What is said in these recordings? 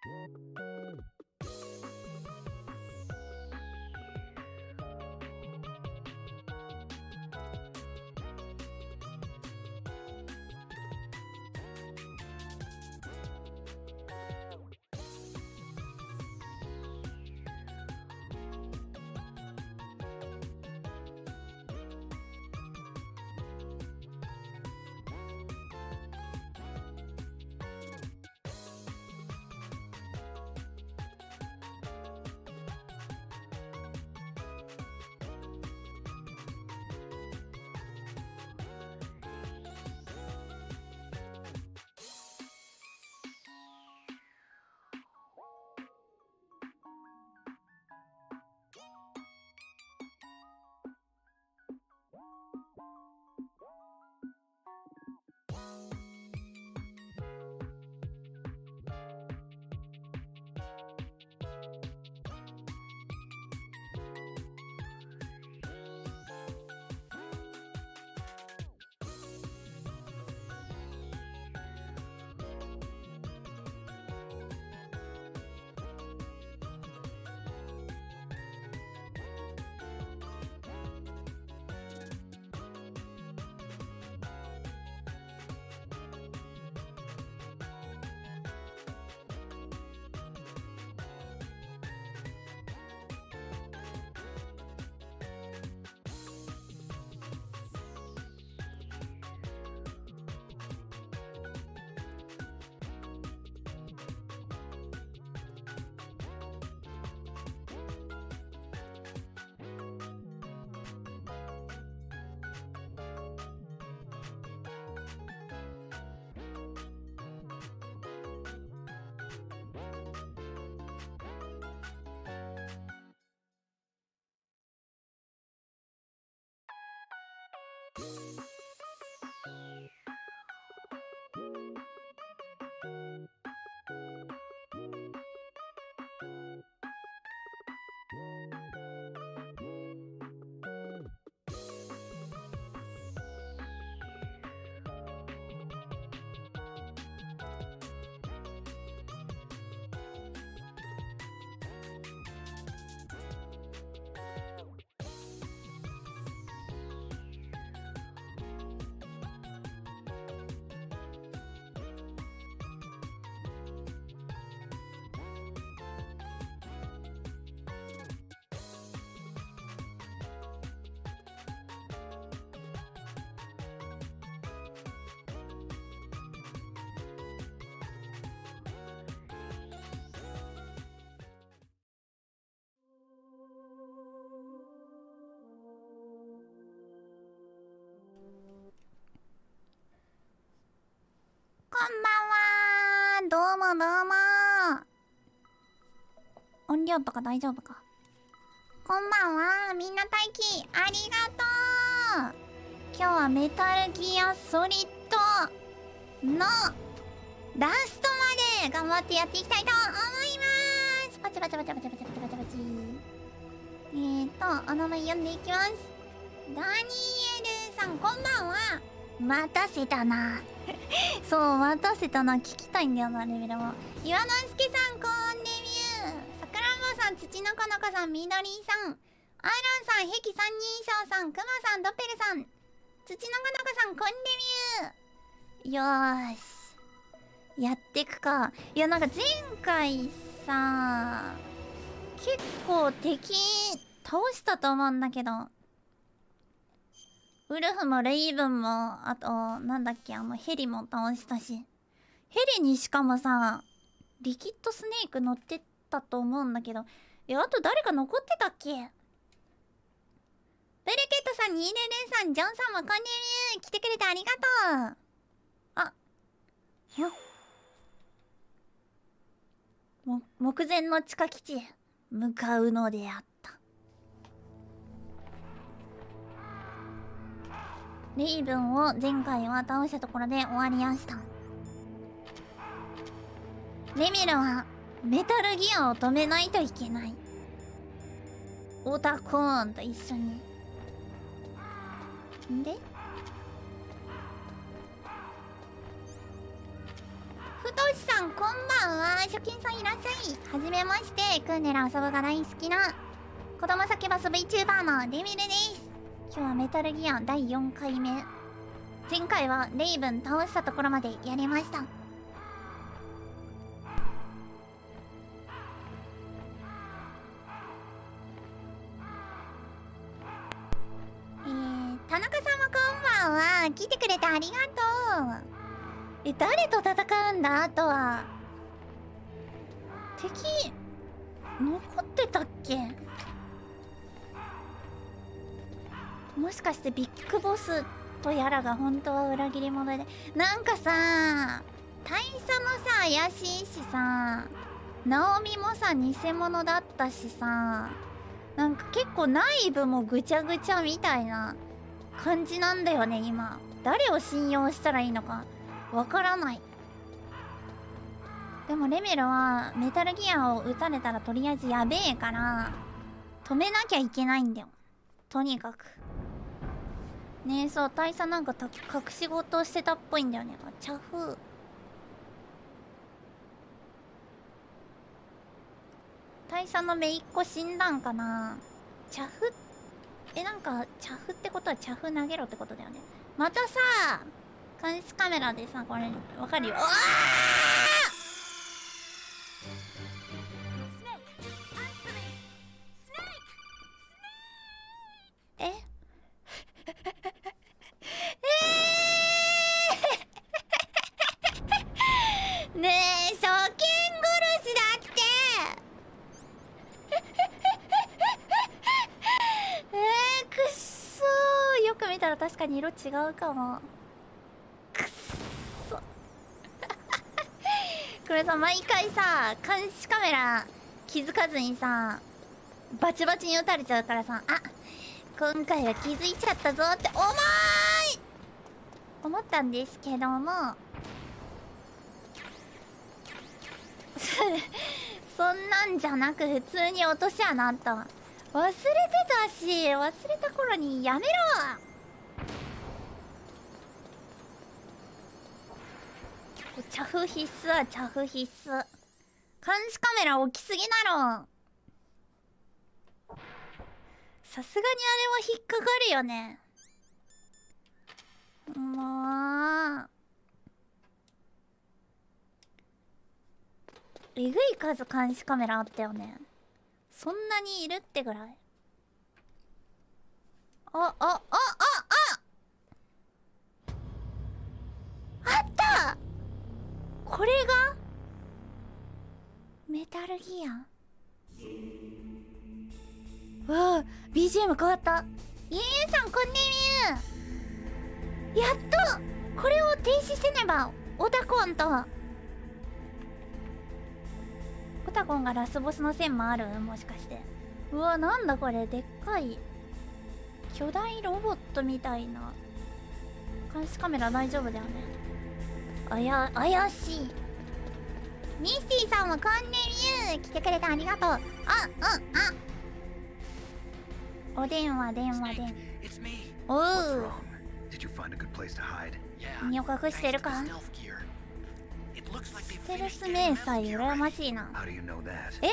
こんばんは。どうもどうも。音量とか大丈夫か。こんばんは。みんな待機ありがとう。今日はメタルギアソリッドのラストまで頑張ってやっていきたいと思います。パチパチパチパチパチパチパチパチ。お名前読んでいきます。ダニエルさん、こんばんは。待たせたな。そう、待たせたな。聞きたいんだよな、レベルも。岩之助さん、コーンデビュー。さくらんぼさん、土のこのこさん、みどりさん、アイロンさん、ヘキ三人称さん、くまさん、ドペルさん、土のこのこさん、コーンデビュー。よーし。やってくか。いや、なんか前回さ、結構敵倒したと思うんだけど。ウルフもレイブンも、あと、なんだっけ、ヘリも倒したし。ヘリにしかもさ、リキッドスネーク乗ってたと思うんだけど。いや、あと誰か残ってたっけ？ブルケットさん、ニールルンさん、ジョンさんもこんにちは。来てくれてありがとう。あ、よっ。目前の地下基地へ向かうのであった。レイブンを前回は倒したところで終わりました。レミュルはメタルギアを止めないといけない。オタコーンと一緒に。んで太しさんこんばんは。初見さんいらっしゃい。はじめまして。喰う寝る遊ぶが大好きな子供サキュバス Vtuber のレミュルです。今日はメタルギア第4回目。前回はレイブン倒したところまでやりました。田中さんもこんばんは。来てくれてありがとう。誰と戦うんだ。あとは敵残ってたっけ。もしかしてビッグボスとやらが本当は裏切り者で、なんかさ大佐もさ怪しいしさ、ナオミもさ偽物だったしさ、なんか結構内部もぐちゃぐちゃみたいな感じなんだよね今。誰を信用したらいいのかわからない。でもレミュルはメタルギアを撃たれたらとりあえずやべえから止めなきゃいけないんだよ、とにかくね。え、そう、大佐なんか隠し事をしてたっぽいんだよね。チャフ大佐の姪っ子死んだんかな。チャフなんかチャフってことはチャフ投げろってことだよね。またさ監視カメラでさ、これわかるよ。えねえ、初見殺しだってくっそー。よく見たら確かに色違うかも。くっそこれさ、毎回さ監視カメラ気づかずにさバチバチに撃たれちゃうからさ、あ、今回は気づいちゃったぞって思ったんですけどもそんなんじゃなく普通に落とし穴あったわ。忘れてたし、忘れた頃にやめろ。チャフ必須はチャフ必須。監視カメラ置きすぎだろ。さすがにあれは引っかかるよね。もうえぐい数監視カメラあったよね。そんなにいるってぐらい。あったこれがメタルギア。わあ BGM 変わった。ゆうゆうさんこんねみゅー。やっとこれを停止せねば。オタコンとオタコンがラスボスの線もある。もしかして。うわ、なんだこれ。でっかい巨大ロボットみたいな。監視カメラ大丈夫だよね。怪しい。ミスティさんもこんねみゅー。来てくれてありがとう。お電話おう。身を隠してるか。ステルス迷彩羨ましいな。え、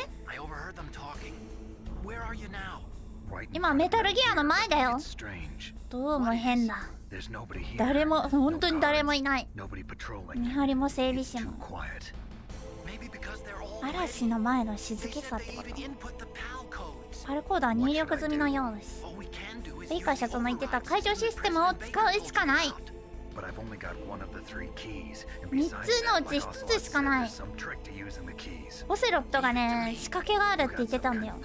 今メタルギアの前だよ。どうも変だ。誰も、本当に誰もいない。見張りも整備士も。嵐の前の静けさってこと。パルコードは入力済みのようだし、ベイカー社長の言ってた解除システムを使うしかない。3つのうち1つしかない。オセロットがね仕掛けがあるって言ってたんだよ。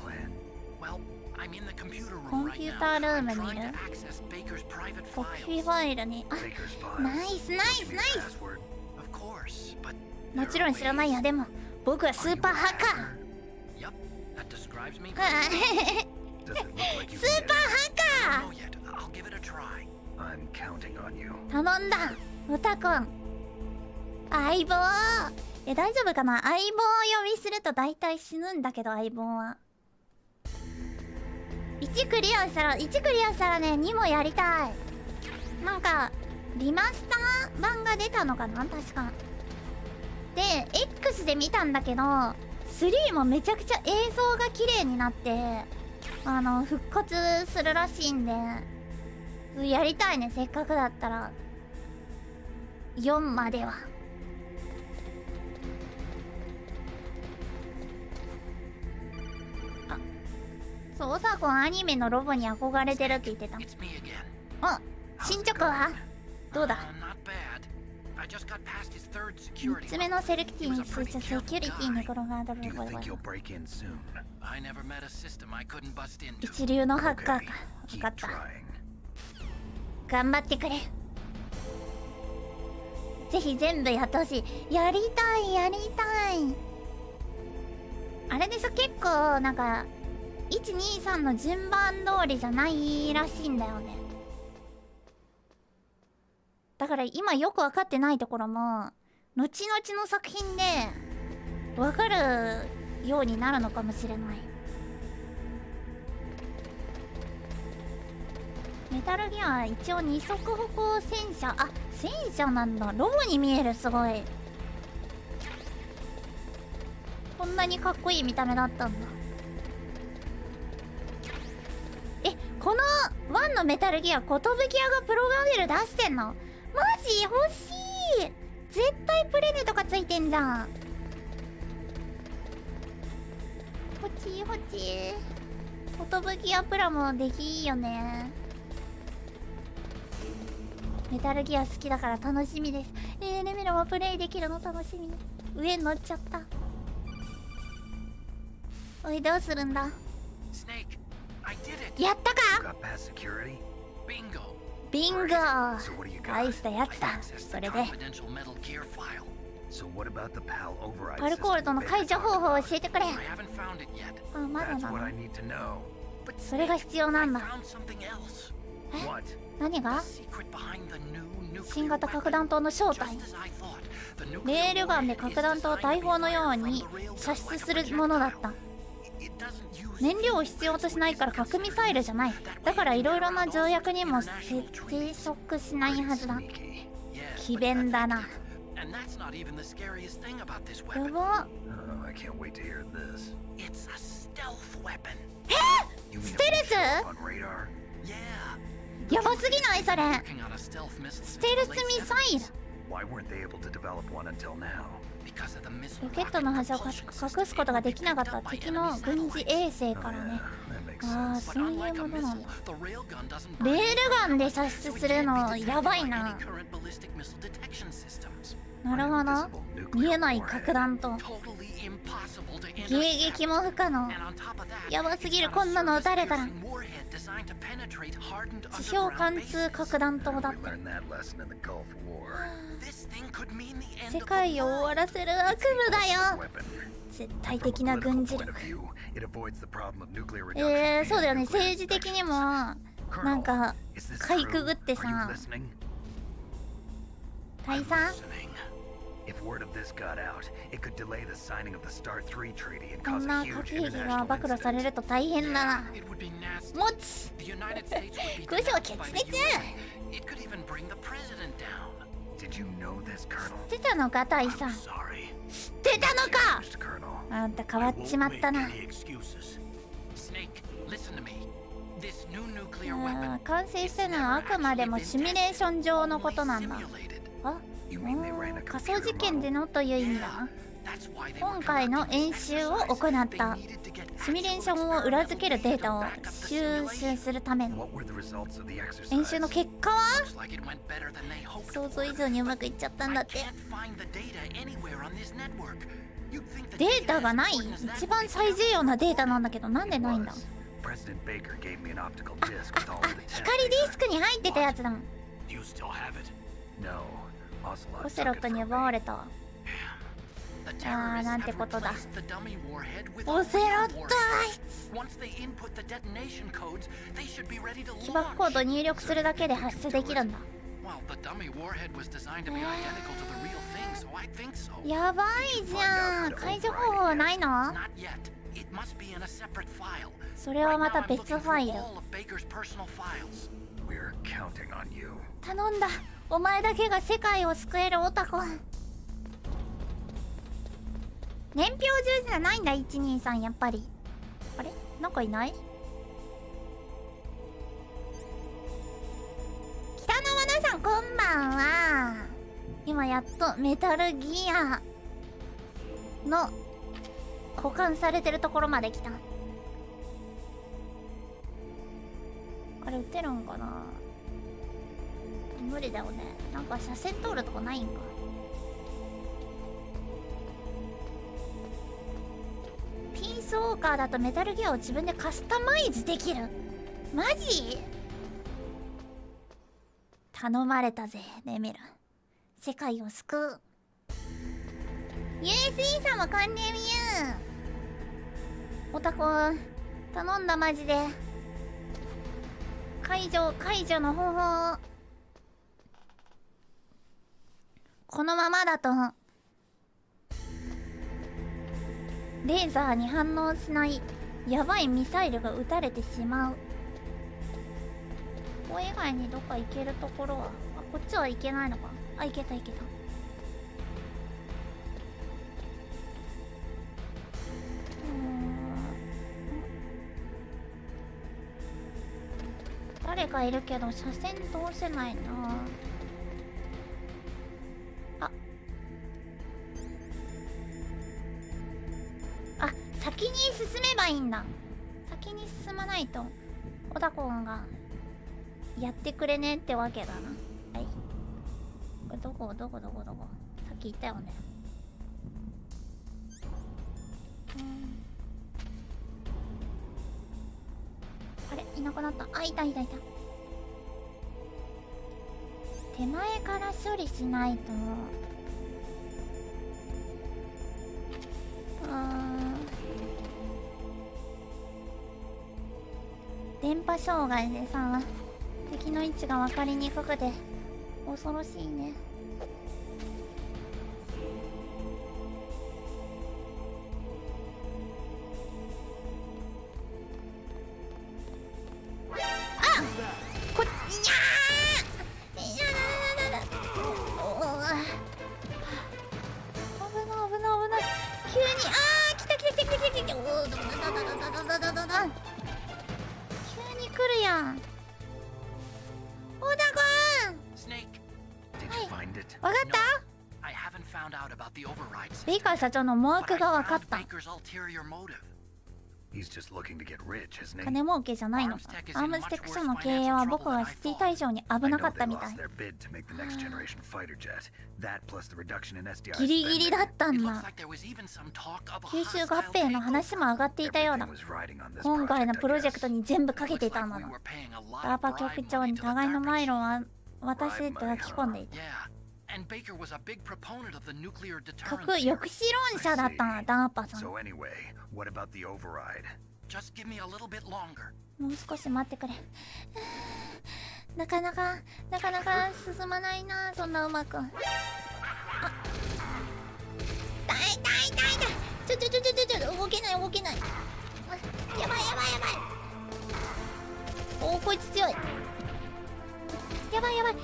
コンピュータールームにいる。コピーファイルに。あ、ナイス。もちろん知らないや。でも僕はスーパーハッカー。スーパーハッカー頼んだ。オタコン相棒。大丈夫かな。相棒を呼びすると大体死ぬんだけど、相棒は1クリアしたらね、2もやりたい。なんかリマスター版が出たのかな確か。で X で見たんだけど3もめちゃくちゃ映像が綺麗になって復活するらしいんでやりたいね。せっかくだったら4までは。あ、そうさこんアニメのロボに憧れてるって言ってた。あ、進捗はどうだ。3つ目のセキュリティにセキュリティに転がる一流のハッカーか。分かった、頑張ってくれ。ぜひ全部やってほしい。やりたいやりたい。あれでしょ、結構なんか123の順番通りじゃないらしいんだよね。だから今よく分かってないところも後々の作品で分かるようになるのかもしれない。メタルギアは一応二足歩行戦車。あ、戦車なんだ。ロボに見える。すごい。こんなにかっこいい見た目だったんだ。この1のメタルギア、寿屋がプロガベル出してんの？マジ欲しい。絶対プレネとかついてんじゃん。欲しい欲しい。寿屋プラもできいいよね。メタルギア好きだから楽しみです。レミュルもプレイできるの楽しみです。上乗っちゃった。おい、どうするんだ。やったか。ビンゴ。大したやつだ。それでパルコールとの解除方法を教えてくれ。あ、まだなの。それが必要なんだ。何が？新型核弾頭の正体。レールガンで核弾頭を大砲のように射出するものだった。燃料を必要としないから核ミサイルじゃない。だからいろいろな条約にも接触しないはずだ。詭弁だな。やば。ステルス？やばすぎないそれ。ステルスミサイル。ロケットの端を隠すことができなかった敵の軍事衛星からね。ああ、そういうものなんだ。レールガンで射出するのやばいな。なるほど。見えない核弾と迎撃も不可能。やばすぎる。こんなの撃たれたら地表貫通核弾頭だって。世界を終わらせる悪夢だよ。絶対的な軍事力。そうだよね。政治的にもなんかかいくぐってさ、大佐こんな核兵器が暴露されると大変だな。もち空将決裂。知ってたのか大佐。知ってたのか。あんた変わっちまったな。完成してるのはあくまでもシミュレーション上のことなんだ。あ、仮想実験でのという意味だな。今回の演習を行った。シミュレーションを裏付けるデータを収集するための演習の結果は想像以上にうまくいっちゃったんだって。データがない。一番最重要なデータなんだけど、なんでないんだ。光ディスクに入ってたやつだ。オセロットに奪われた。あー、なんてことだ。オセロット起爆コードを入力するだけで発射できるんだ。やばいじゃん。解除方法ないの？それはまた別ファイル。頼んだ。お前だけが世界を救えるオタコ。年表重視じゃないんだ。123やっぱり。あれなんかいない？北の和田さんこんばんは。今やっとメタルギアの保管されてるところまで来た。あれ撃てるんかな。無理だよね。なんか車線通るとこないんか。ピースウォーカーだとメタルギアを自分でカスタマイズできる。マジ？頼まれたぜレミル。世界を救う。 USE さんもこんねみゆ。おたこ頼んだマジで。解除の方法。このままだとレーザーに反応しないやばいミサイルが撃たれてしまう。ここ以外にどっか行けるところは、あ、こっちは行けないのか。あ、行けた行けた。誰かいるけど車線通せないな。あ、先に進めばいいんだ。先に進まないとオダコンがやってくれねってわけだな。はい、これどこさっき言ったよね。あれいなくなった。あ、いた。手前から処理しないと。電波障害でさ、敵の位置が分かりにくくて恐ろしいね。ベイカー社長の思惑が分かった。金儲けじゃないのか。アームステック社の経営は僕が知っていた以上に危なかったみたい。ギリギリだったんだ。吸収合併の話も上がっていたようだ。今回のプロジェクトに全部かけていたの。ダーパ局長に互いの賄賂を渡してと抱き込んでいた。核抑止論者だったな、ダーパさん。もう少し待ってくれ。なかなか進まないな、そんなうまく。あ、痛い。ちょ、動けない。やばい。おお、こいつ強い。やばい。乱遊が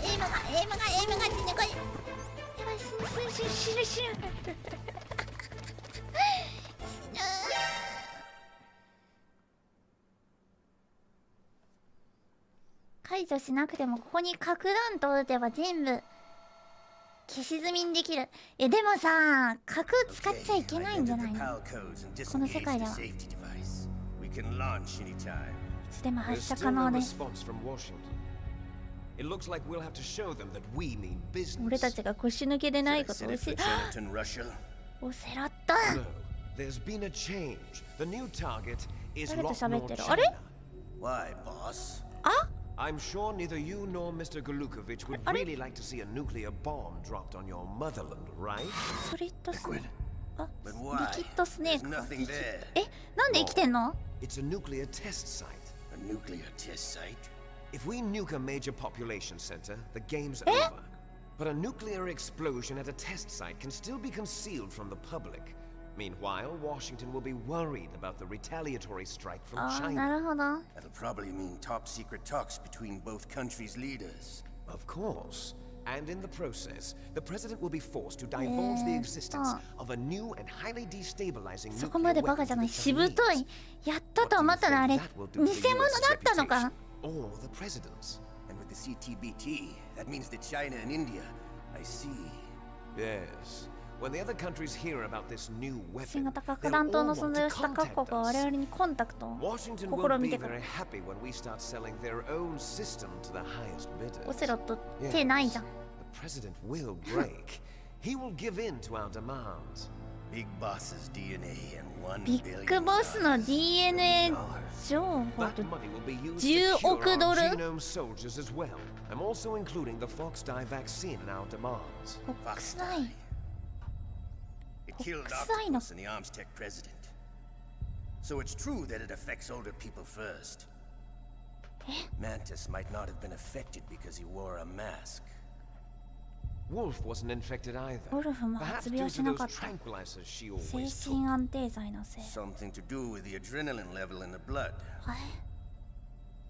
エイムが死ぬ。これやばい、死ぬ。死ぬ。解除しなくてもここに核弾頭撃てば全部消し済みにできる。でもさ、核使っちゃいけないんじゃないの、この世界では。いつでも発射可能です。俺たちが腰抜けでないことを教え。オセロット。誰と喋ってる。あれ？I'm sure neither you nor Mr. Golukovich would really like to see a nuclear bomb dropped on your motherland, right? ソリッドスネーク。あ、リキッドスネーク。なんで生きてんの？ It's a nuclear test site. A nuclear test site? If we nuke a major population center, the game's over. But a nuclear explosion at a test site can still be concealed from the public. Meanwhile, Washington will be worried about the retaliatory strike from China. なるほど。 That'll probably mean top secret talks between both countries' leaders. Of course. And in the process, the president will be forced to divulge the existence of a new and highly destabilizing そこまでバカじゃない。しぶとい。やったと思ったらあれ偽物だったのか。 Or the president's. And with the CTBT, that means that China and India. I see. Yes. When the other countries hear about this new 新 weapon, 型核 they'll 弾頭 all の want 存 to 在をした各 contact 国は我 us. 々にコンタクトを Washington 試 will み be てく very る。 happy when we start selling their own system to the highest オ bidders. セロット手ないじゃん。 The president will break. He will give in to our demands. Big boss's DNA and 1ビ billion. ッグボスの DNA 情報 That と money will be used 10 to cure 億 our ドル genome soldiers as well. I'm also including the Fox dye vaccine in our demands. 国際 It killed Fox Octopus and the Arms Tech president. So it's true that it affects older people first. Mantis might not have been affected because he wore a mask. Wolf wasn't infected either. ウルフも Perhaps 発 due 病し to な those かった。 tranquilizers she 精 always 神 took. 安定剤のせい。 Something to do with the adrenaline level in the blood. はい。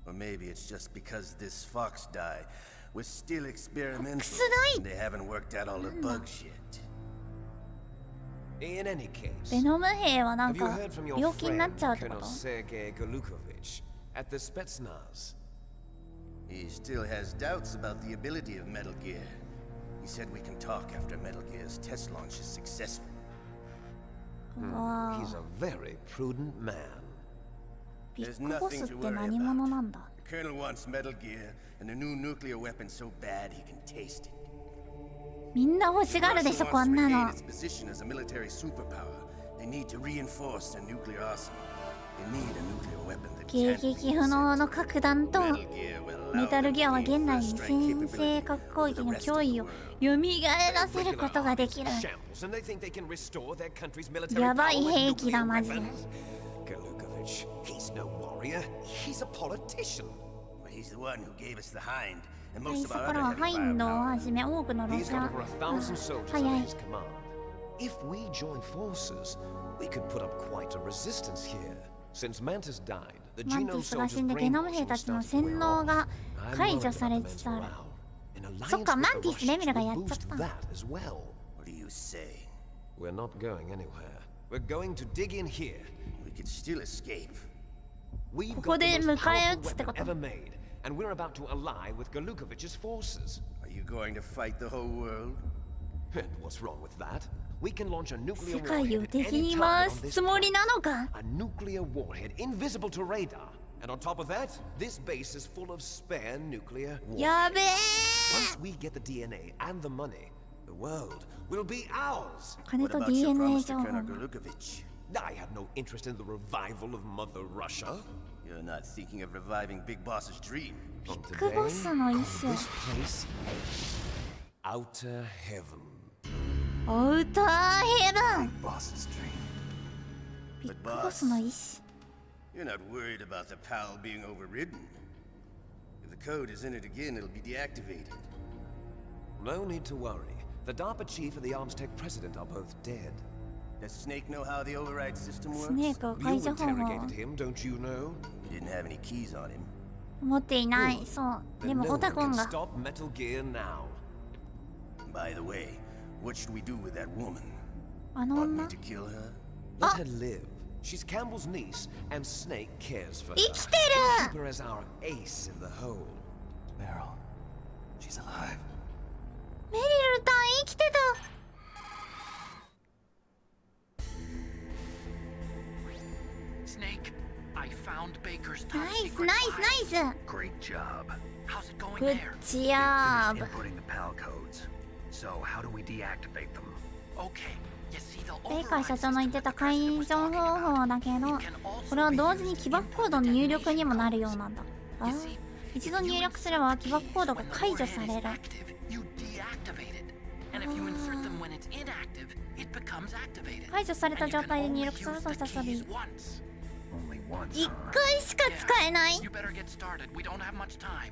Or maybe it's just because this Fox dye was still experimental Fox dye? and they haven't worked out all the bugs yet. In any case, ベノム兵はなん have you か heard from your 病気になっ friend ちゃうってこ Colonel と？ Sergei Golukovich at the Spetsnaz? He still has doubts about the ability of Metal Gear. He said we can talk after Metal Gear's test launch is successful. わ He's あ。 a very prudent man. ビッグボスって何者なんだ？ The Colonel wants Metal Gear and the new nuclear weapon so bad he can taste it. みんな欲しがるでしょ Russia こ wants ん to な regain の。 its position as a military superpower. They need to reinforce their nuclear arsenal. They need a nuclear weapon that 迎 can't 撃不能の核弾と Metal Gear will メ allow タル them ギアは to 現 gain 代に first strike 先制 capability 核攻 over 撃 the の rest 脅 of 威 the を world. 蘇らせることができる。 Shambles, and they think they can restore their country's military やばい power with 兵器だ nuclear マジで。 weapons. Golukovich, he's no warrior. He's a politician. But he's the one who gave us the Hind and はい、 most そ of こ our ら other はハイ heavy ンドを firepower. はじめ多くのロ He's シア got over 1,000 soldiers 早 under い his command. If we join forces, we could put up quite a resistance here. Since Mantis died, the マンティ genome スが soldiers' 死んでゲノム兵 brainwashing たちの started to 洗 wear 脳 off. が I'm 解 worried 除され about the つ men's つある。 morale. An そっか、 alliance マ with ン the ティスレミルが Russians やっ would ちゃっ boost た。 that as well. What are you saying? We're not going anywhere. We're going to dig in here. We could still escape. We've ここ got the で most 迎え撃 powerful つってこ weapon と？ ever made, and we're about to ally with Golukovich's forces. Are you going to fight the whole world? And what's wrong with that? We can launch a nuclear 世界を warhead 敵 any に time 回 on す this つもり planet. なのか？ A nuclear warhead invisible to radar. And on top of that, this base is full of spare nuclear warheads. やべえ。 Once we get the DNA and the money, the world will be ours. 金 What と about your DNA promise 情 to 報 Colonel Golukovich? I have no interest in the revival of Mother Russia. You're not thinking of reviving Big Boss's dream. From ビッグボスの意 today, 志を this place, outer heaven. アウターヘブン。 Boss's dream. ビッグボスの意志。 You're not worried about the PAL being overridden. If the code is entered again, it'll be deactivated. No need to worry. The DARPA chief and the Arms Tech president are both dead. Does Snake know how the override system ス works? ネークを You 解除方法 interrogated him, don't you know? He didn't have any keys on him. 持っていない。そう。 Then でも no オ one タコン can が。 stop Metal Gear now. By the way, what should we do with that woman? あの Want me 女 to kill her? Let her live. She's Campbell's niece, and Snake cares for her. 生きて Keep her as our ace in the hole. Meryl. She's alive. る。メリルタン生きてた。 Snake, I found Baker's ナ top イス secret ナイス file. ナイス。 Great job. How's it going グッ there? チヤーブ。 Inputting the PAL codes. So how do we deactivate them? Okay, you see the ベイカー override 社長の言って system た that the 解 president 除 was talking 方 about. 法だけど、 It can also これは be 同時に used 起 to 爆コー input ド the の入力にも detonation なるよう codes. なんだ。あ You see, 一 if 度 you 入力すれば insert 起爆 keys コードが when the 解除 warhead さ is れる。 active, you deactivate it. And if you insert them when it's inactive, it becomes activated. 解除された And 状 you can 態で only 入力する use と the 再び keys once. Only once. 一回しか使えない。 You better get started. We don't have much time.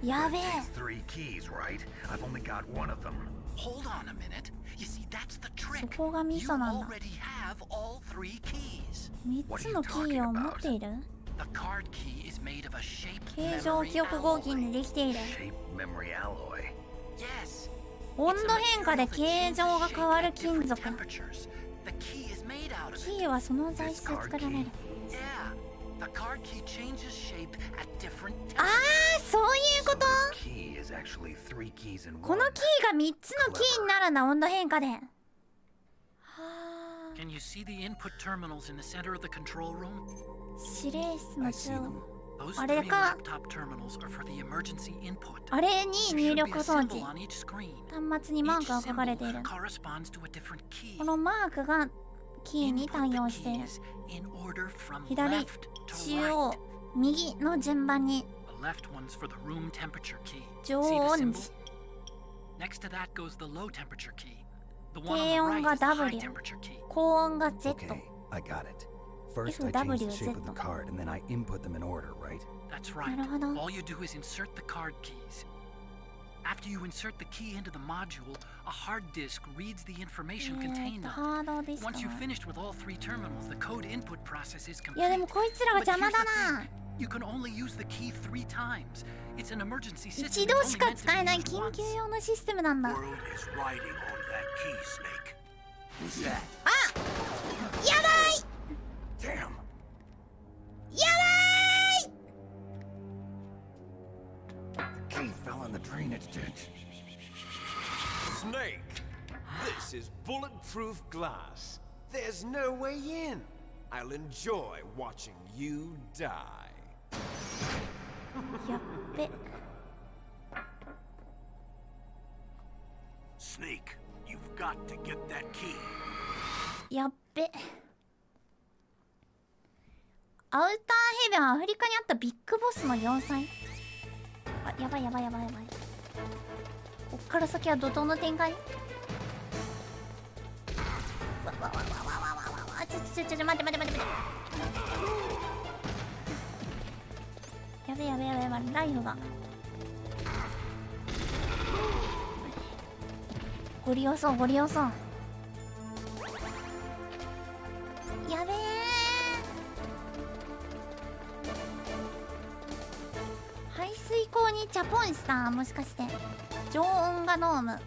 やべえ。 Takes 3 keys, right? I've only got one of them. Hold on a minute. You see, that's the そ trick. こがミ You ソなんだ。 already have all 3 keys. 3つのキーを持っている？ The card key is made of a shape 形状 memory 記憶合金 alloy. でできている。 Shape memory alloy. Yes. 温度変化で It's a 形 material 状が that 変わる shapes at 金 different 属。 temperatures. The key is made out of キ it. ーはその材質で作られる。 Yeah. The card key changes shape at different あ temperatures. あ、そういうこ So と。 this key is actually 3 keys in この one. キーが3つのキーになるんだ、温度変化で。はあ。 Can you see the input terminals in the center of the control room? 指令室の I see 中 them. Those あれ three か。 laptop terminals are for the emergency input. あれに There 入 should be a 力装置。 symbol on each screen. 端末にマー Each クが書かれている。 symbol corresponds to a different key. このマークがキーに対 Input 応 the している。 keys in order from 左、 left to 中央 right.、右の順番に The left one's for the room temperature key. 常 See 温 the 時。 symbol? Next to that goes the low temperature key. The 低 one on the 温 right が is the high W。 temperature key. 高温が Z。 Okay, I got it. First, If I change the W, shape of the Z. card, and then I input them in order, right? That's right. なるほど。 All you do is insert the card keys. After you insert the key into the module, a hard disk reads the information contained ハ on ードディ it. スク Once you've な。 finished with all 3 terminals, the code input process is いやで complete. もこいつらが But 邪 here's 魔 the だな。 thing. You can only use the key 3 times. It's an emergency 一 system. 度 It's し only か meant to 使えない be used 緊 once. 急用のシステムなんだ。 World is riding on that key, Snake. Who's that? やばい Damn! やばい Key fell on the drainage ditch. Snake! This is bulletproof glass. There's no way in. I'll enjoy watching you die. やっべ。 Snake, you've got to get that key. やっべ。アウターヘブンはアフリカにあったビッグボスの要塞。あ、やばいやばいやばいやばい。こっから先は怒涛の展開。わわわわわわわわわ。ちょ待って待って待って待って。やべやべやべやべ、ライフが。ゴリ押そうゴリ押そう。やべえ。排水口にチャポンしたもしかして。常温がノーム、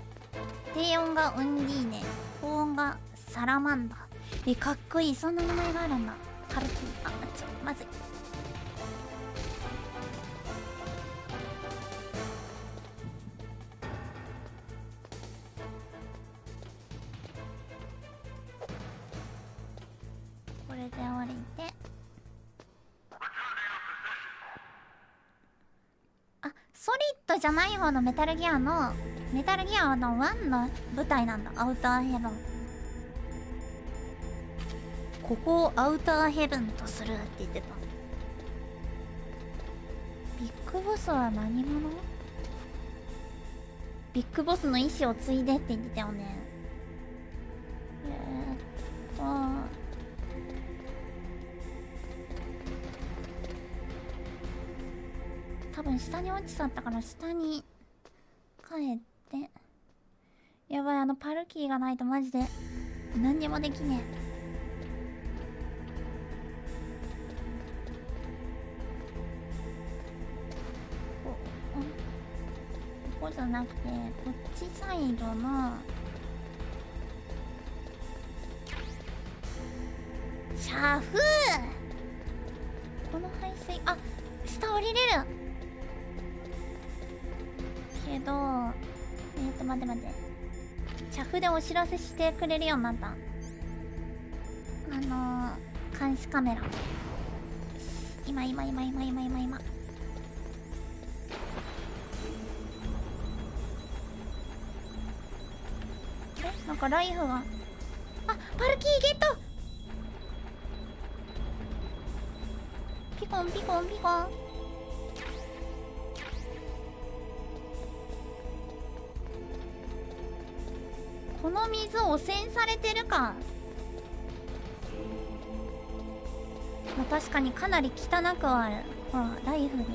低温がウンディーネ、高温がサラマンダー。かっこいい、そんな名前があるんだ。ハルキー、あ、まずい。これで降りて、あ、ソリッドじゃない方のメタルギアの1の舞台なんだ。アウターヘブン。ここをアウターヘブンとするって言ってた。ビッグボスは何者？ビッグボスの意志を継いでって言ってたよね。多分下に落ちちゃったから下に帰って。やばい、パルキーがないとマジで何にもできねえ。ここじゃなくてこっちサイドのシャフー。この排水、あ、下降りれるけど、待って待って、シャフでお知らせしてくれるようになった。監視カメラ。今なんかライフが、あ、パルキーゲット。ピコンピコンピコン。この水汚染されてるか。まあ、確かにかなり汚くはある。ほらライフに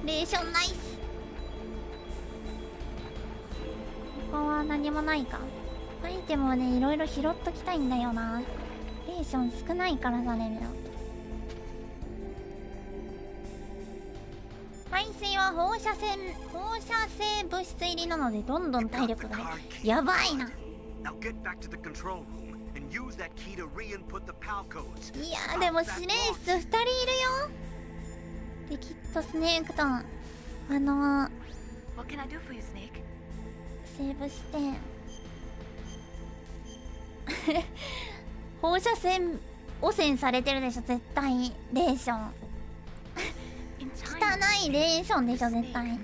レーションナイス。他は何もないか。アイテムをね、いろいろ拾っときたいんだよな。レーション少ないからさ、レベル。排水は放射性物質入りなのでどんどん体力がやばいな。いやでも司令室2人いるよ。できっとスネークとセーブして放射線汚染されてるでしょ絶対。レーション汚いレーションでしょ絶対。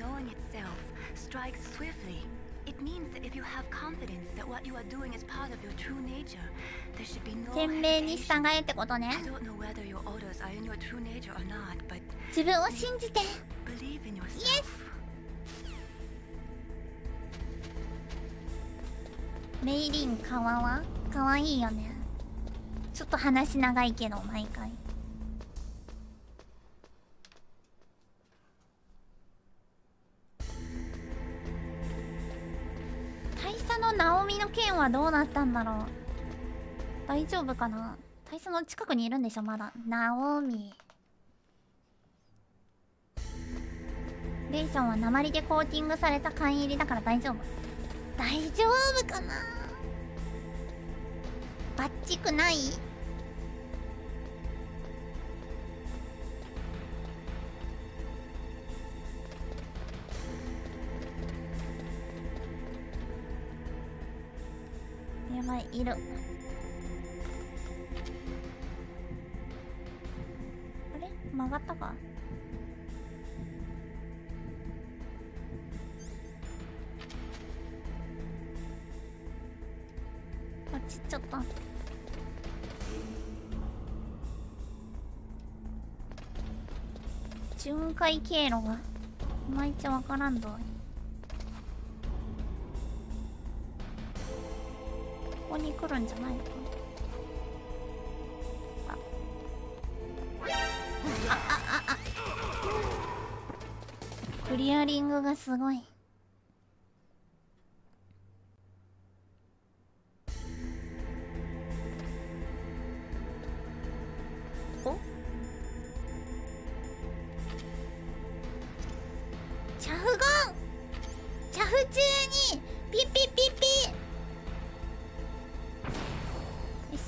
天命に従えってことね。自分を信じて。イエス。メイリンかわいいよね。ちょっと話長いけど毎回。大佐のナオミの件はどうなったんだろう。大丈夫かな。大佐の近くにいるんでしょまだ。ナオミ。レーションは鉛でコーティングされた缶入りだから大丈夫。大丈夫かな。バッチくない。やばい、いる。あれ曲がったか。あっちっちゃった。巡回経路がいまいちわからんぞ。ここに来るんじゃないのかな。クリアリングがすごい。お？チャフゴン！チャフ中にピッピッピッピッ。よし。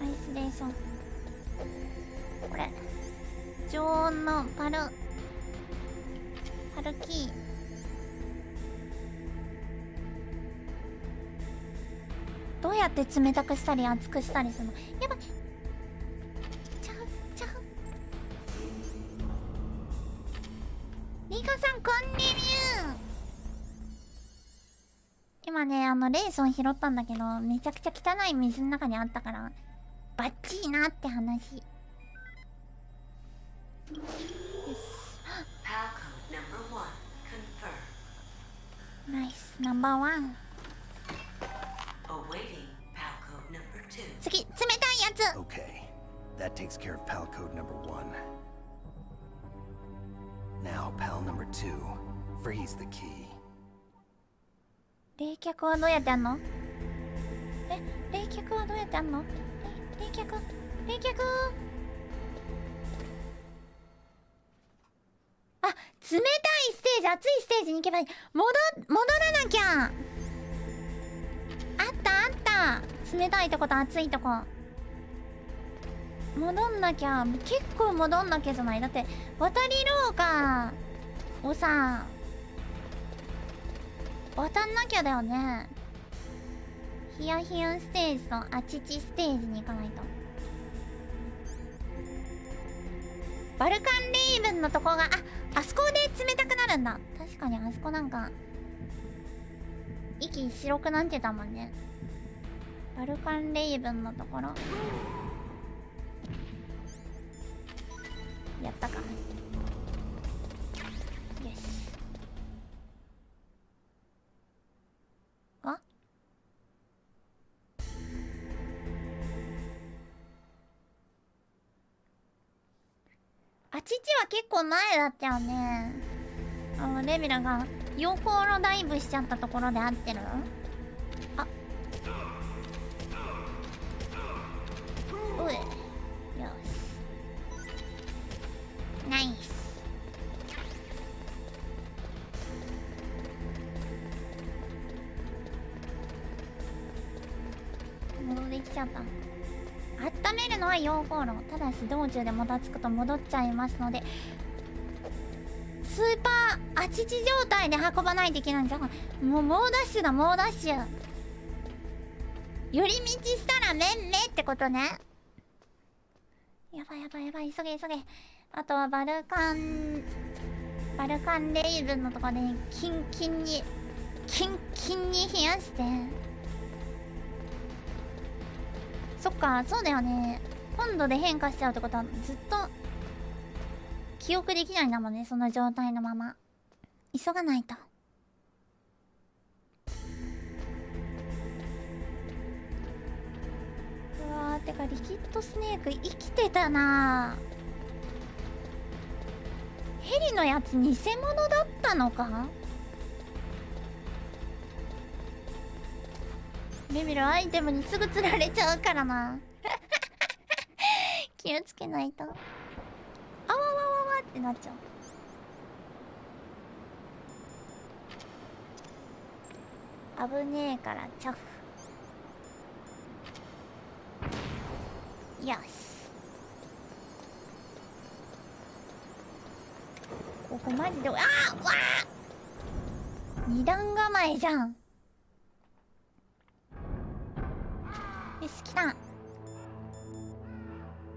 アイスレーション。これ常温のパルキー。どうやって冷たくしたり熱くしたりするの。やばい。チャフチャフ。リカさんこんにちは。今ねレーション拾ったんだけどめちゃくちゃ汚い水の中にあったからバッチリなって話。よし。ナイスナンバーワン。次冷たいやつ。 Okay, that takes care of PAL code number 1. Now PAL number 2. Freeze the key. 冷却はどうやってやんの。冷却はどうやってやんの。冷却あ、冷たいステージ、熱いステージに行けばいい。戻らなきゃ。あった冷たいとこと熱いとこ戻んなきゃ。結構戻んなきゃじゃない。だって渡り廊下をさ渡んなきゃだよね。ヒヤヒヤステージとアチチステージに行かないと。バルカンレイヴンのとこがあそこで冷たくなるんだ。確かにあそこなんか息白くなってたもんね。バルカンレイヴンのところやったか。よし。あちちは結構前だったよね。レベルが溶鉱炉ダイブしちゃったところで合ってる。あ、よしナイス。戻ってきちゃった。温めるのは溶鉱炉、ただし道中でもたつくと戻っちゃいますので、スーパーアチチ状態で運ばないといけないんじゃん。もう猛ダッシュだ、猛ダッシュ。寄り道したらめんめってことね。やばいやばいやばい、急げ急げ。あとはバルカンレイヴンのとこでキンキンに冷やして。そっか、そうだよね。今度で変化しちゃうってことはずっと記憶できないんだもんね、その状態のまま。急がないと。うわー、てかリキッドスネーク生きてたな。ヘリのやつ偽物だったのか。レミルアイテムにすぐ釣られちゃうからな気をつけないと。あわわわわってなっちゃう。危ねえからチャフ。よし、ここマジで、あーわー、二段構えじゃん。よし、来た。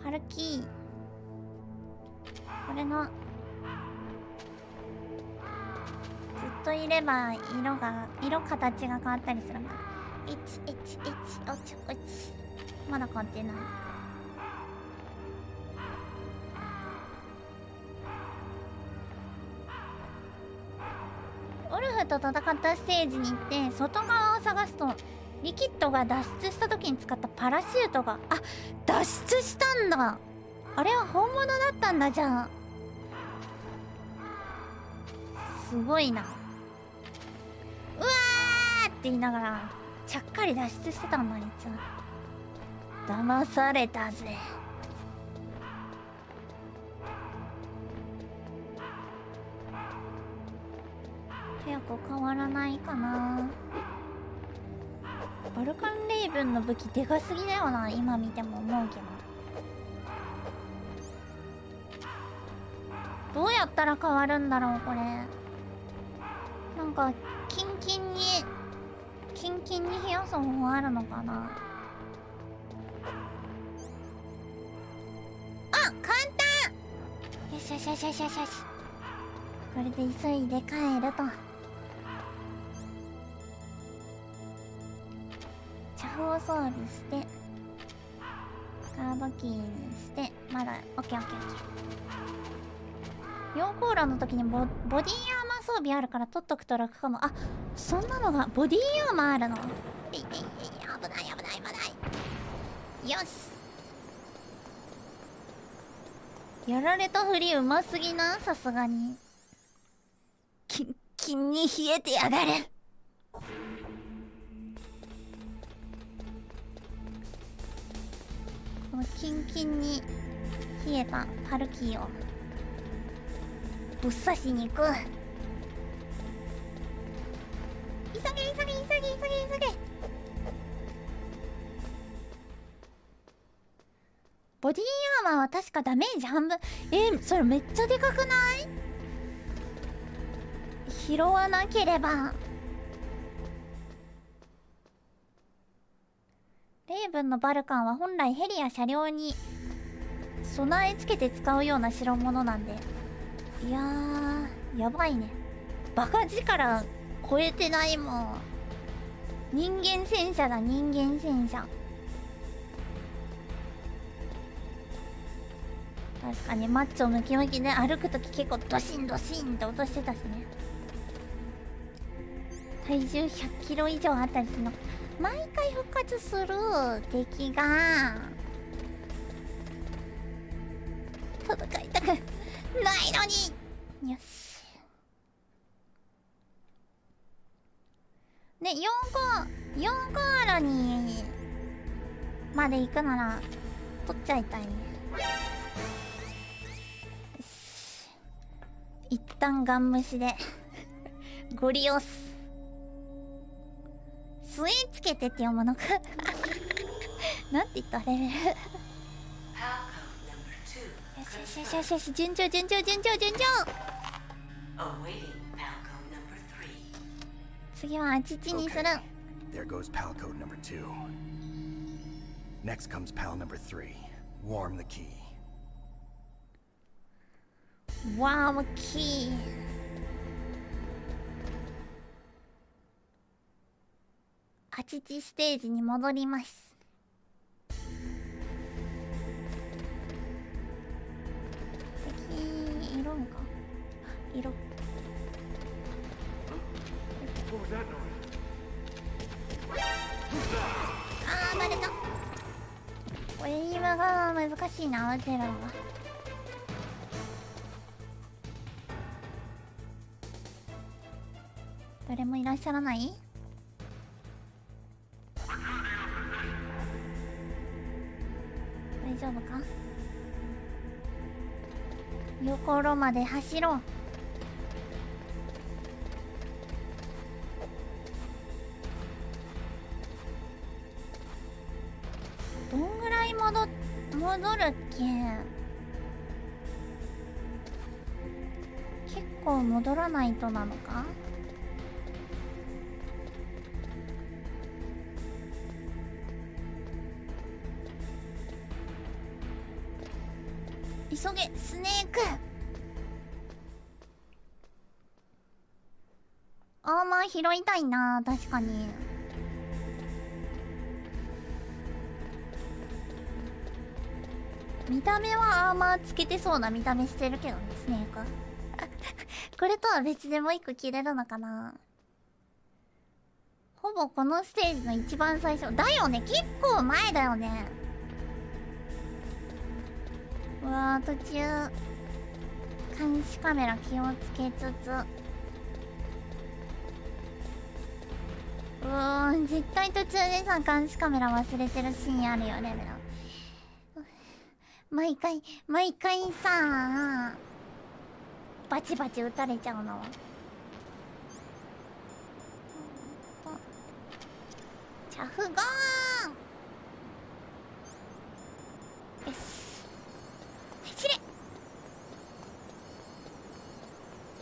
パルキー、これのずっといれば色形が変わったりするんだ。111おちおち、まだ変わってない。オルフと戦ったステージに行って外側を探すと、リキッドが脱出した時に使ったパラシュートが、あ、脱出したんだ。あれは本物だったんだ。じゃあすごいな。うわーって言いながらちゃっかり脱出してたんだ。あいつ騙されたぜ。早く変わらないかな。バルカンレイヴンの武器でかすぎだよな、今見ても思うけど。どうやったら変わるんだろうこれ。なんかキンキンに冷やす方法あるのかな。あ、簡単。よしよしよしよしよしよし。これで急いで帰ると。チャフを装備してカードキーにして、まだオッケーオッケーオッケー。溶鉱炉の時にボディアーマー装備あるから取っとくと楽かも。あ、そんなのがボディアーマーあるの。危ない危ない危ない危ない。よし、やられたふりうますぎな、さすがに。キンキンに冷えてやがる。このキンキンに冷えたパルキーをぶっ刺しに行く。急げ急げ急げ急げ急げ。ボディアーマーは確かダメージ半分。それめっちゃでかくない？拾わなければ。レイヴンのバルカンは本来ヘリや車両に備え付けて使うような代物なんで、いやーやばいね。バカ力超えてないもん。人間戦車だ、人間戦車。確かにマッチョムキムキで歩くとき結構ドシンドシンって落としてたしね。体重100キロ以上あったりするの。毎回復活する敵が戦いたくないのに。よし。で、4コーラにまで行くなら取っちゃいたいね。よし、一旦ガン無視でゴリ押す。杖つけてって読むのかなんて言ったレベルよしよしよしよしよし、順調順調順調順調。次はあちちにする。 There goes pal code number 2. Next comes pal number 3. Warm the key. ワームキー。あちちステージに戻ります。敵いるんか。いる。あー、バレた。これ今が難しいな、打てるのが。誰もいらっしゃらない？大丈夫か？横まで走ろう。どんぐらい戻るっけ？結構戻らないとなのか？急げスネーク。アーマー拾いたいな、確かに。見た目はアーマーつけてそうな見た目してるけどね、スネークこれとは別でもう一個切れるのかな。ほぼこのステージの一番最初だよね。結構前だよね。うわー、途中監視カメラ気をつけつつ、うーん、絶対途中でさ監視カメラ忘れてるシーンあるよね。毎回さバチバチ撃たれちゃうの。チャフゴーン。よし、走れ。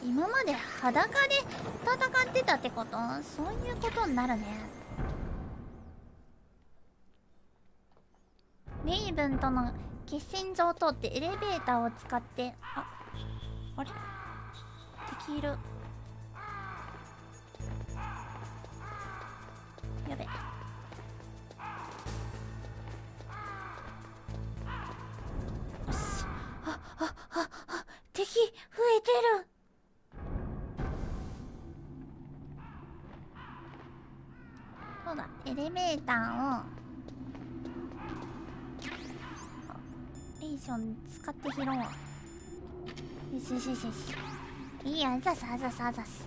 今まで裸で戦ってたってこと？そういうことになるね。レイブンとの決戦場を通ってエレベーターを使って、あれ敵いる。やべ。よし。敵増えてる。そうだ、エレベーターをレーション使って拾おう。よしよしよしよし。いいや、あざすあざすあざす。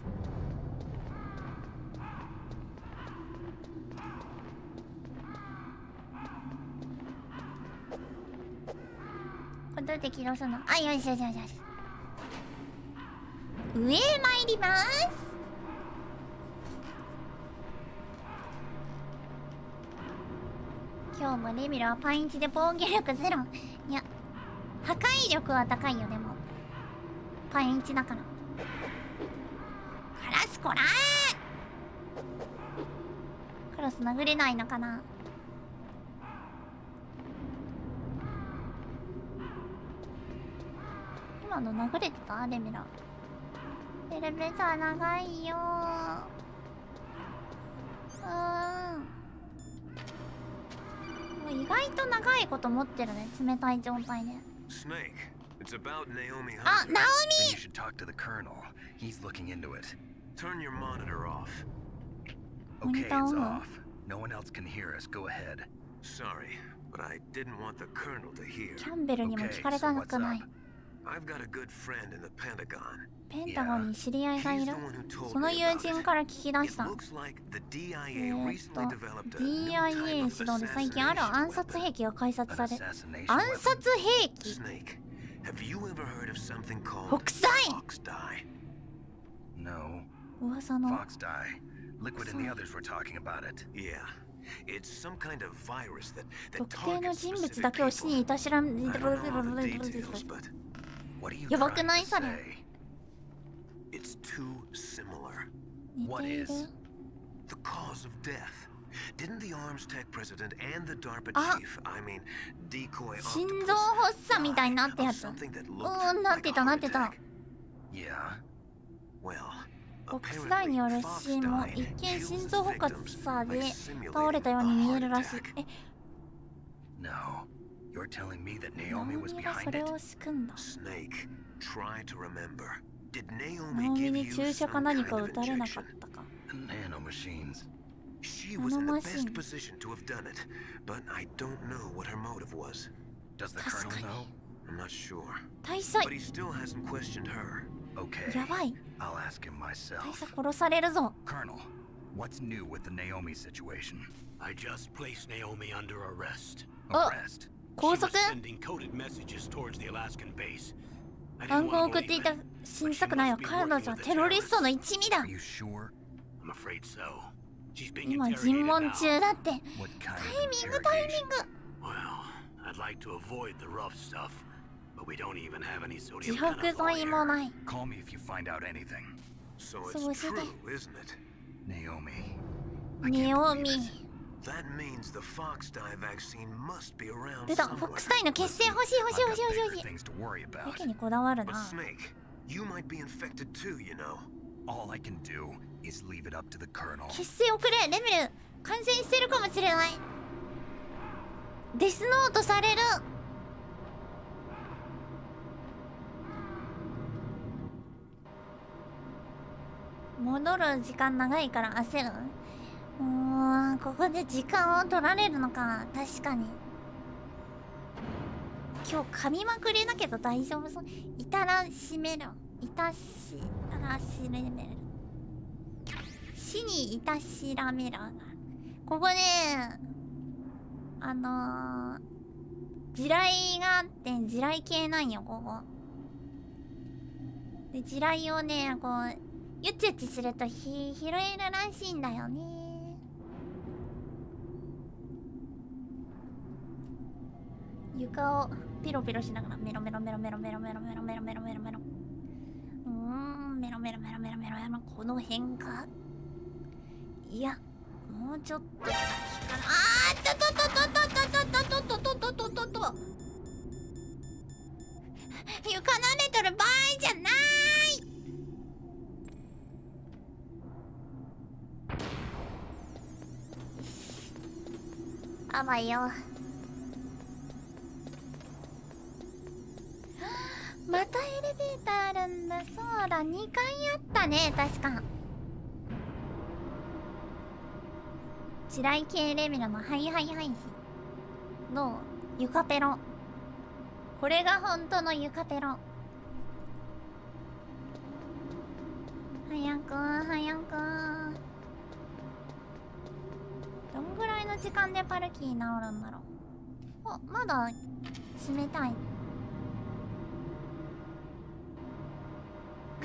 これどうやって起動するの？あ、よしよしよしよし。上へ参ります。今日もレミルはパインチで防御力ゼロ。いや、破壊力は高いよ。でもパインチだから。カラスこらー。カラス殴れないのかな。今の殴れてた？レミラエレベーター長いよ意外と長いこと持ってるね、冷たい状態で。It's about Naomi Hunter. あ、ナオ Then ミ you should talk to the colonel. He's looking into it. Turn your monitor off. Okay, it's off. No one else can hear us. Go ahead. Sorry, but I didn't want the colonel to hear. キャンベルにも聞かれたくない。I've got a good friend in the Pentagon. ペンタゴンに知り合いがいる。その友人から聞き出した。DIA 指導で最近ある暗殺兵器が開発され、暗殺兵器？北斎。噂の。特定の人物だけを死にいたしらめ。やばくないそれ。It's too similar. 似ている。 The cause of death. Didn't the arms tech president and the DARPA chief, I mean, decoy 心臓発作みたいになったやつ。なってたなってた。北斎による死も一見心臓発作で倒れたように見えるらしい。え、ナオミがそれを仕組んだ。ナオミに注射か何か打たれなかったか。She was in the best position to have done it, but I don't know what her motive was. Does the colonel know? I'm not sure. But he still hasn't questioned her. Okay. I'll ask him myself. Colonel, what's new with the Naomi situation? I just placed Naomi under arrest. Arrest? She was sending coded messages towards the Alaskan base. 暗号を送っていた新作内容、彼女はテロリストの一味だ。 Are you sure? I'm afraid so. 今尋問中だって。タイミング。 Well, I'd like to avoid the rough stuff, but we don't even have any 自 sodium 白 pentaphol 剤もない。 Call me if you find out anything. So it's true, isn't it? Naomi. ネオミ。 That means the Fox dye vaccine must be around 出た、フォックスタイの血清欲しい。 Things to worry だ about. けにこだわる But な。 Snake, you might be infected too, you know. All I can do is leave it up to the colonel. 血清をくれ、レミル。感染してるかもしれない。デスノートされる。戻る時間長いから焦る。ここで時間を取られるのか。確かに今日噛みまくりだけど大丈夫そう。いたらしめる。いたしたらしめる。死にいたしらめる。ここね、地雷があって地雷系なんよここで。地雷をねこうゆちゆちすると拾えるらしいんだよね。床をピロピロしながらメロメロメロメロメロメロメロメロメロメロメロ。メロメロメロメロメロメロ。この辺か。いやもうちょっと先から。床慣れとる場合じゃない。あばよ。またエレベーターあるんだ。そうだ、2階あったね確か。地雷系レベルのハイどう？床ペロ。これが本当の床ペロ。早く。どんぐらいの時間でパルキー治るんだろう。お、まだ冷たい。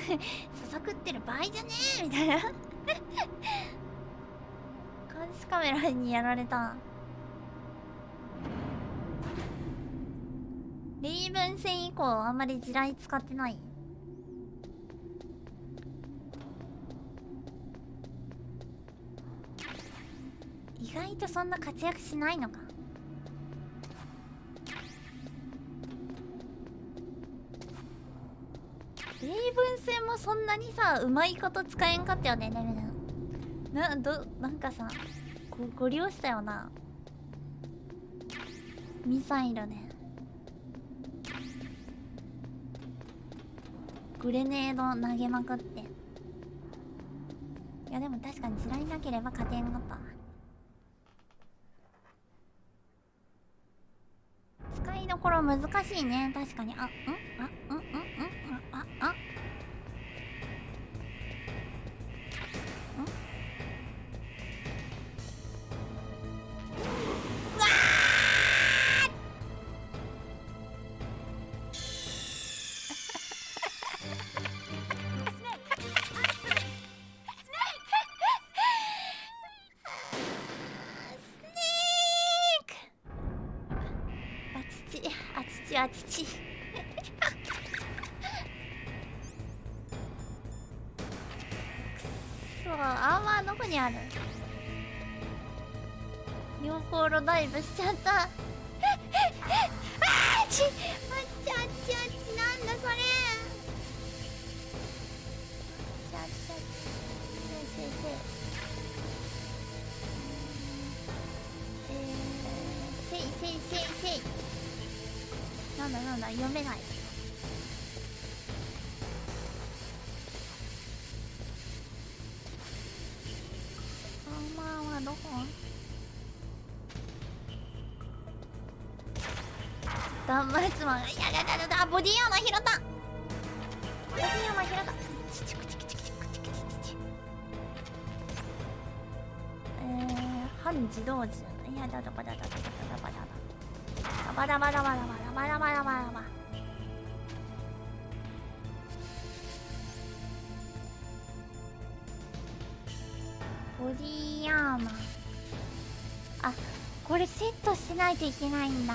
ささくってる場合じゃねえみたいな。監視カメラにやられた。レイブン戦以降あんまり地雷使ってない。意外とそんな活躍しないのか。レイブン戦もそんなにさうまいこと使えんかったよね。なんかさご利用したよな。ミサイルね。グレネード投げまくって。いやでも確かに地雷なければ勝てんかったな。使いどころ難しいね確かに。は父。くそ、アーマーどこにある？両コロダイブしちゃった。あっち、あっちあっちあっち、なんだそれ。あっちあっちあっち、せいせいせい。せいせいせい。なんだなんだ、読めない。アーマーはどこ？断末魔が、いやだだだだ、ボディアーマー拾った。ボディアーマー拾った。チチクチクチクチクチクチクチク。半自動時だ。いやだだばだだだだだばだだ。バラバラバラバラバラバラバラバラ。ボディーアーマー。あ、これセットしないといけないんだ。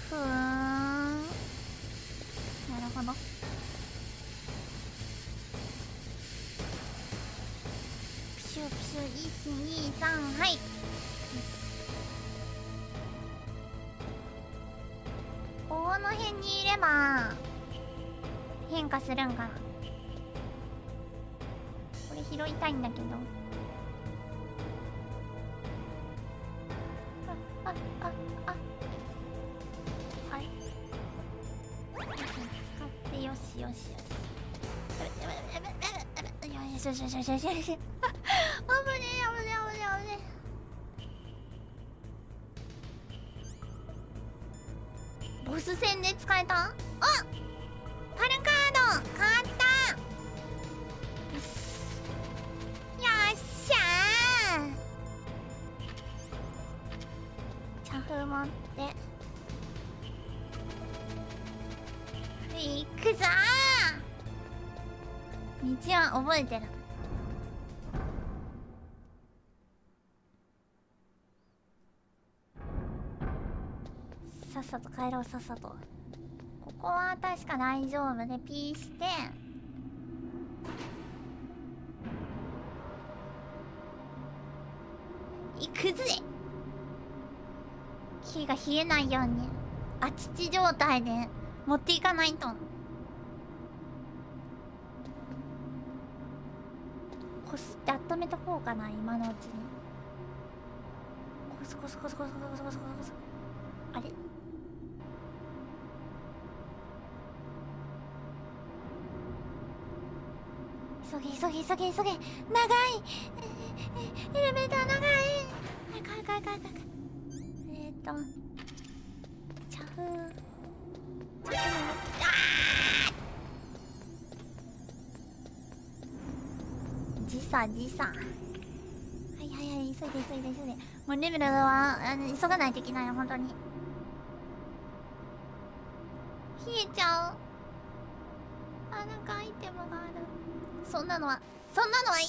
ふーん。なるほど。プシュプシュ、1、2、3、はい。この辺にいれば変化するんかな。これ拾いたいんだけど。あはい。使ってよしよしよし。よしよしよしよしよしよし。あぶねえあぶねえあぶねえあぶねえ。ボス戦で使えた？あ、パルカード買った。よっしゃー。茶封持って行くぞー。道は覚えてる。さっさと帰ろう、さっさと。ここは確か大丈夫で、ピーして行くぜ。火が冷えないようにあちち状態で持っていかないと。こすって温めとこうかな、今のうちに。こすこすこすこすこすこすこすこす。あれ、急げ急げ急げ急げ。長いエレベーター長い。かい茶封時差はいはい、急いでもうレベルは急がないといけないよ、本当に。冷えちゃう。あ、なんかアイテムがある。そんなのはいい。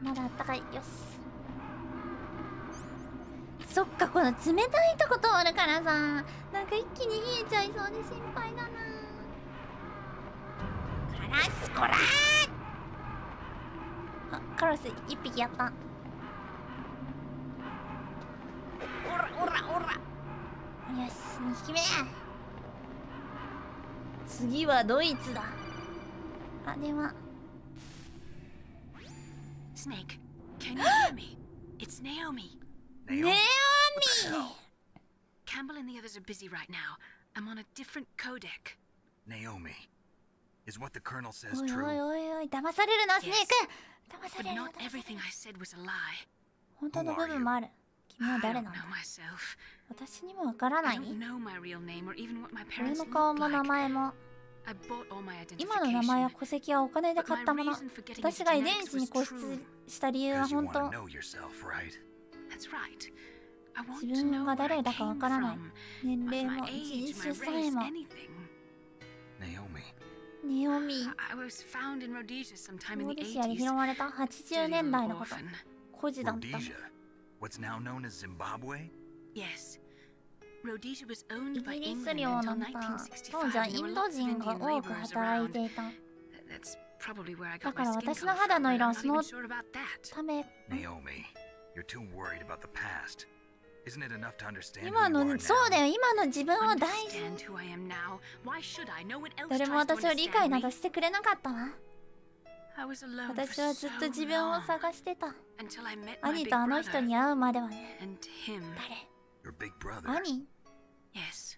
まだあったかい。よし。そっか、この冷たいとこ通るからさ、なんか一気に冷えちゃいそうで心配だな。カラスこらー。あ、カラス一匹やった。おらよし、2匹目。次はドイツだ。あ、電話。Snake, can you hear me? It's Naomi. Naomi! Campbell and the others are busy right now. I'm on a different codec. Naomi, is what the Colonel says おい true? おい、騙されるな、スネーク。騙さ But れる。 not everything I said was a lie. 本当の部分もある。君は I 誰 don't なんだ？ know myself. 私にもわからな I い。 don't know my real name or even what my 俺 parents の顔 looked も名 like. 前も。 I bought all my 今の名前や identification. 戸籍はお金で買ったもの。私が遺伝子に固執した理由は Because you 本 want 当。 to know yourself, right? That's right. I want 自 to 分 know が where I 誰だかわ came からない。 from. 年齢 My も age, 人 my 種さえ race, も。 anything. Naomi, ネオミ。 I was found in Rhodesia sometime ロ in ー the デシアで 80s. 拾われた80年代のこと。孤児だった。 Rhodesia. What's now known as Zimbabwe? Yes. Rhodesia was イ owned by ギリス England 領 until なんだ。当時は 1965. イ There were ンド lots of 人が Indian 多く laborers 働い around. ていた。 That's probably where I だ got か my ら skin 私の color 肌 from, の but 色 I'm は not その even sure about that. ため。 Naomi, you're too worried about the past. Isn't it enough to understand who 今 you の are そうだ now? よ、今の自分を大事に。 Understand who I am now. Why should I? No one else 誰も tries to 私を理解 understand な me. どしてくれなかったわ。 I was alone 私 for はずっと so 自分を long 探してた。 until I met my 兄 big とあの人 brother に会うまではね。 and him. 誰？ Your big brother. 兄？ Yes.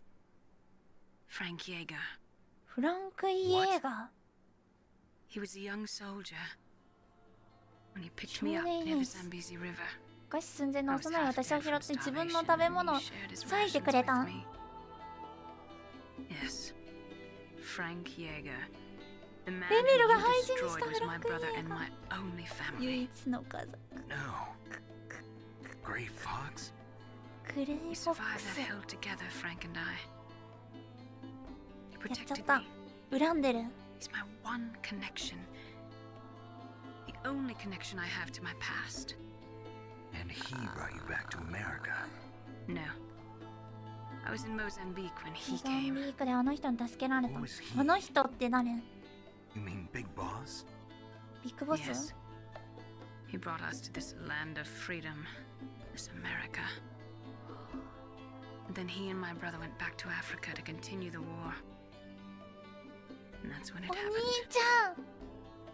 Frank Yeager. フランク・イエーガ He was a young soldier when he picked me up near the Zambezi River. ー。餓死寸前の I was 幼い half 私を dead 拾 from って自分 starvation, の食べ and 物を he shared his 割いて rations くれ with た。 me. Yes. Frank Yeager. The man レミル who が you 配信し destroyed た was フラ my ンク・イエ brother ー and ガー。 my only 唯 family. 一の家族。 No. Gray Fox? グレイ・フ We ォッ survived ク that ス。 held together, Frank and I. He やっちゃっ protected た me. 恨んでる。 He's my one connection. The only connection I have to my past. And he brought you back to America. No. I was in Mozambique when モ he ザン came. ビークであの人に助けられた Who is。he? あの人って誰？ You mean Big Boss? ビッグボス？ Yes. He brought us to this land of freedom, this America. And then he and my brother went back to Africa to continue the war. And that's when it お兄 happened. ちゃん。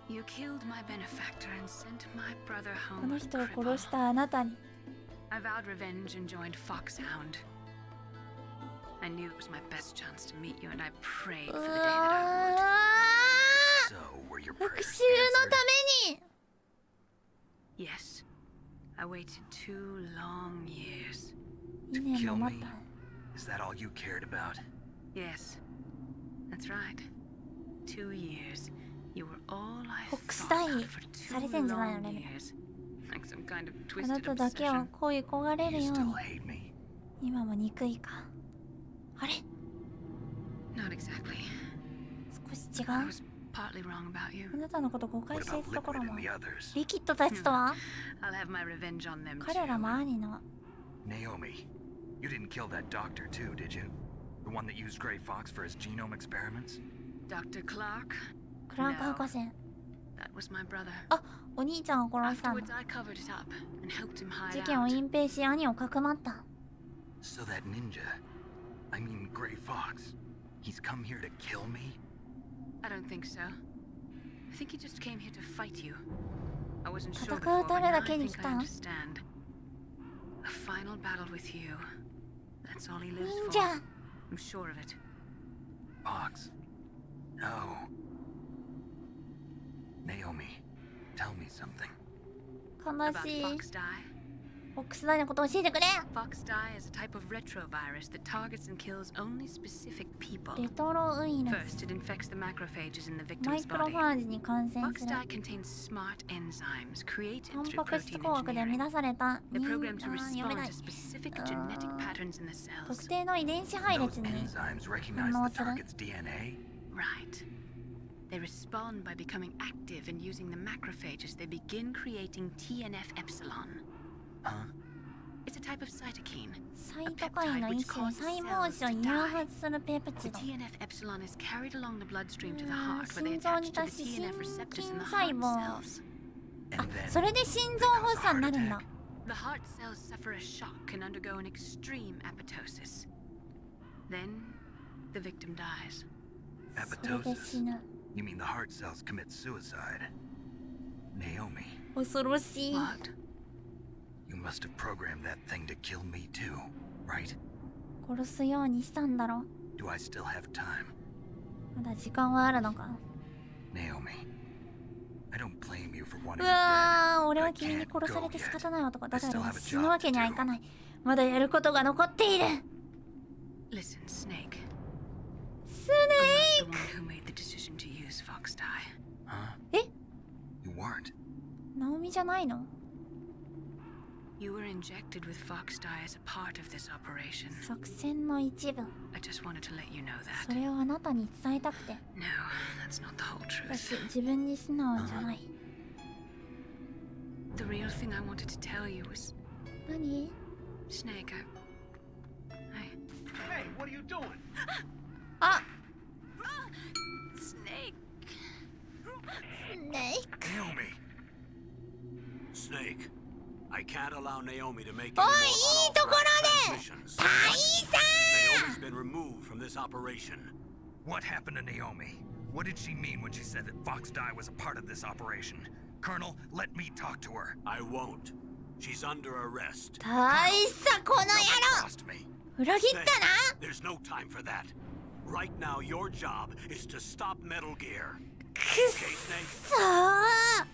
You killed my benefactor and sent my brother あ home の a 人を cripple. 殺したあなたに。 I vowed revenge and joined Foxhound. I knew it was my best chance to meet you, and I prayed う for the day わ that I So, were your ー。復 prayers 讐の answered? ために。 would. Yes. I waited 2 long years. 2年も待った。 Is that all you cared about? Yes. That's right. 2 years. You were all I フォックス thought ダイ about for されてんじゃないの 2 long レミル。 years. Like some kind of あな twisted ただけを obsession. 恋焦がれる You よう still に。 hate me. 今も憎いか。あれ？ Not exactly. 少し違 I う。 was partly wrong about you. あなたのこと誤解 What してい about るところ Liquid も。 and the others? リキッドたちとは？ I'll have my revenge on them 彼らも too. 兄の。 Naomi, you didn't kill that doctor too, did you? The one that used Gray Fox for his genome experiments? Dr. Clark? クラーク博士。 That was my brother. あ、お兄ちゃんを殺したの。 Afterwards, I covered it up and helped him hide 事件を out. 隠蔽し兄をかくまった。 So that ninja, I mean Gray Fox, he's come here to kill me? I don't think so. I think he just came here to fight you. I wasn't sure 戦 before, う but ため now だ I けに think 来 I た。 understand. A final battle with you. That's all he lives 忍 for. 者。 I'm sure of it. Fox? No. Naomi, tell me something. 悲 About しい。 Fox Die. フォックスダイのことを教えてくれ。 Fox Die is a type of retrovirus that targets and kills only specific people. レトロウイル First, ス。 it infects the macrophages in the マ victim's イクロフ body. ァージに感染 Fox する。 Die contains smart enzymes created タン through パク質 protein 工学で生み engineering. 出された They're 読 programmed to め respond ない to specific genetic patterns in the cells. 特定の遺伝子配 Those 列に enzymes recognize No, the sir. target's DNA? Right. They respond by becoming active and using the macrophages. They begin creating TNF epsilon. Huh? It's a type of cytokine. サイトカインの一種、細胞子を誘発するペプ The チド。 TNF epsilon is carried along the bloodstream to the うん heart, where they 心臓 attach に to the 達し TNF receptors in the 細 heart 胞。 cells. And あ、 then それで心臓 they 発 cause a 作に heart なるんだ attack.。 The heart cells suffer a shock and undergo an extreme apoptosis. Then, the victim dies. それで死 Apoptosis? ぬ。 You mean the heart cells commit suicide? Naomi, 恐ろしい。 What? you must have programmed that thing to kill me too, right? 殺すようにしたんだろ。 Do I still have time? まだ時間はあるのか。 Naomi, I don't blame you for う wanting me わ dead. ー、俺 but は I 君に can't 殺さ go れて仕 yet. 方ない男。だか I still ら have a 死ぬわけにはいかない。まだやることが残っている。 Listen, Snake. ス I'm not the one who made the decision to use Fox Die. Huh? ネーク。 You weren't. ナオミじゃないの？ You were injected with Fox Die as a part of this operation. 作戦の一部。 I just wanted to let you know そ that. れをあなたに伝えたくて。 No, that's not the whole 私、 truth. 自分に素直じゃない。 The real thing I wanted to tell you was 何？ Snake, Hey, what are you doing? あ、 Snake. ねえ。 Naomi! Snake, I can't allow Naomi to make any お more い、いいところ unauthorized で transmissions. 大佐 Naomi's been removed from this operation. What happened to Naomi? What did she mean when she said that Fox Die was a part of this operation? Colonel, let me talk to her. I won't. She's under arrest. 大佐この Nobody 野郎 lost me. 裏切った Snake, な。 there's no time for that. Right now, your job is to stop Metal Gear. くっ Okay, Snake? そー。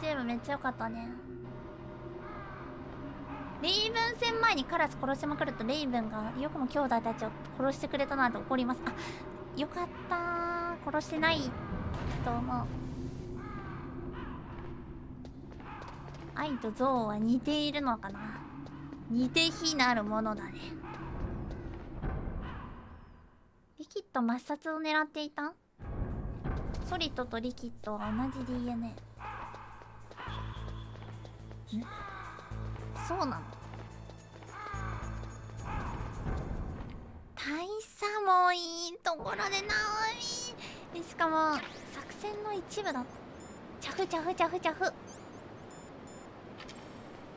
BGM めっちゃ良かったね。レイブン戦前にカラス殺しまくるとレイブンがよくも兄弟たちを殺してくれたなと怒ります。あ、よかったー。殺してないと思う。愛と憎悪は似ているのかな。似て非なるものだね。リキッド抹殺を狙っていた？ソリッドとリキッドは同じ DNA。ん？そうなの？大佐もいいところでナオミ。しかも作戦の一部だ。チャフチャフチャフチャフ。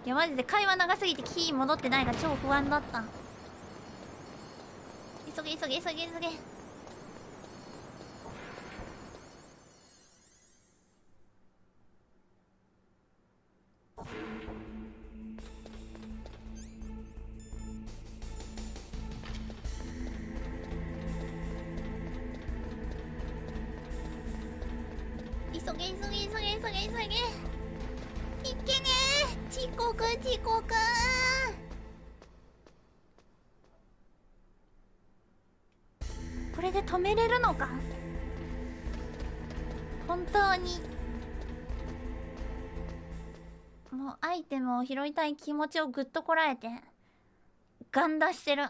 いやマジで会話長すぎてキー戻ってないが超不安だった。急げ急げ急げ急げ。急げ急げ急げ急げ急げ。いっけねー。遅刻遅刻。これで止めれるのか？本当にもうアイテムを拾いたい気持ちをぐっとこらえてガン出してる。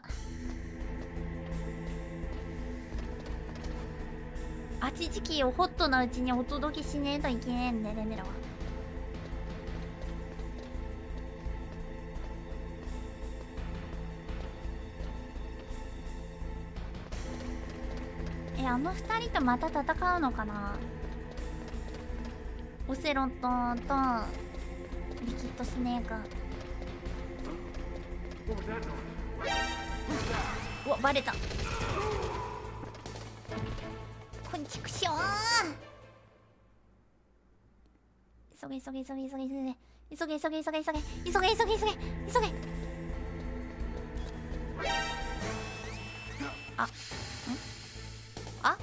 あち時期をホットなうちにお届けしねえといけねえんでレミラは。あの二人とまた戦うのかな。オセロットとリキッドスネーク。うわバレた。こんちくしょー。急げ急げ急げ急げ急げ急げ急げ急げ急げ急げ急げ急げ急げ。あ、ん？あ？ん？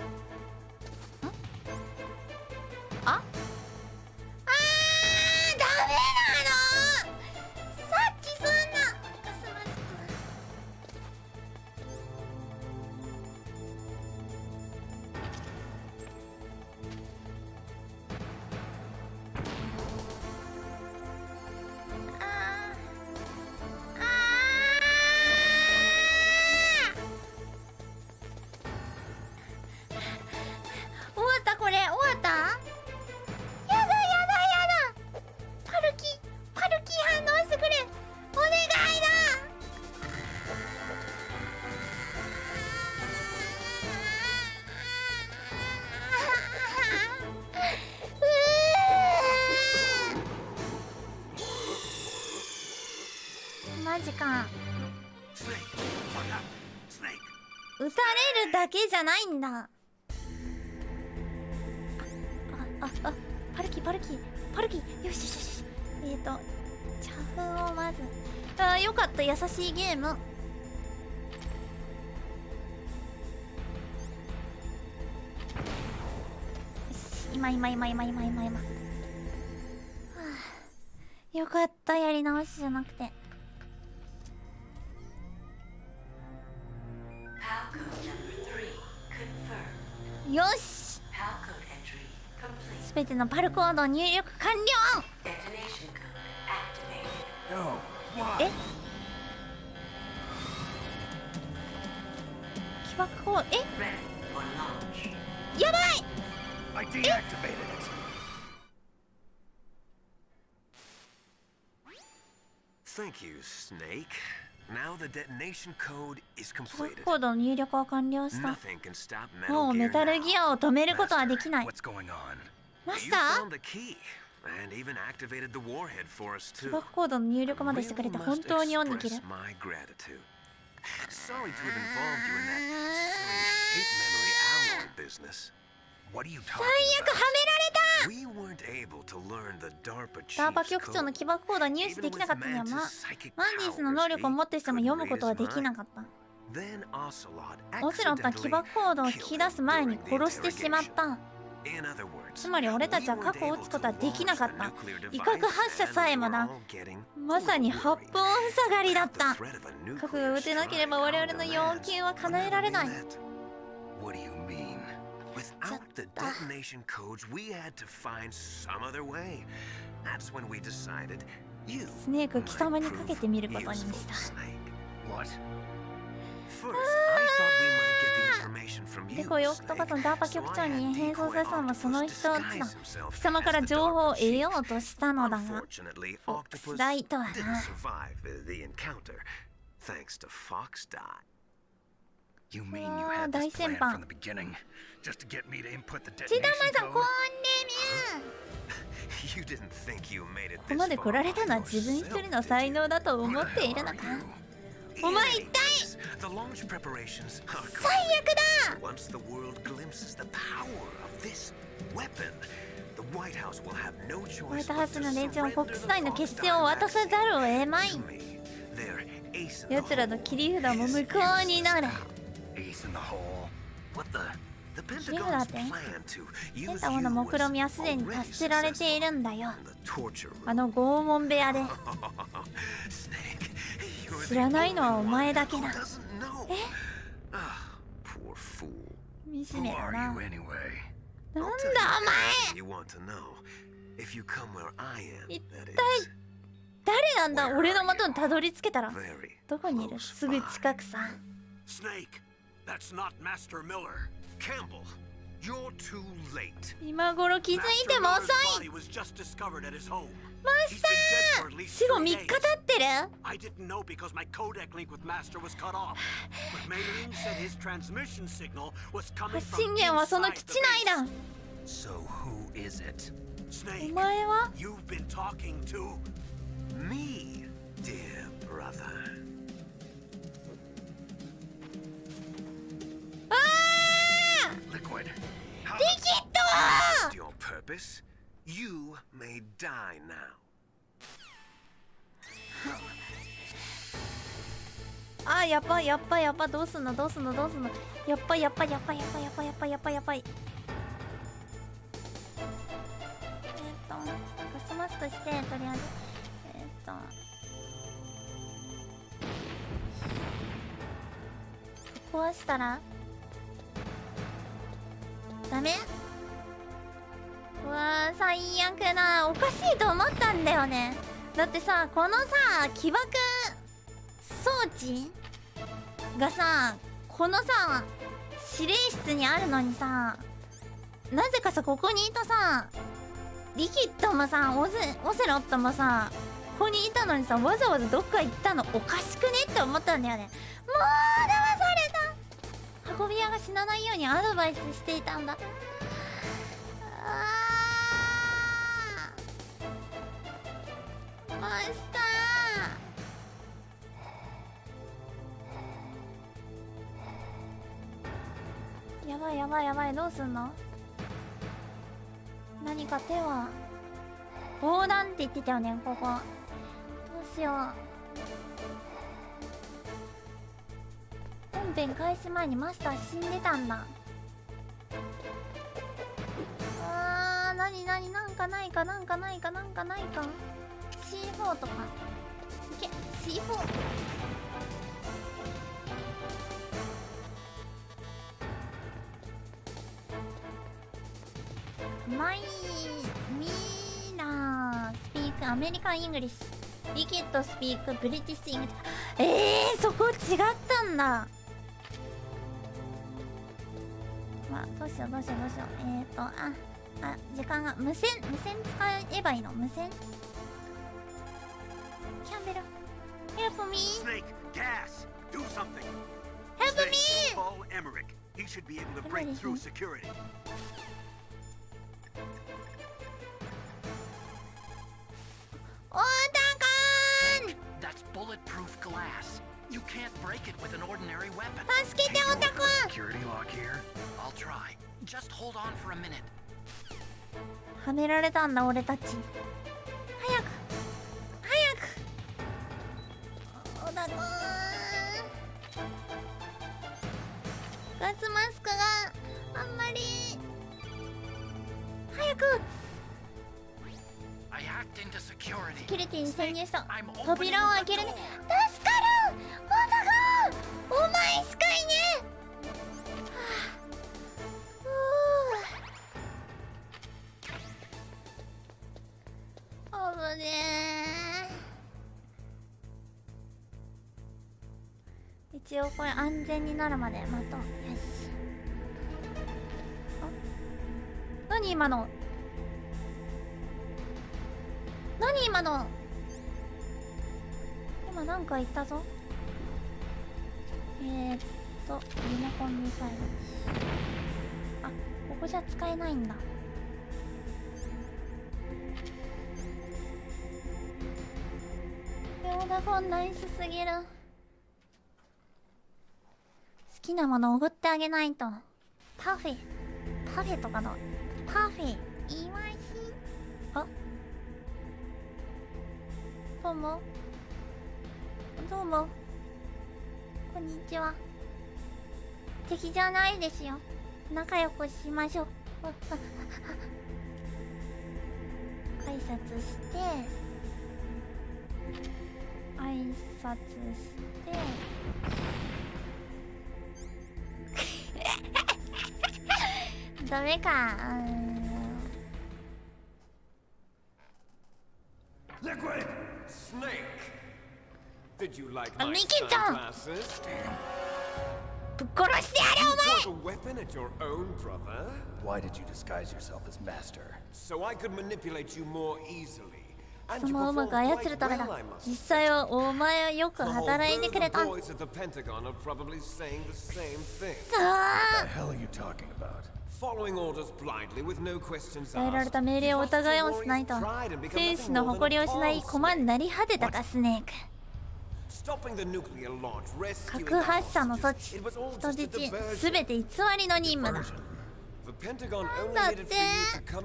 あ？ダメなの。さっきそんなガスマス終わったこれ終わった？やだやだやだ。パルキ反応してくれ。お願いだ。マジか。 Snake, what happened? Snake. 撃たれるだけじゃないんだ。パルキよしよしよし。チャフをまず。よかった。優しいゲーム。よし今よかった。やり直しじゃなくて。よし。すべてのパルコード入力完了。え？起爆コード。え？やばい。I deactivated it. Thank you, Snake. Now the detonation code is 起爆 completed. コードの入力は完了した。 Nothing can stop も Metal うメ Gear タル now. ギアを止めることはできない。 What's going on? マス You タ found ー the key and even activated the warhead for us 起 too. 爆コードの入力までしてくれて本当に恩に着る。 Express my gratitude. Sorry to have involved you in that silly hate memory alloy business. What are you 最 talking 悪は about? められ We weren't able to learn the DARPA た。ダーパ chief's 局長の code. 起爆コードは入手できなかったにはまあマンディスの能力を持ってしても読むことはできなかった。 Then Ocelot オセロットは起爆コードを聞き出す前に殺してしまった。 In other words, つまり俺たちは核を撃つことはできなかった。威嚇発射さえもな。まさに八方塞がりだった。核が撃てなければ我々の要求は叶えられない。 What do you mean? Without the detonation codes, we had to find some other way. That's when we decided you スネーク貴様にかけてみることに useful, した。 Snake. What? First, I thought we might get the information from で you, こよくとかその Snake. ダーパ局 So 長 I に had 変装 decoy させたのもその octopus 一つだ。 disguise himself 貴様から as the 情報を DARPA 得 chief. ようとしたのだが Unfortunately, フォックス Octopus ダイとは didn't な。 survive the encounter, thanks to Fox Dot. You mean you had this plan from the beginning, just to get me to input the ちだ detonation まさんこん code? ね You didn't think you made it みここ this まで far 来られ by たのは自分一 yourself, 人の did 才 you? 能だと思っているのか。お前一体 The launch preparations are 最悪 complete. だ。 Once the world glimpses the power of this weapon, the White House will have no ホワイ choice トハウ but ス to の連中は surrender フォック to ス the ダイの Fox 決戦を渡さざるを得まい。 To me, they're ace in the 奴らの hole. 切り札も無効になる。 Ace in the hole. What the? The 切り札 Pentagon's って plan to ペン use タゴンの you 目論 was 見はすでに already 達せられているんだよ。 successful in the torture あ room. の拷問部屋で。 Snake, you're 知らないのは the お only 前 one だけ who だ。 doesn't know. Ah, poor fool. 惨め Who だ are な。 you anyway? なんだ I'll tell you お anything you want to know. If you come where I am, 前。一 that 体 is. 誰なんだ俺の元にたどり着けたら。 Very どこにいる close すぐ by. 近くさ。 Snake, that's not Master Miller. Campbell, you're too late. 今頃気づい Master ても Miller's 遅い。 body was just discovered at his home. マスター死後3日経ってる。 I didn't know because my codec link with Master was cut off. But Maylene said his transmission signal was coming 発 from 信源はその inside 基 the 地内だ。 So who is it? お Snake, 前は you've been talking to Me, dear brother. あ Liquid. ーリキッ That's your purpose. You may die now. ドあーやっばやっばやっばどうすんのどうすんのどうすんのやっばやっばやっばやっばやっばやっばやっばやっばいガスマスクしてとりあえず壊したらダメうわー最悪だおかしいと思ったんだよねだってさこのさ起爆装置がさこのさ指令室にあるのにさなぜかさここにいたさリキッドもさオセロットもさここにいたのにさわざわざどっか行ったのおかしくねって思ったんだよねもう騙された運び屋が死なないようにアドバイスしていたんだマスターやばいやばいやばいどうすんの何か手は防弾って言ってたよねここどうしよう本編開始前にマスター死んでたんだ何なんかないかなんかないかなんかないか C4 とかいけ C4 マイミーラースピークアメリカンイングリッシュリキッドスピークブリティッシュイングリッシュそこ違ったんだどうしよう時間が無線使えばいいの無線キャンベル ass. Do something. Help Say, me! Call Emmerich. He should be able to break through security. That's bulletproof glass. You can't break it with an ordinary weapon. 助けてオタク。 Security lock here? I'll try. Just hold on for a minute. はめられたんだ俺たち。早く早く。オタク。ガスマスクがあんまり。早く。I hacked into security. セキュリティに潜入した。 I'm opening 扉を開けるね。助かる。オタク。お前しかいね。危ねえ。一応これ安全になるまで待とう。よし。あ、何今の。何今の。今なんか言ったぞ。リモコンミサイル。あ、ここじゃ使えないんだ。オダフォンナイスすぎる。好きなものおごってあげないと。パフェとかのパフェいわし。あ、どうもこんにちは。敵じゃないですよ。仲良くしましょう。挨拶してダメか。Liquid Snake. Did you like A my Mickey sunglasses? ぶっ殺してやれ You got a weapon at your own, brother? Why did you disguise yourself as master? So I could manipulate you more easily. お And 前。貴 you 様をうま performed く操 quite るためだ。 well, I must 実 say. 際はお前はよく働いてくれた。 Although the boys at the Pentagon are probably saying the same thing. さあ What the hell are you talking about? Following orders blindly with no questions 与えられ asked. た命令を疑いもしないと。戦士の誇りを失い駒になり果てたかスネーク。 Stopping the nuclear launch, rescuing 核 the 発射の措 hostages. 置 It was all 人 just a 質 diversion. すべて偽りの任務だ。 The Pentagon だ only っ needed て for you to come.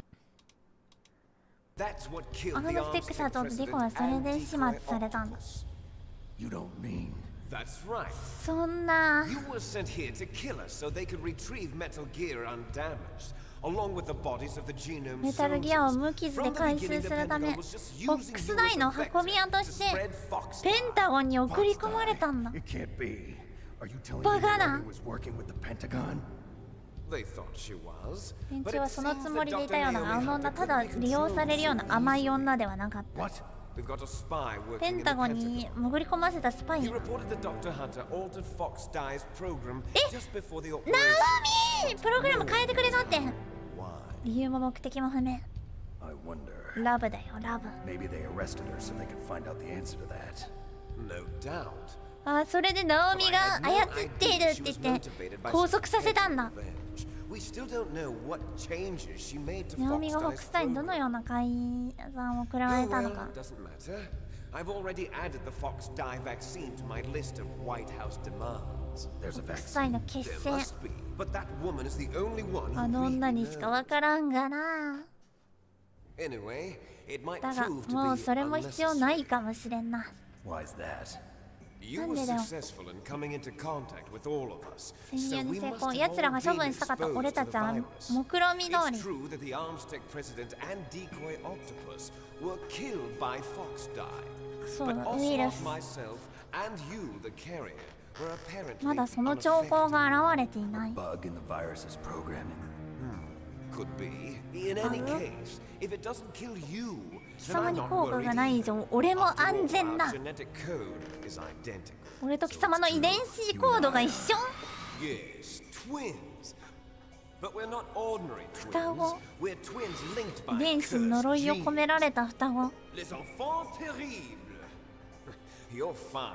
That's what ア killed グ the ノスティック社長とディコはそれで始末されたんだ。 You don't mean... That's right. そんな You were sent here to kill us so they could retrieve Metal Gear undamaged, along with the bodies of the genome メタルギアを soldiers. 無傷で From the 回収 beginning, す the るため Pentagon was just ボ using ックス you 内 as の a vector 運び屋と to して spread Fox ペンタゴンに送り込まれたんだ。 It can't be. Are you telling me バカな。 Mary was working with the Pentagon? They thought she was. 連 But 中は it その seems つ that もりでいた Dr. ような Naomi あの女 Hunter ただ couldn't be 利用されるような甘い controlled 女ではなかった。 What? We've got a spy ペ working ン in タ the ゴンに Pentagon. 潜り込ませたスパイ He ナ reported that Dr. Hunter altered Fox Dye's program just before the オ operation. ミプログラム変えてくれたって。 Why? 理由も目的も不明。 I wonder. ラブだよラブ。 Maybe they arrested her so they could find out the answer to that. No doubt. あ、それでナオミが操っているって言って拘束させたんだ。 We still don't know what changes she made to ナオミ Fox がホッ Dye's クスタイにどの program. ような改ざんを食らわれ Oh たの well, か。 it doesn't matter. I've already added the Fox Dye vaccine to my list of White House demands. There's a ホックス vaccine. タイの決 There 戦。 must be, but that woman is the only one who あの女 really にしか knows. わからんがな。 Anyway, it might だが prove も to う be それも必要な unnecessary. いかもしれんな。 Why's that? You な were んでだよ。 successful in coming into contact with all of us. 潜 So 入 we 成 must 功。 have 奴らが all 処分 been したかった exposed 俺 to た the ちは virus. 目論見通 It's り。 true that the Armstead president and decoy octopus were killed by Fox Dye. そう But だ、ウイル Oslov, ス。 myself, and you, the carrier, were apparently まだその兆候が unaffected. 現れていない。 Bug in the virus's programming. Could be. In any case, if it doesn't kill you, 貴 then 様 I'm に not 効果 worried がない以 either. 上、俺も After 安 all, 全 our だ。 genetic code is identical. 俺と貴様の遺伝子コードが一緒。 Yes, twins. But we're not ordinary 双 twins. 子。 We're twins linked 遺 by 伝子に呪いを込められた双子。 Les enfants terribles. You're fine.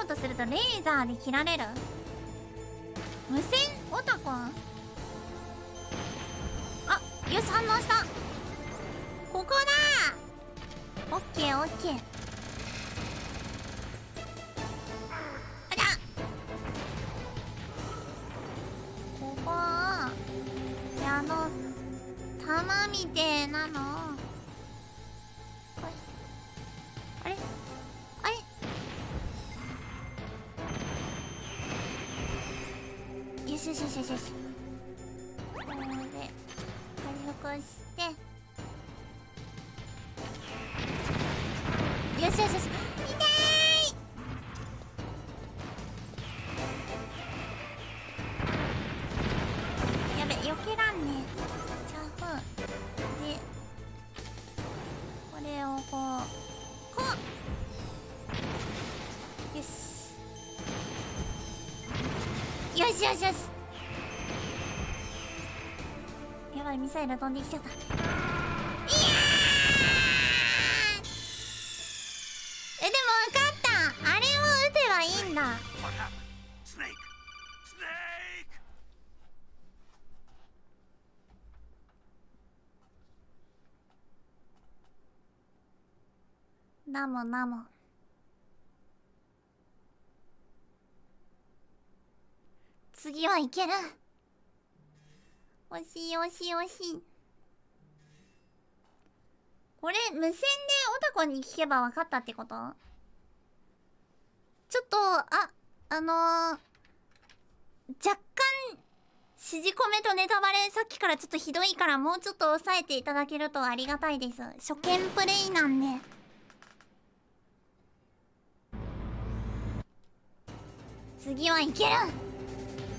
ろうとするとレーザーで切られる。無線オタコン。あ、よし反応した。ここだ。オッケーオッケー。あらここ玉みてえなの。あれあれ、よしよしよしよしよし。これで回復して、よしよしよし。痛い。やべ、避けらんねえ。チャフでこれをこうよしよしよしよし。やばい、ミサイル飛んできちゃった。いやー、でも分かった。あれを撃てばいいんだ。ナモナモ。次はいける。惜しい惜しい惜しい。これ無線でオタコに聞けば分かったってこと？ちょっと若干指示コメとネタバレさっきからちょっとひどいから、もうちょっと抑えていただけるとありがたいです。初見プレイなんで。次はいける。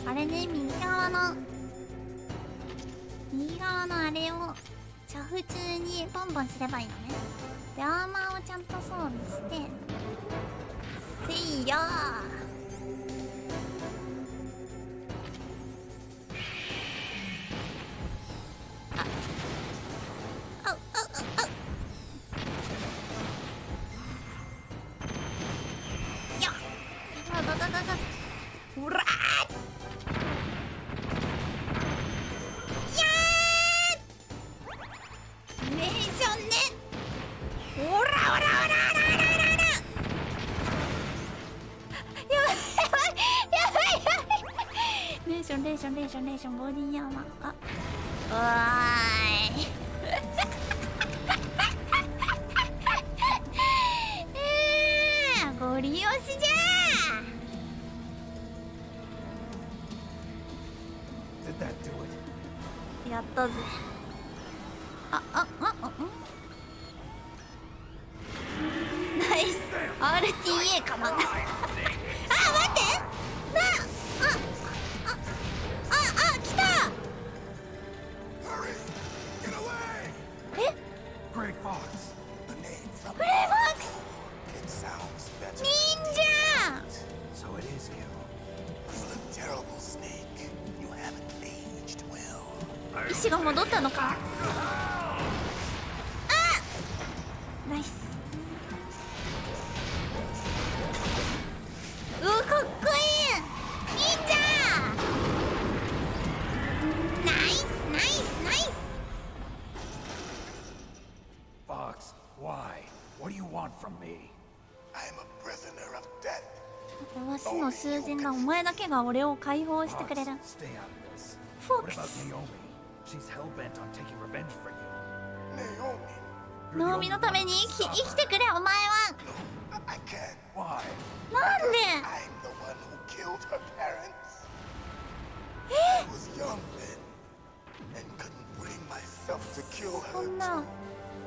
あれね、右側のあれをチャフ中にポンポンすればいいのね。でアーマーをちゃんと装備してせいやー。うらーネーションね。おらおらおらおらおらおらおら。やばいやばいやばいやばい。レーションレーションレーションレーションボディアーマー。あ、わーい。ご利用しじゃー。やったぜ。ナイス RTA かな。あ、待って来た。え、グレイフォックス忍者。意志が戻ったのか。ナイス。うわ、かっこいい忍者。ナイスナイスナイス。 Fox, why? What do you want from me? I'm a prisoner of death. これは死の囚人だ。お前だけが俺を解放してくれる。 Stay out of this. フォッ What ク about ス。 Naomi? She's hell-bent on taking revenge for you. Naomi, ナオミのために生きてくれ、お前は。 I can't. Why? なんで。 I'm the one who killed her parents. I was young then and couldn't bring myself to kill こ her んな too.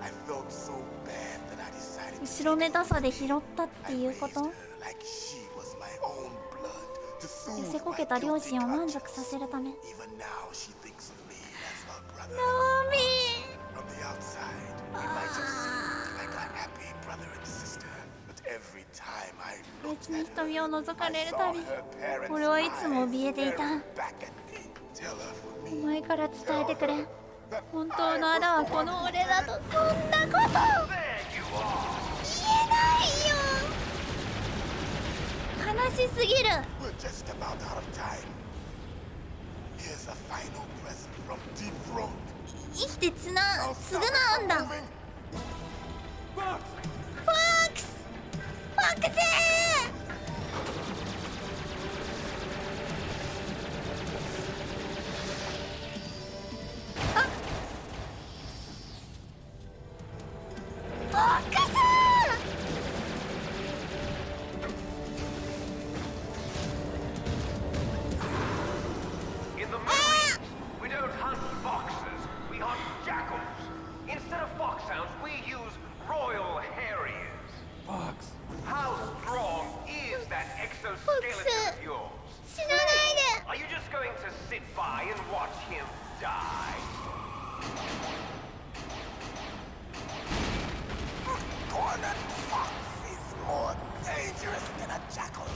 I felt so bad that I decided to 後ろめたさで拾ったっていうこと。 raise her like she was my own blood to 痩 soothe せこ my けた両 guilty 親を満足さ conscience. せるため。 Even now she thinks of me as her brother. ナオミ。 From the outside, we might have seemed like a happy brother and sister, but every time I あい looked つに at 瞳を her, 覗か I れる saw たび、 her parents' 俺はいつも eyes 怯えていた。 staring back at me. Tell her for お me 前から伝えてくれ。本当の穴はこの俺だと。そんなこと言えないよ。しすぎる。 We're just about out of time. Here's a final present from Deep Road. 生きて償うんだ。フォックスあ、フォックスIn the movies, we don't hunt foxes, we hunt jackals. Instead of foxhounds, we use royal harriers. Fox. How strong is that exoskeleton of yours? 死なないで。 Are you just going to sit by and watch him die? Cornered fox is more dangerous than a jackal.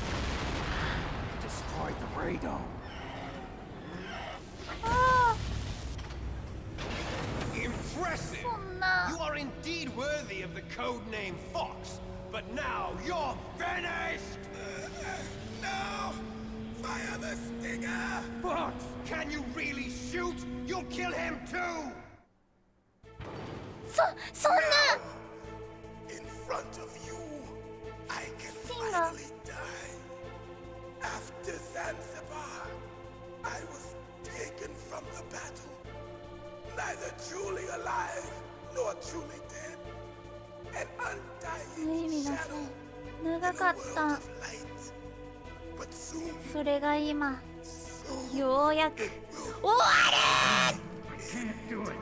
Destroyed the radome. あ Impressive! あ、そんな。 You are indeed worthy of the code name Fox, but now you're finished! No! Fire the stinger! Fox! Can you really shoot? You'll kill him too! そんな。 In front of you, I can Stinger. finally die. After Zanzibar, I was taken from the battle, neither truly alive nor truly dead. An 意味 undying が shadow 長 in か a っ world た。 of light. But soon, それが今 soon ようやく終わる。 Can't do it.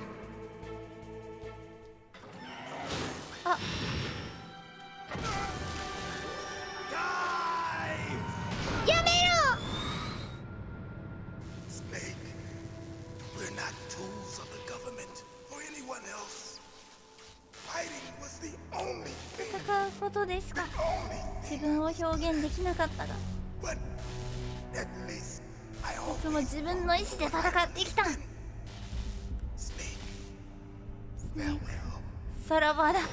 あ、 die! やめろ。 Snake, we're not tools of the government or anyone else. Fighting was the only thing, 戦うことですか。 only 自 thing. 分を表現できなかったが、い But at least I hope つも自分の意志で戦ってきた。 Snake. Farewell. さらばだ。フ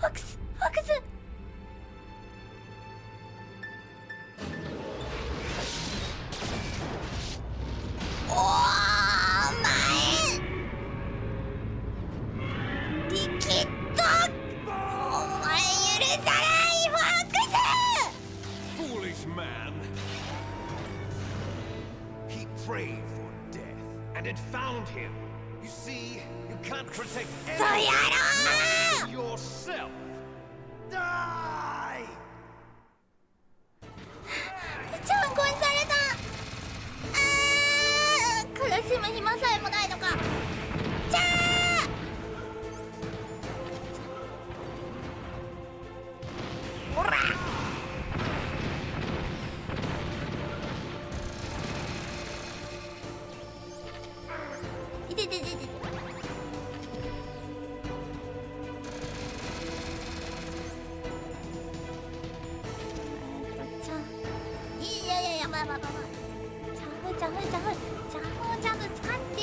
ォックス。おー、前リキッド。お前許さないフォックス。 Foolish man! He prayed for death, and it found him. You see, you can't protect そや anyone ろー。 yourself. Die! ちゃんこにされた。苦しむ暇さえもないのか。じゃあおら。いててててて。いやまあ。ジャフ使って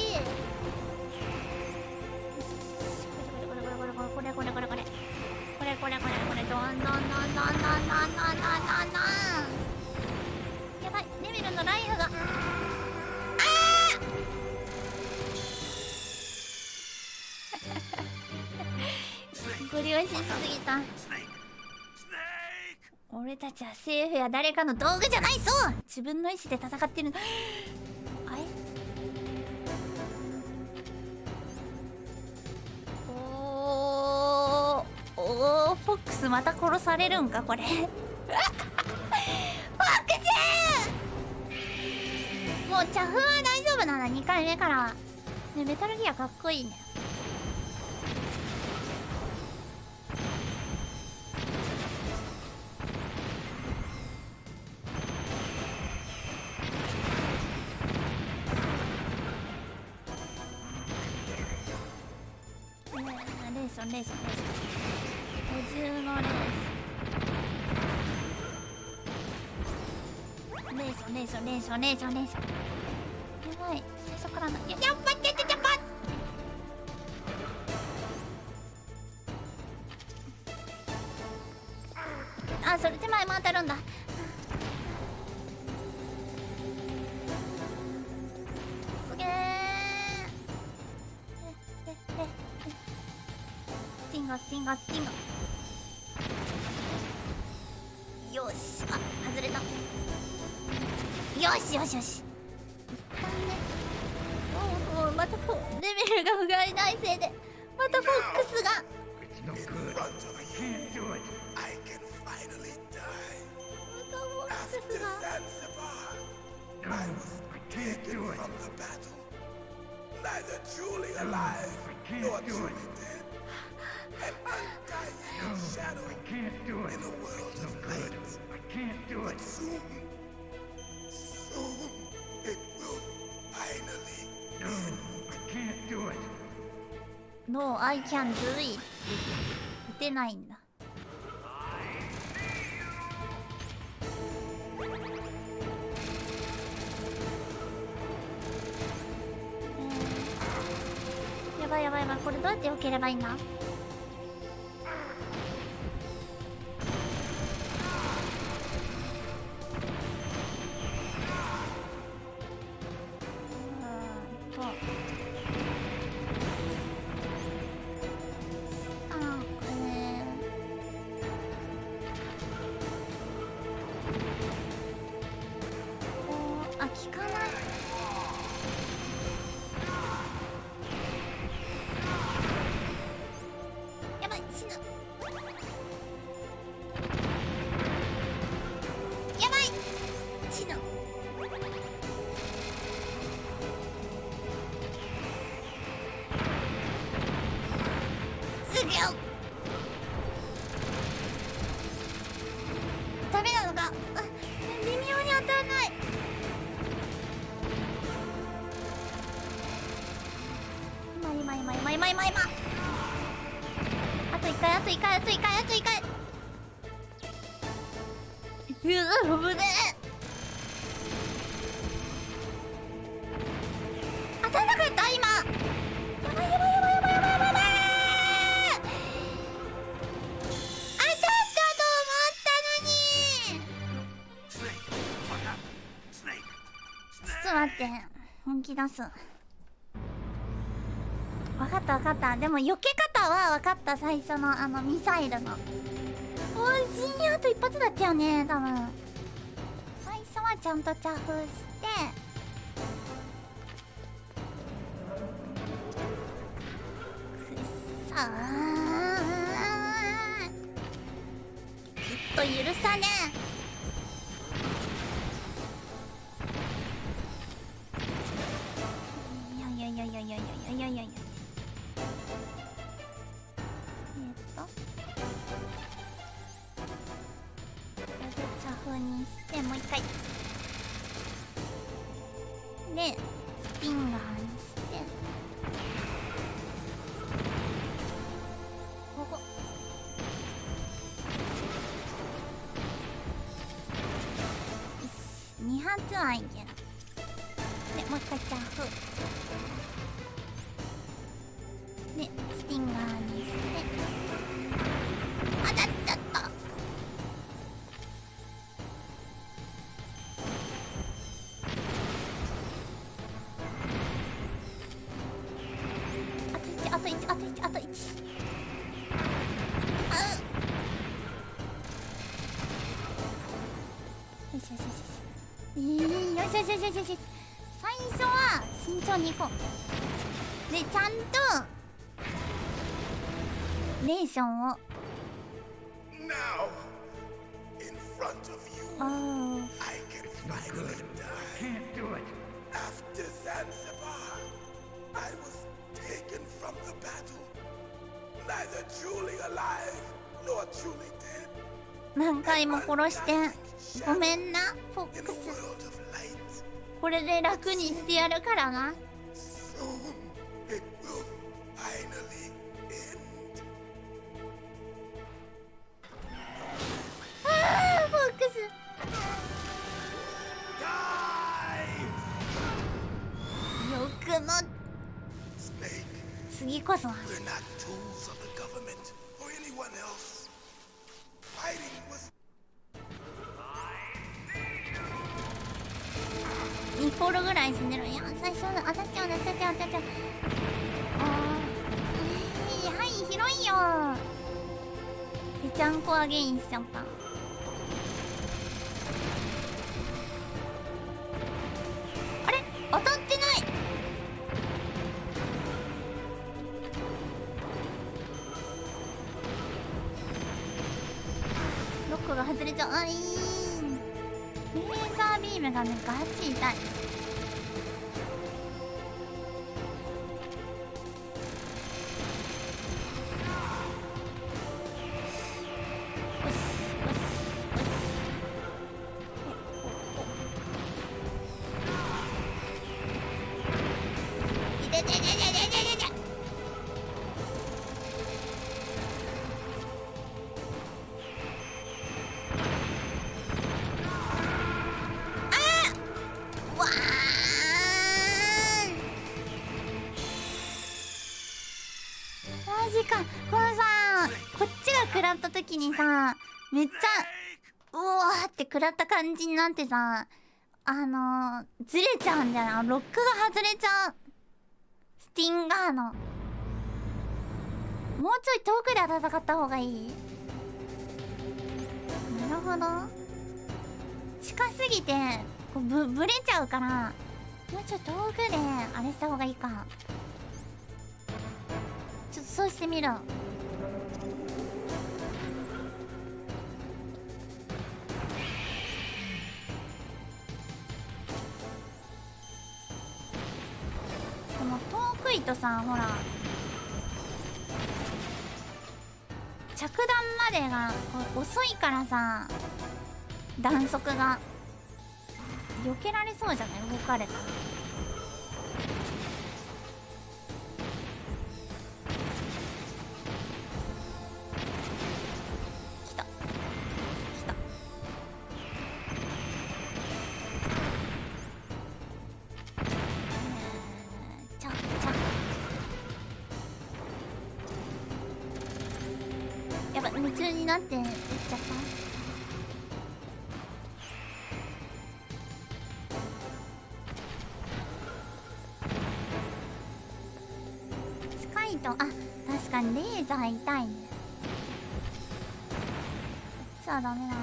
これどんやばい、レミルのライフがご利用しすぎた。 Snake! Snake! 俺たちは政府や誰かの道具じゃない。そう自分の意志で戦ってるの。あれおー、フォックスまた殺されるんかこれ。フォックスもうチャフは大丈夫なら2回目からね。メタルギアかっこいいね。レーション補充のレーションやばい、最初からのやっばあ、それ手前も当たるんだ。ガスティンガスティンガ。よし、あ、外れた。よしよしよし。一旦ね、おお、またレベルが不甲斐ないせいでまたフォックスが。またフォックスが。Neither truly alive nor truly dead. An undying shadow in a world of light. But soon it will finally end. I can't do it. No, I can't do it. 打てないんだ。やばいやばいやばい、これどうやって避ければいいんだ。あ、効かない。やばい、死ぬ。やばい、死ぬ。すげえ。ダメなのか。微妙に当たらない。今あと1回あと1回あと1回あと1回。うわ、危ねえ。当たんなかった今。やばいやばいやばいやばいやばいやばい。当たったと思ったのに。ちょっと待って、本気出す。分かった分かった。でも避け方は分かった。最初のミサイルのおしん、あと一発だったよね多分。最初はちゃんと着風してくっさー、きっと許さねえ。いやいやいやいやいやいやいやいやいや。チャフにしてもう一回でスピンガーにしてここ2発はいける。でもう一回チャフでスピンガーにして当たっちゃった。あと1あと1あと1。あうよしよしよしよし。よしよしよしよしよし。最初は慎重にいこう。でちゃんとレーションを。Now, in front of you, I can finally die. Can't do it. After Zanzibar, I was taken from the battle, neither truly alive nor truly dead. 何回も殺してごめんなフォックス。これで楽にしてやるからな。Soon it will finally end. フォックス。よくも次こそは。We're not tools of the government or anyone else. Fighting was 2フォールぐらい死んでる。いや最初当たっちゃう当たっちゃう当たっちゃう。はい広いよ。ちゃんこアゲインしちゃった。あれ当たってない。ロックが外れちゃう。あいーレーザービームがねガチ痛い。マジか。このさこっちが食らった時にさめっちゃうわーって食らった感じになってさずれちゃうんじゃない？ロックが外れちゃう。スティンガーのもうちょい遠くで戦った方がいい。なるほど。近すぎてこうぶれちゃうからもうちょい遠くであれした方がいいか。ちょっとそうしてみる。でも遠くいとさほら着弾までがこう遅いからさ弾速が避けられそうじゃない？動かれたら。来た来た。ちゃちゃやばい夢中になって撃っちゃった。あ、確かにレーザー痛いね。じゃあダメなんだ。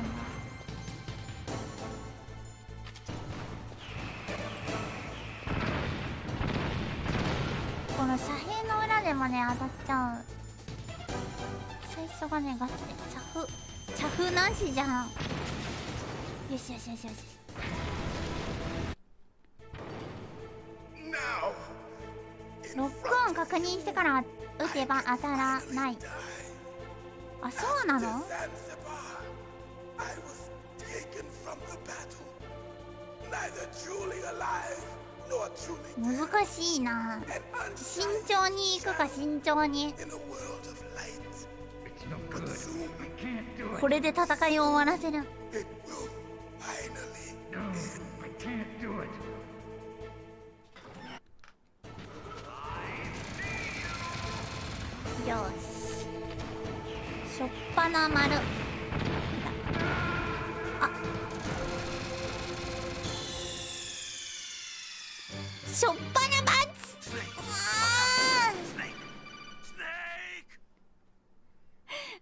この遮蔽の裏でもね当たっちゃう。最初がねガチでチャフなしじゃん。よしよしよしよし。ロックオン確認してから撃てば当たらない。あ、そうなの？難しいな。慎重に行くか慎重に。これで戦いを終わらせる。よし。しょっぱな丸。あ、しょっぱなバツ。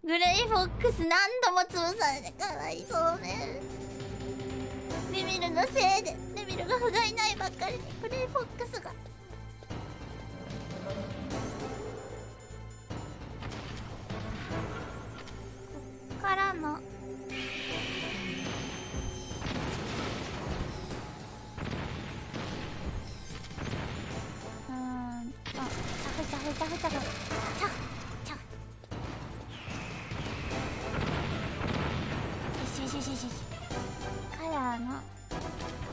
グレイフォックス何度も潰されてかわいそうね。レミルのせいでレミルが不甲斐ないばっかりにグレイフォックスが。からのチャフチャフチャフチャフチャフチャフチャフ。よしよしよしよし。からの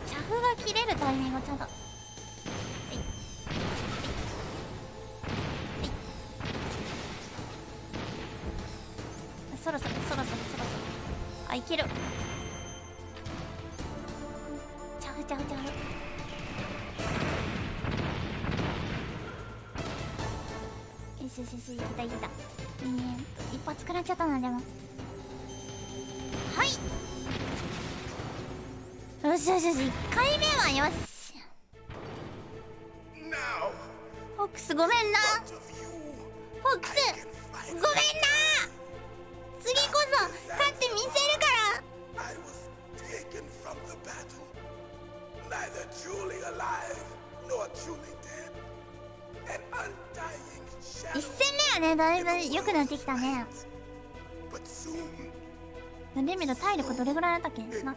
チャフが切れるタイミングをちゃんと。そろそろあ、いける。チャフチャフチャフ。よしよしよし、いけたいけた。一発食らっちゃったな。でもはい、よしよしよし。1回目はよし。フォックスごめんな。フォックスごめんな。次こそ勝ってみせるから。 I was taken from the battle, neither truly alive nor truly dead. An undying 1 shadow. 戦目はねだいぶ良くなってきたね。 But soon, レミの体力どれぐらいだったっけ？一旦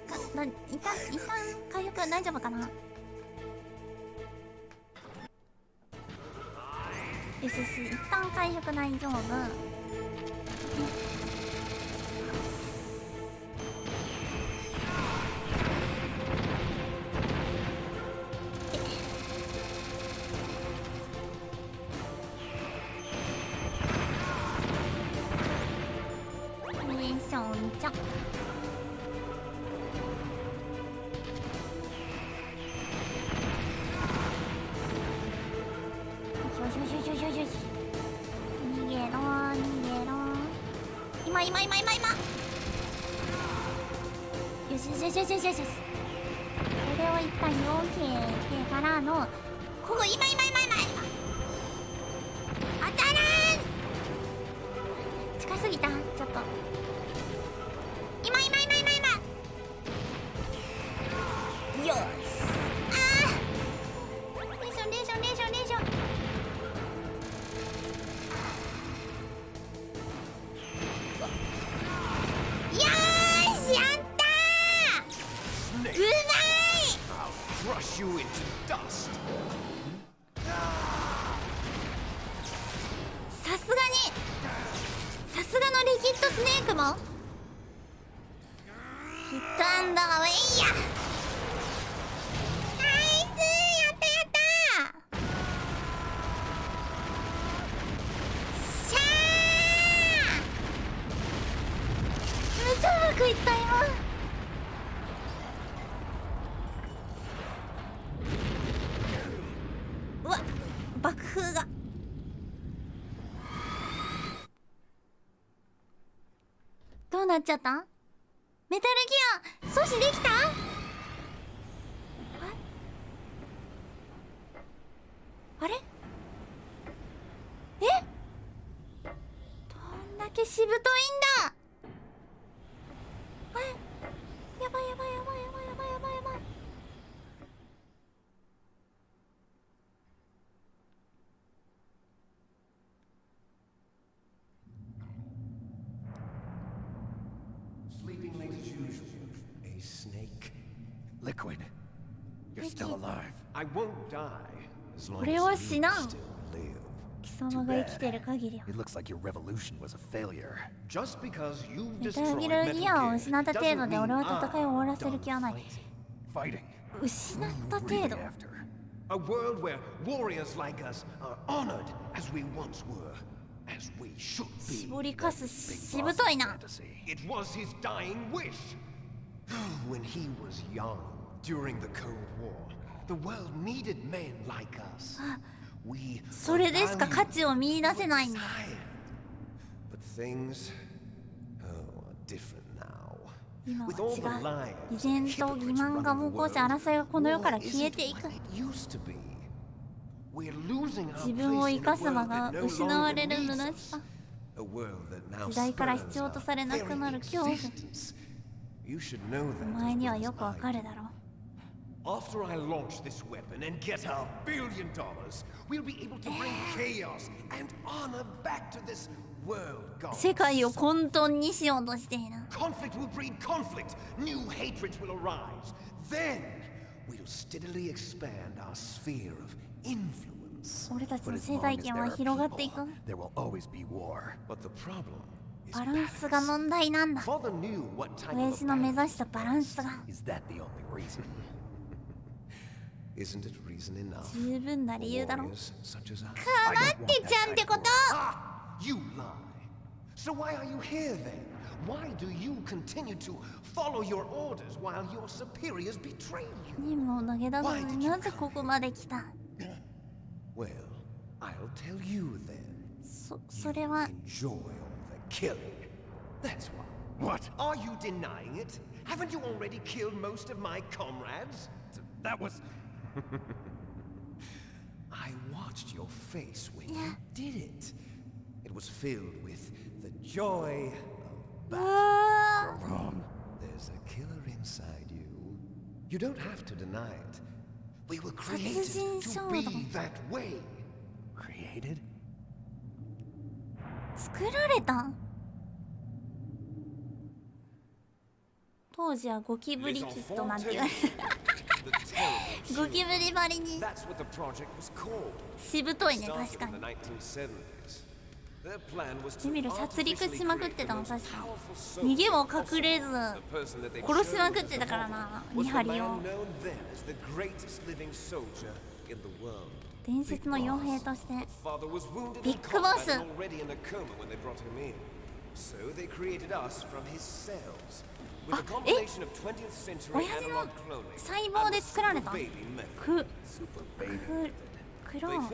回復大丈夫かな。よしよし、一旦回復大丈夫。逃げろ逃げろ。今よしよしよしよしよしよし。これを一旦避けてからのここ今当たらん。近すぎたちょっと。今よし。レーションよーしやったー。うまい。 Crush you into dust. さすがのリキッドスネークもヒットアンダーウェイや。ナイスやったしゃー。めっちゃうまくいった今。うわ爆風が。どうなっちゃった？メタルギア阻止できた？あれ？え？どんだけしぶといんだ。やばい。Sleeping late as usual. A snake. Liquid, you're still alive. I won't die as long 俺は as 死 you なん。 still live. 貴様が生きてる限りは。 It looks like your revolution was a failure. Just because you メタ destroyed ルギア Metal を Gear 失った程 doesn't 度で mean 俺は戦いを終わら I'm せる気はない。 Fighting. 失った程 Really 度。 after. A world where warriors like us are honored as we once were, as we should 絞 be. りかすしぶといな。 Fantasy. It was his dying wish. When he was young, during the Cold War, the world needed men like us. We それでしか valued 価値を見出せないんだ。 But things are different now. 今は With all 違 the う。 lies 依然と欺瞞が横行し争いがこの世から消えていく。 自分を生かす間が失われる虚しさ。時代から必要とされなくなる恐怖。お前にはよくわかるだろう。 After I launch this weapon and get $1 billion, we'll be able to bring chaos and honor back to this world, God. 世界を混沌にしようとしている。 Conflict will breed conflict. New hatreds will arise. Then we'll steadily expand our sphere of influence. 俺たち But の as 生 long 態 as 圏 there は are 広がってい people, く。 there will always be war. But the problem is バランスが問題なんだ。 Father knew what type 親 of 父の目指したバランスが Is that the only reason? Isn't it reason enough? 十分な理由だろ。 Warriors such as us. かまってちゃんってこと。 You lie. So why are you here then? Why do you continue to follow your orders while your superiors betray you? 任務を投げ出すのになぜここまで来た。 Well, I'll tell you then. それは Enjoy all the killing. That's why. What? Are you denying it? Haven't you already killed most of my comrades? That was... I watched your face when you did it. It was filled with the joy of back. Ah. You're wrong. There's a killer inside you. You don't have to deny it. We were created to be that way. Created? 作られたん？当時はゴキブリキットなんて言われてゴキブリばりに That's what the project was called. しぶといね、確かに。 レミル殺戮しまくってたの、確かに。逃げも隠れず殺しまくってたからな、見張りを。伝説の傭兵としてビッグボス。あ、え、親父の細胞で作られたクローン。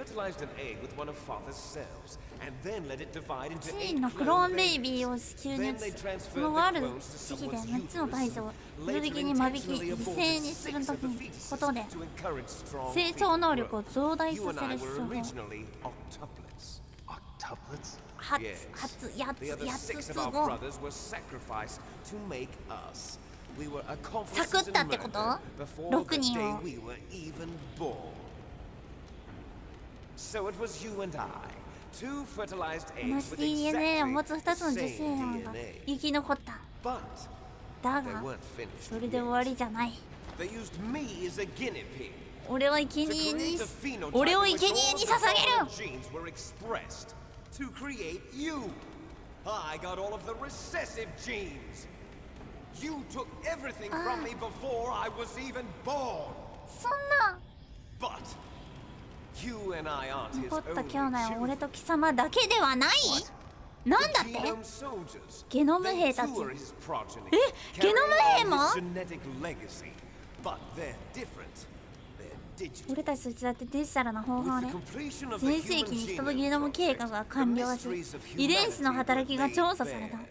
チーンのクローンベイビーを子宮にその後ある時期で6つの大将を意図的に間引き犠牲にすることで成長能力を増大させる手法。8つ後サクったってこと？ 6人を。So it was you and I, two fertilized 同 eggs じ with DNA を持つ exactly 2つの the 女 same 性なんだ DNA. 生き残った。 But だ they が weren't finished. それで終わりじゃない。 They used me as a guinea pig. 俺を生贄 To に create a phenotype 俺を in 生 which 贄 all に the 捧げ foreign る。 genes were expressed to create you. I got all of the recessive genes. You took everything from me before I was even born. そんな But you and I aren't his 残った only 兄弟は children. 俺と貴様だけではない。なんだって？ Genome soldiers. ゲノム They 兵たち。 too are his progeny. え、ゲノム兵も？ Carrying on his genetic legacy. But they're different. They're digital. 俺たちと違ってデジタルな方法 With で the completion of the 全盛期 human に人の genome ゲノム計 project, 画が the 完了し mysteries of 遺伝子の humanity 働きが were 調査され laid た。 bare.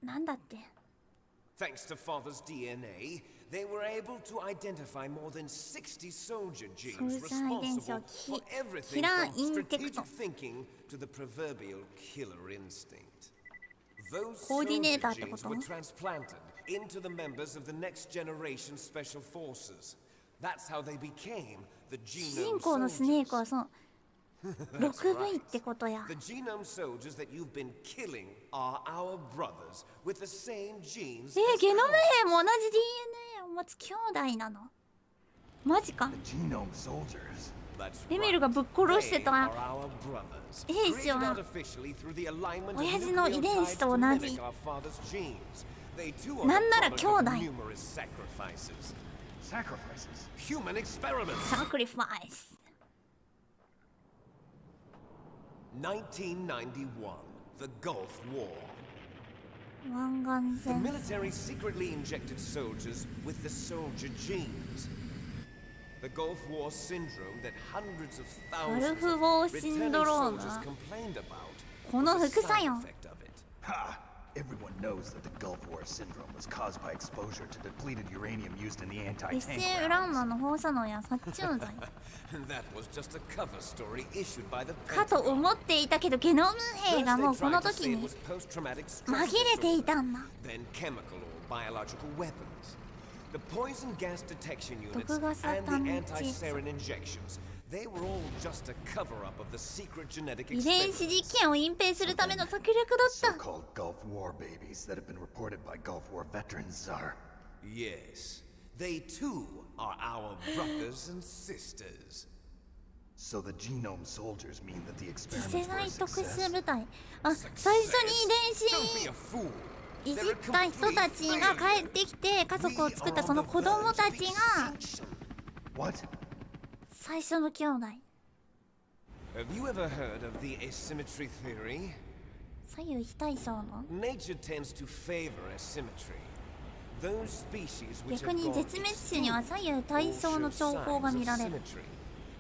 なんだって？ Thanks to Father's DNA, they were able to identify more than 60 soldier genes Soldier responsible identity for everything killer from strategic instinct. thinking to the proverbial killer instinct. Those Coordinator soldier ってこ genes と？ were transplanted into the members of the next generation special forces. That's how they became the 主 genome 人公のスネークは soldiers. その 6V ってことや。 The genome soldiers that you've been killing are our brothers with the same genes. ゲノム兵も同じ DNA を持つ兄弟なの？マジか。 The genome soldiers. レミルがぶっ殺してた They are our brothers, 兵士は created artificially through the alignment of 親父の遺伝子と同じ。 nucleotides to mimic our father's genes. They too are なんなら the 兄 product 弟。 of numerous sacrifices. Sacrifices. Human experiments. Sacrifice。 1991, the Gulf War. 湾岸 The 戦。 military secretly injected soldiers with the soldier genes. The Gulf War syndrome that hundreds of ガル thousands フ of ウォー returning シンドローム。 soldiers complained about この was a 副作 side 用。 effect of it. Ha! Everyone knows that the Gulf War syndrome was caused by exposure to depleted uranium used in the 劣 anti-tank 勢ウラン rounds. マの放射能や殺虫剤 That was just a cover story issued by the かと Pentagon. 思っていたけど、ゲノム兵 First が they もうこ tried の to 時 say it に was post-traumatic stress 紛れてい disorder, たんだ。 then chemical or biological weapons. The poison gas detection units 毒ガス and the 探知 anti-sarin injections, they were all just a cover-up of the secret genetic 遺伝子 experiments. 実験を隠蔽するための策略だった。 So-called Gulf War babies that have been reported by Gulf War veterans are... Yes, they too are our brothers and sisters. So the genome soldiers mean that the 次 experiments 世 were a 代特殊 success? 部隊。あ、最初に Don't 遺 be 伝 a fool. 子いじった人たちが帰ってきて家族を作ったその子供たちが What? 最初の兄弟。 Have you ever heard of the asymmetry theory? 左右非対称の Nature tends to favor asymmetry. Those species which 逆 have に gone 絶滅種には extinct 左右対 all 称 show の兆候が signs 見 of られる。 symmetry.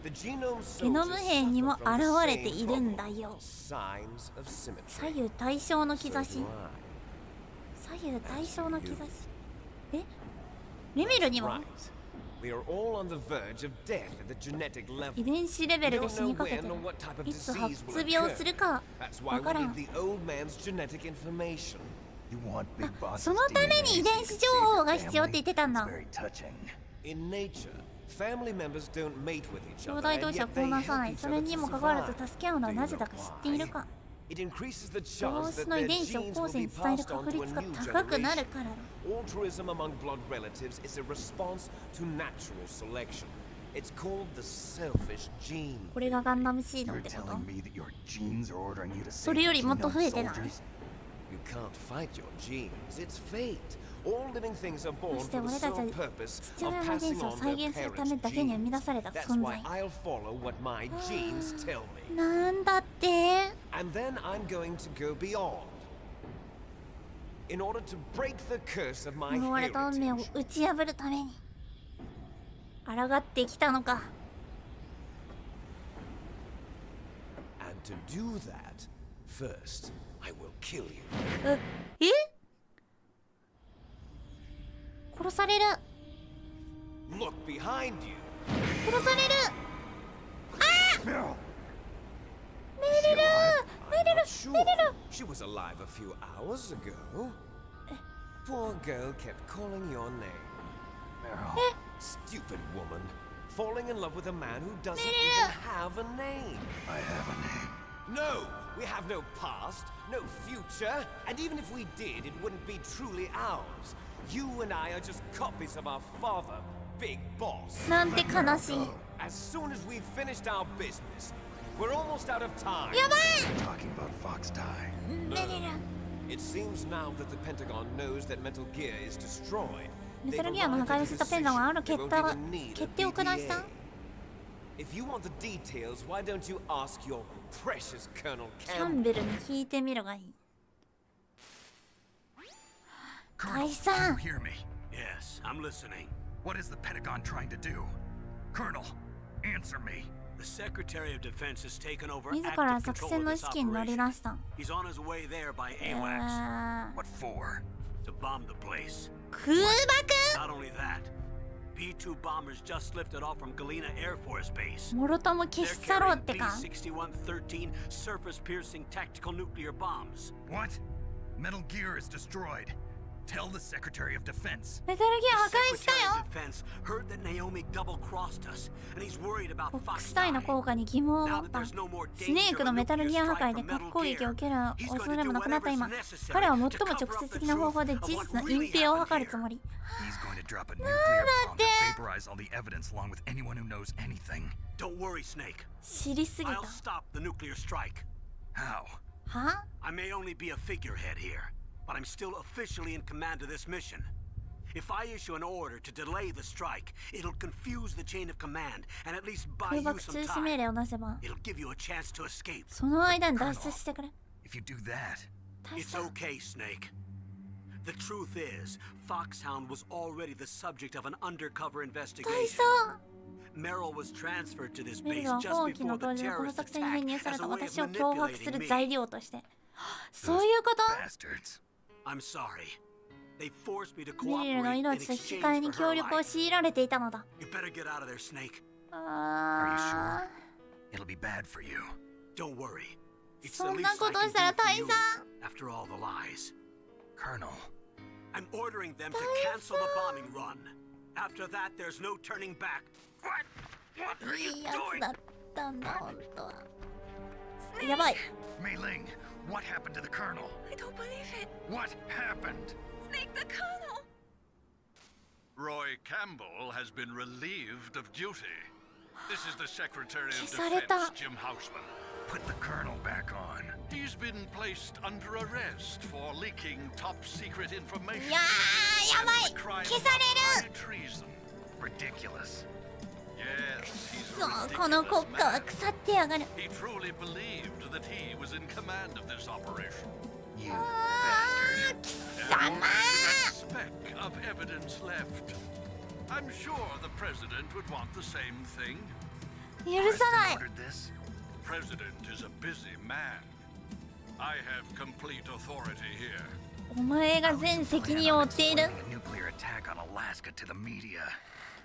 The genome ゲノム soldiers 兵にも suffer from 現 the れて same いるん problem. だよ。 Signs of 左 symmetry. 右対称の兆 So し。 do I. 左右対称の兆し。え、レミルにも Right. We are all on the verge of death at the genetic level. 遺伝子レベ We ルで don't 死 know にかけて when る。 or what type of いつ disease 発 will 病する occur. か That's わ why か we らん。 need the old man's genetic information. You want Big Boss's そのために遺伝子情報が必要って言ってたんだ。 It's very touching. In nature, family members don't mate with each 兄 other, 弟 and 同士は yet こう they なさな help い。 each それ other に to もかかわらず survive. 助け合うのは Do you なぜだ know か知っている why? か。 It increases the 同 chance 種 that の遺 their 伝子を genes 後 will 世 be に伝える passed on 確 to a 率が new 高くなる generation. からだ。 Altruism among blood relatives is a response to natural selection. It's called the selfish gene. これがガンダムシード You're ってこと？ telling me that your genes are ordering you to そ save れよ the りもっと genome 増えてない。 soldiers? You can't fight your genes. It's fate. All living things are そ born して for the 俺たちは sole purpose 父 of 親の遺伝 passing 子を on 再 their 現するため parents' だけに生み出 genes. された That's 存 why 在。 I'll follow what my genes tell me. なんだって？ And then I'm going to go beyond. In order to break the curse of my 呪われた運命を heritage. 打ち破るために抗ってきたのか。 And to do that, first, I will kill you. え？殺される。 Look behind you. 殺される。 No! メリル I'm not sure. She was alive a few hours ago. Poor girl kept calling your name. Meryl. Stupid woman. Falling in love with a man who doesn't even have a name. I have a name. No, we have no past, no future, and even if we did, it wouldn't be truly ours. You and I are just copies of our father, Big Boss. なんて悲しい。 As soon as we've finished our business, we're almost out of time. やばい。 Talking about Fox Die. メリル。 It seems now that the Pentagon knows that Metal Gear is destroyed. メタルギアの破壊したペンダがある決定を下した。 If you want the details, why don't you ask your precious Colonel キャ Campbell? ンベルに聞いてみるがいい。 Colonel, 解 can 散。 you hear me? Yes, I'm listening. What is the Pentagon trying to do? Colonel, answer me. The Secretary of Defense has taken over 自ら active 作 control 戦 of の this 指揮に乗り operation. 出した。 He's on his way there by え AWACS ー、 What for? to bomb the place. 空爆？ Not only that, B-2 bombers just lifted off from Galena Air Force Base. もろとも消 They're し去ろう carrying ってか。 B-6113 surface-piercing tactical nuclear bombs. What? Metal Gear is destroyed. Tell the Secretary of Defense. メタルギア破 The 壊した Secretary よ。 of Defense heard that Naomi double-crossed us, and he's worried about ボック Fox ス隊の Die. 効果に疑問を持 Now っ that た。 there's no more スネー danger ク of の a メタルギア nuclear 破壊 strike で from 核 Metal 攻撃を Gear, 受ける he's 恐 going れ to も do なくなった whatever's 今、 necessary 彼は最も to 直 cover 接 up 的 the な方 truth 法で of 事 what 実の really 隠蔽を happened 図る here. つもり。 He's going to drop a nuclear bomb to vaporize all the evidence along with anyone who knows anything. Don't worry, Snake. 知りすぎた。 I'll stop the nuclear strike. How? は？ I may only be a figurehead here, but I'm still officially in command of this mission. If I issue an order to delay the strike, it'll confuse the chain of command and at least buy 空 you 爆 some 中止命 time. 令を出せば、 It'll give you a chance to escape. その間に脱出してくれ。 If you do that, 大 It's 佐、 okay, Snake. The truth is, Foxhound was already the subject of an undercover 大 investigation. 佐。 Merrill was transferred to this メリ base ルは just 本機 before の the 登場でこの terrorist 作戦に編入 attack され as た a way of 私を脅迫す manipulating る材 me. 料として。そういうこと？ bastards. I'm sorry. They forced me to メリルの cooperate in 命と引き exchange 換えに for 協 her 力を life. 強いられていたのだ。 You better get out of there, Snake. あ It'll be bad for you. Don't worry. It's そ the んな least こ I と can したら do for 大 you 佐。 after all the lies. Colonel, I'm ordering them to cancel the bombing run. After that, there's no turning back. What? What are い you いやつ doing? だったんだ、本当は。やばい。 Mei Ling, what happened to the Colonel? I don't believe it. What happened? Snake the Colonel. Roy Campbell has been relieved of duty. This is the Secretary of 消された。 Defense, Jim Houseman. Put the Colonel back on. He's been placed under arrest for leaking top-secret information. いやー、やば and い。 the crime 消 of され high る。 treason. Ridiculous. Yes, he's そ a う、この国 ridiculous 家は man. 腐ってやがる。 He truly believed that he was in command of this operation. You あ bastard. ー、貴 There 様 wasn't a speck of evidence left. I'm sure the president would want the same thing. 許さない。 President ordered this? President is a busy man. I have complete authority here. お前が全責任を負っている。 Explaining a nuclear attack on Alaska to the media.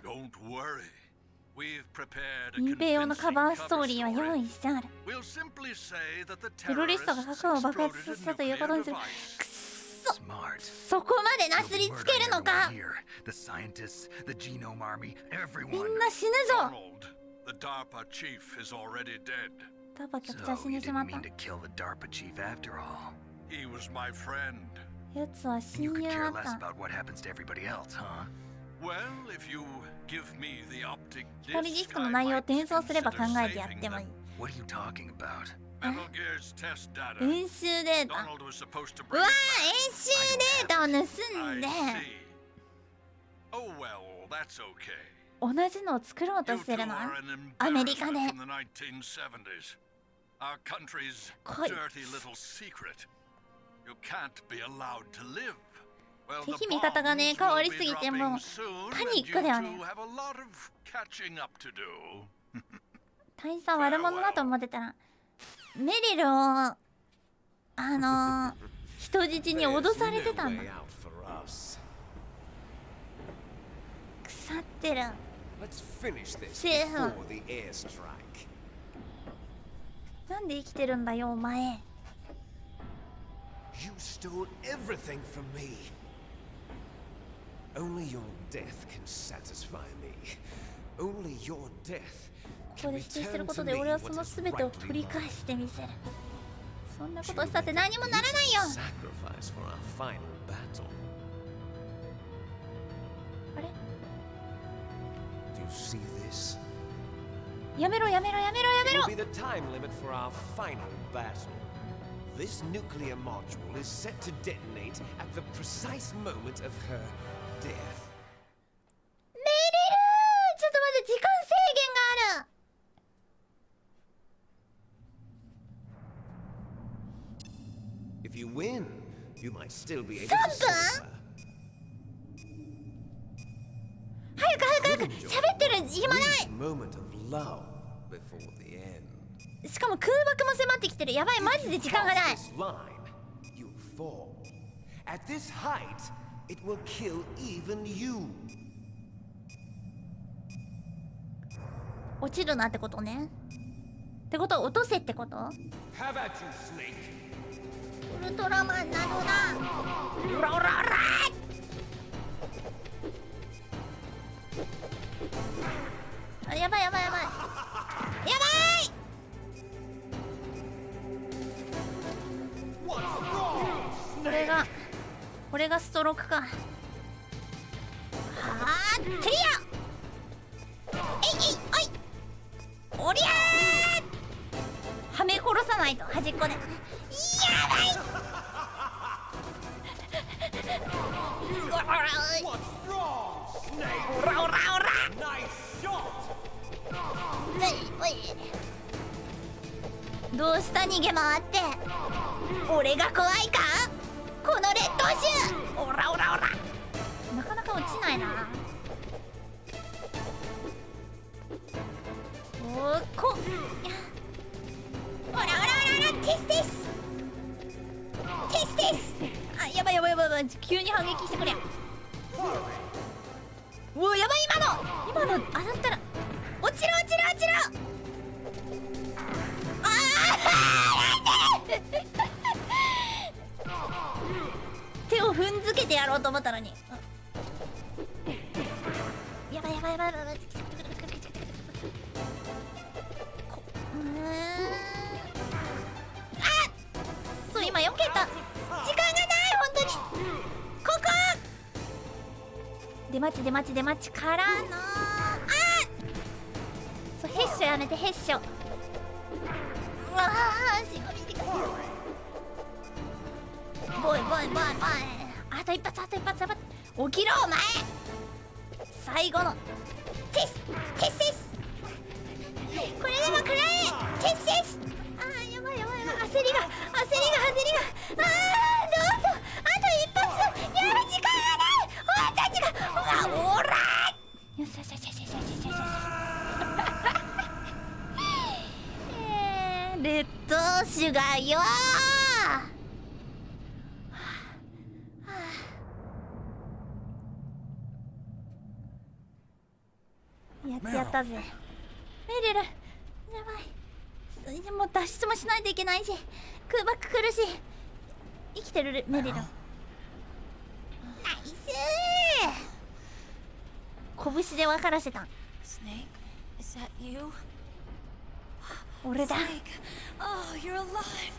Don't worry. We've prepared a eBay 用のカバー convincing ストーリーは cover 用 story. 意してある。 We'll simply say that the テロリストが terrorists 核を爆発 exploded させた a ということ nuclear にする。 device. くっそ、 Smart. そこまでなすりつけるのか。 The scientists, the genome army, み everyone. んな死ぬぞ。 Donald, the DARPA chief, is already dead. ダバキャプチャー So 死ん you でしま didn't った。 mean to kill the DARPA chief after all. He was my friend. やつは And 親 you could 友だ care っ less た。 about what happens to everybody else, huh? Well, if you give me the optic 光ディス disc, クの I 内容を might 転送すれば考 consider えてやってもいい。 What are you talking about? Metal Gear's test data. 演習データ。 Donald was supposed to う bring わ it ー、演習データを盗 back. んで I see. Oh well, that's okay. 同じのを作ろうと You して two るの are は an アメリカで embarrassment from the 1970s. Our country's こい dirty little secret. You can't be allowed to live. Well, 敵 the 味方が bombs ね will 変わり be すぎて dropping もう soon, パニ and ッ you クだよ two ね。 have a lot of catching up to do. 大佐悪者だと思ってたらメリルを人質に脅されてたんだ。 Way out for us. 腐ってる。 Let's finish this Yeah. before the airstrike. なんで生きてるんだよお前。 You stole everything from me. Only your death can satisfy me. Only your death ここ can で否定する return こ to とで me 俺は what その is 全てを取 rightly り返 mine. してみせる。そんなことしたって何もならないよ。 Sacrifice for our final battle. あれ Do you see this? やめろやめろやめろやめ It ろ will be the time limit for our final battle. This nuclear module is set to detonate at the precise moment of her death. メリルちょっと待って、時間制限がある。 If you win, you might still be able to 3分 save her. 早く早く早く喋ってる暇ない。 Brief moment of lull before the end. しかも空爆も迫ってきてる。やばい、マジで時間がない。 This line, you fall. At this height, it will kill even you. 落ちるなってことね。ってことは落とせってこと？ How about you, Snake? ウルトラマンなのだ。オラオラオラあ、やばいやばいやばいやばい。これがストロークか。はあ、クリア。えいえいおいおりゃー。はめ殺さないと端っこで。やばい。オラオラオラ。おいどうした逃げ回って。俺が怖いかこの劣等種。オラオラオラ。なかなか落ちないな。おーこオラオラオラオラ。テステステステス。あ、やばいやばいやばいやばい。急に反撃してくれ。うわ、やばい。今の当たったら落ちろ落ちろ落ちろ。ああ手を踏んづけてやろうと思ったのに。やばいやばいやばいやばい。あっそう、今よけた。時間がない本当に。ここ出待ち出待ち出待ちからのそう、ヘッショやめてヘッショ。うわー、しごみてくる。ボイボイボイボイ。あと一発あと一発あと一発。起きろお前。最後のテステステス。これでも食らえ。テステス。あー、やばいやばいやばい。焦りが。あー、どうぞあと一発。やる時間がない俺たちが。おらーよしよしよしよしよしよしよし。劣等種がよー。やってやったぜ。メリル、やばい。もう脱出もしないといけないし、空爆苦しい。生きてるメリル。ナイスー。拳で分からせた。Snake, is that you? 俺だ。Snake, oh, you're alive.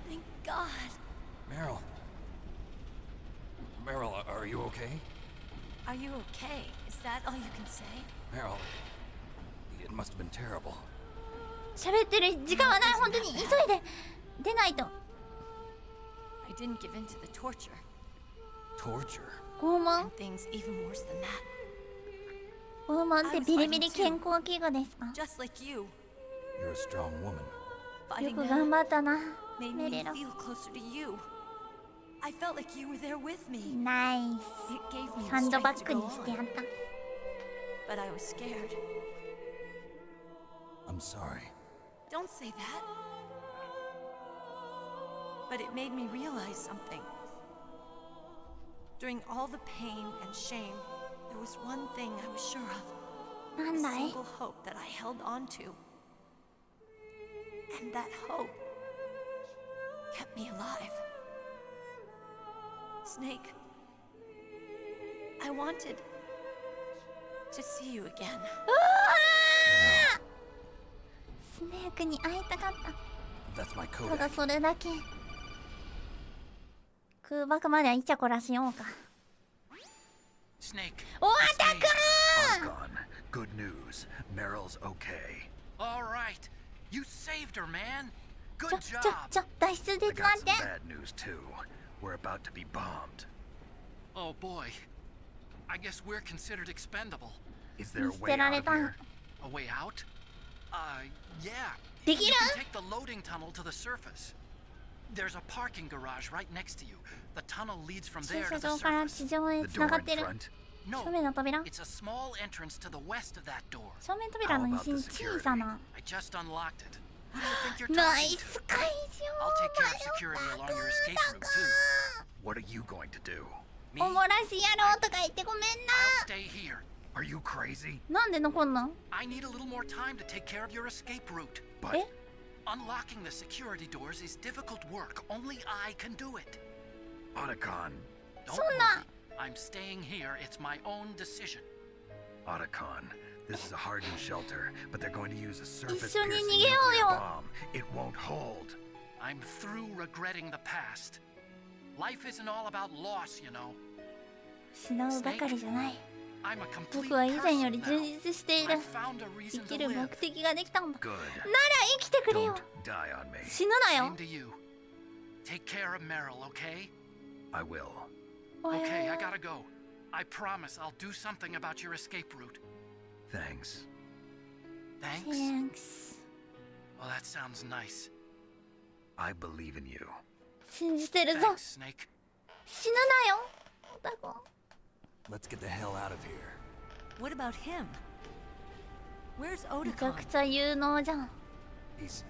Thank God. Meryl, are you okay? Are you okay? Is that all you can say? Meryl, it must have been terrible. 喋ってる時間はない。本当に急いで出ないと。I didn't give in to the torture. Torture? 拷問 And things even worse than that. 拷問ってビリビリ健康器具ですか？ Just like you. You're a strong woman. よ Fighting く them 頑張ったな、 made メ me リル。 feel closer to you. I felt like you were there with me. ナイ It gave ス。 me サ the ンドバ strength ッ to グ go にしてや on. った。 But I was scared. I'm sorry. Don't say that. But it made me realize something. During all the pain and shame, there was one thing I was sure of. なん A だい？ single hope that I held on to. And that hope kept me alive. Snake, I wanted to see you again. スネークに会いたかっ That's my た。ただ codec. それだけ。空爆まではイチャコラしようか。 Snake. おアタック Archon, good news. Meryl's okay. All right. You saved her, man. ち Good ょ job. 脱出手 I 伝 got っ some て。 bad news too. We're about to be bombed. Oh boy. I guess we're considered expendable. Is there a 見捨 way てら out れ of た。 here? A way out? Yeah. でき You る？ can take the loading tunnel to the surface. There's a parking garage right next to you. The tunnel leads from 駐 there 車 to the 場から surface. 地上へ The つな door がっ in てる。 front? No, 正面の扉？ it's a small entrance to the west of that door. 正面扉の一瞬小さな。 I just unlocked it. Who do you think you're ナイ talking ス to? 会 I'll take care of security along your escape route too. What are you going to do? Me? おもらしやろうとか言ってごめん I'll stay here. Are you crazy? な。なんで残んの？ I need a little more time to take care of your escape route. But え？ Unlocking the security doors is difficult work. Only I can do it. Otacon, Don't そんな。 worry. I'm staying here. It's my own decision. Otacon, this is a hardened shelter, but they're going to use a 一 surface 緒に piercing 逃げよう nuclear よ。 bomb. It won't hold. I'm through regretting the past. Life isn't all about loss, you know. 失うばかりじゃない。 I'm a complete 僕は以前よ person り now. 充実している。 I've found a 生 reason き to る目 live. 的ができたんだ。 Good. なら生きてくれよ。 Don't die on me. 死ぬなよ Same。to you. Take care of Meryl, okay? I will. おいおいおい Okay, I gotta go. I promise I'll do something about your escape route. Thanks. Thanks? Thanks。 Well, that sounds nice. I believe in you. 信じてるぞ。 Thanks, Snake. 死ぬなよ。オタコ。 Let's get the hell out of here. What about him? Where's めちゃ Otacon? くちゃ有能じゃん。 He's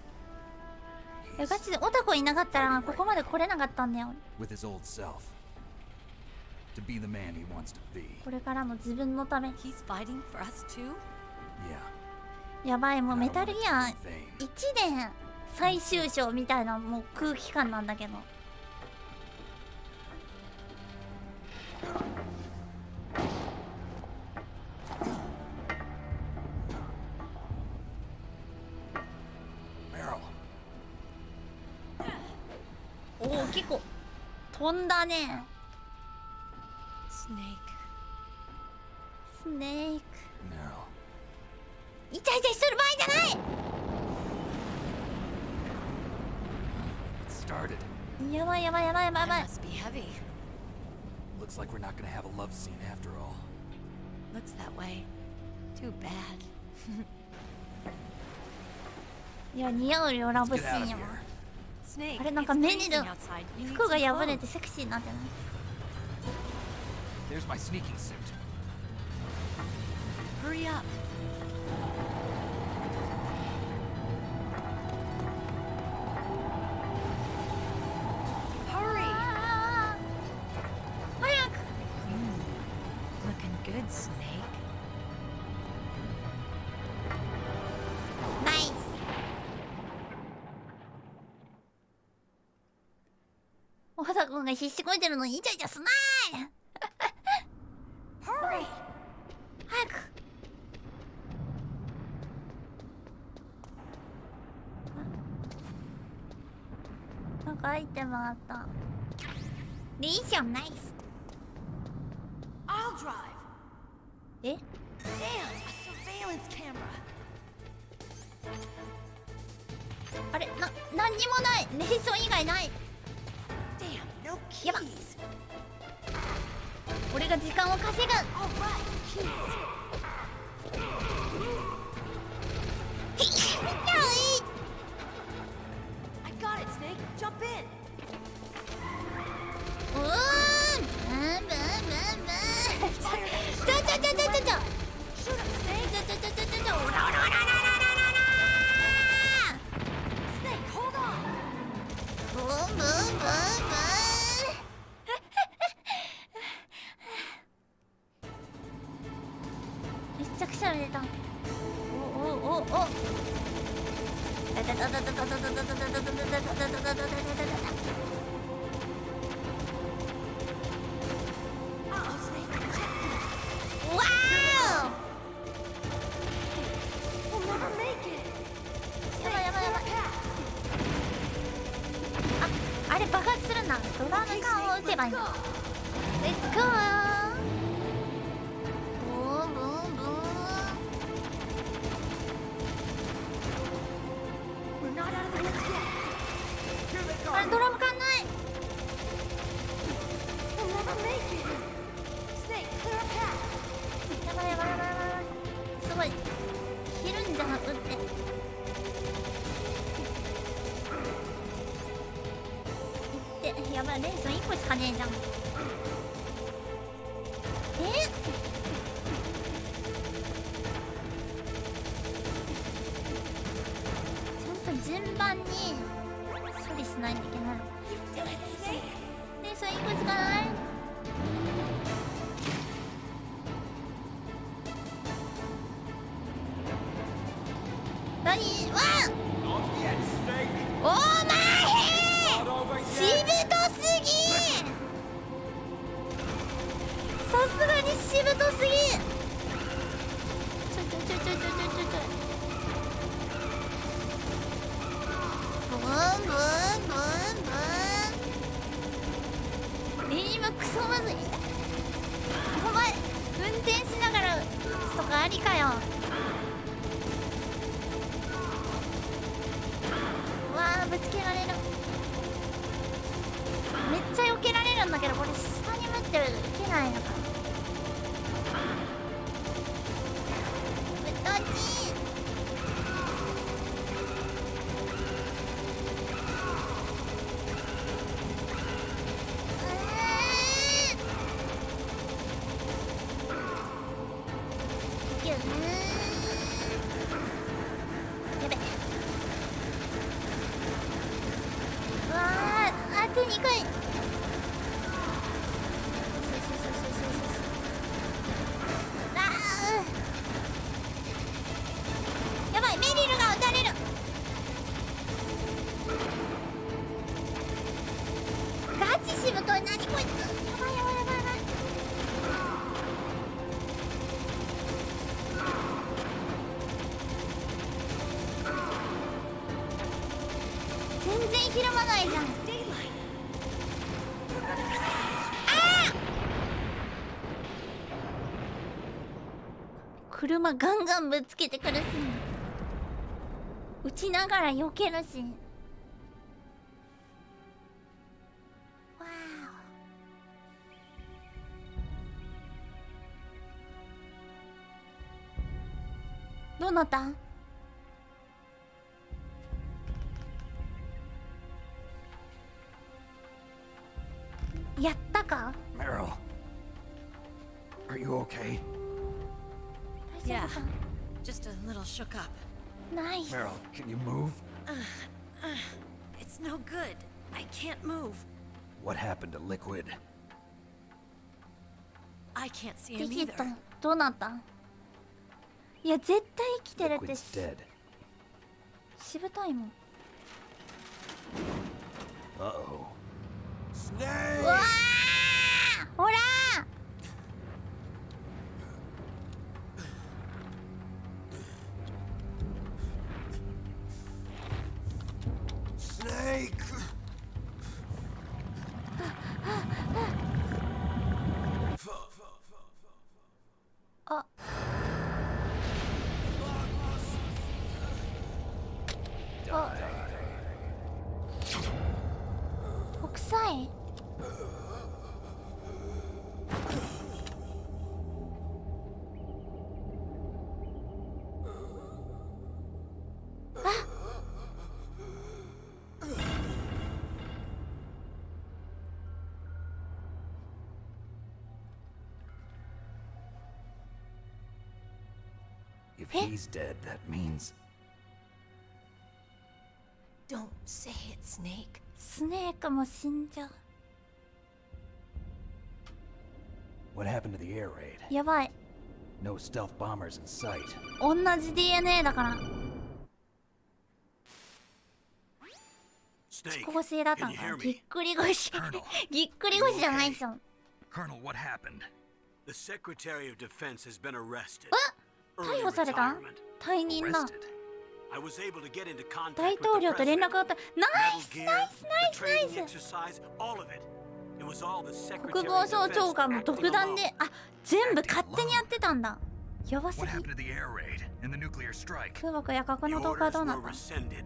ガチでオタコいなかったらここまで来れなかったんだよ。 with his old self. To be the man he wants to be. これからの自分のために。 He's fighting for us too? Yeah. やばい、もうメタルギア Vain. 1年最終章みたいなもう空気感なんだけど。おお、結構飛んだね。 Snake. スネーク。 Meryl. イチャイチャしてる場合じゃない。 It started. やばいやばいやばいやばいやば That い。 must be heavy. Looks like we're not gonna have a love scene after all. Looks that way. Too bad. いや、似合うよラブ Get シ out ー of ンは。 here. Snake, あれなん it's か目に freezing outside. You need 服が some 破れ clothes. てセクシーになってない。 There's my sneaking suit. Hurry up. Hurry. 早く。 Looking good, Snake. ゴンが必死こいてるのにイチャイチャすなーい早く。なんかアイテムあった。リーションナイス。I'll drive. え Damn, a surveillance camera. あれ何にもない。レーション以外ない。 Damn, no keys. やば。俺が時間を稼ぐ。 All right, keys. い I got it, Snake. Jump in. ブーンブンブンブンブン。ちょ Shoot him, Snake. オラオラオラオラオラオラ。 Snake, hold on. ブンブンブンブン。めっちゃくちゃ売れた。お。Uh-oh, Snake. Check this. わ We'll never make it. ーやばいやばいやばい。あれ爆発するんだ。ドラム缶を撃てばいいんだ。レッツゴー。ブンブンブン。 We're not out of the woods yet. あれドラム缶ない。 We'll never make it. Snake, clear a path. やばいやばいやばいやばい。すごい。切るんじゃなくって。いってやばいレース1個しかねえじゃん。ちゃんと順番に処理しないといけないの。レース1個しかない。何わあお前しぶとすぎ。さすがにしぶとすぎ。ちょブンブンブンブン。エイムクソまずい。お前運転しながらとかありかよ。わあぶつけられる。めっちゃ避けられるんだけどこれ下に持ってるいけないのか。ぶっとち。やべ。うわあ、あと2回。やばい、メリルが撃たれる。ガチしぶとい。何こいつ。やばいやばいやばいやばい。全然ひるまないじゃん。車ガンガンぶつけてくるし、撃ちながら避けるし。わーどうなった？やったか？ Meryl, are you okay? Yeah, just a little shook up. ナイス。 Meryl, can you move? It's no good. I can't move. What happened to Liquid? I can't see リ him キッド either. どうなった？いや絶対生きてるって。 Liquid's dead. しぶといもん。 Uh-oh. うわー、ほらあ、国際If he's dead, that means... Don't say it, Snake. スネークも死んじゃう。 What happened to the air raid? やばい。 No stealth bombers in sight. 同じ DNA だから。自己腰だったんか。ぎっくり腰。ぎっくり腰じゃないじゃん。 Colonel, what happened? The Secretary of Defense has been arrested. 逮捕された？退任だ。 I was able to get into contact 大 with 統 the 領と連 president. 絡があった。ナイスナイスナイスナイ The training ス。 exercise, all of it. It was all the Secretary 国 of 防省 Defense 長官の acting 独断 alone. で、あ、全部勝手にやってたんだ。やばす What ぎ。 happened to the air raid and the nuclear strike? 空爆や核 The の投下は orders どうなっ were た？ rescinded.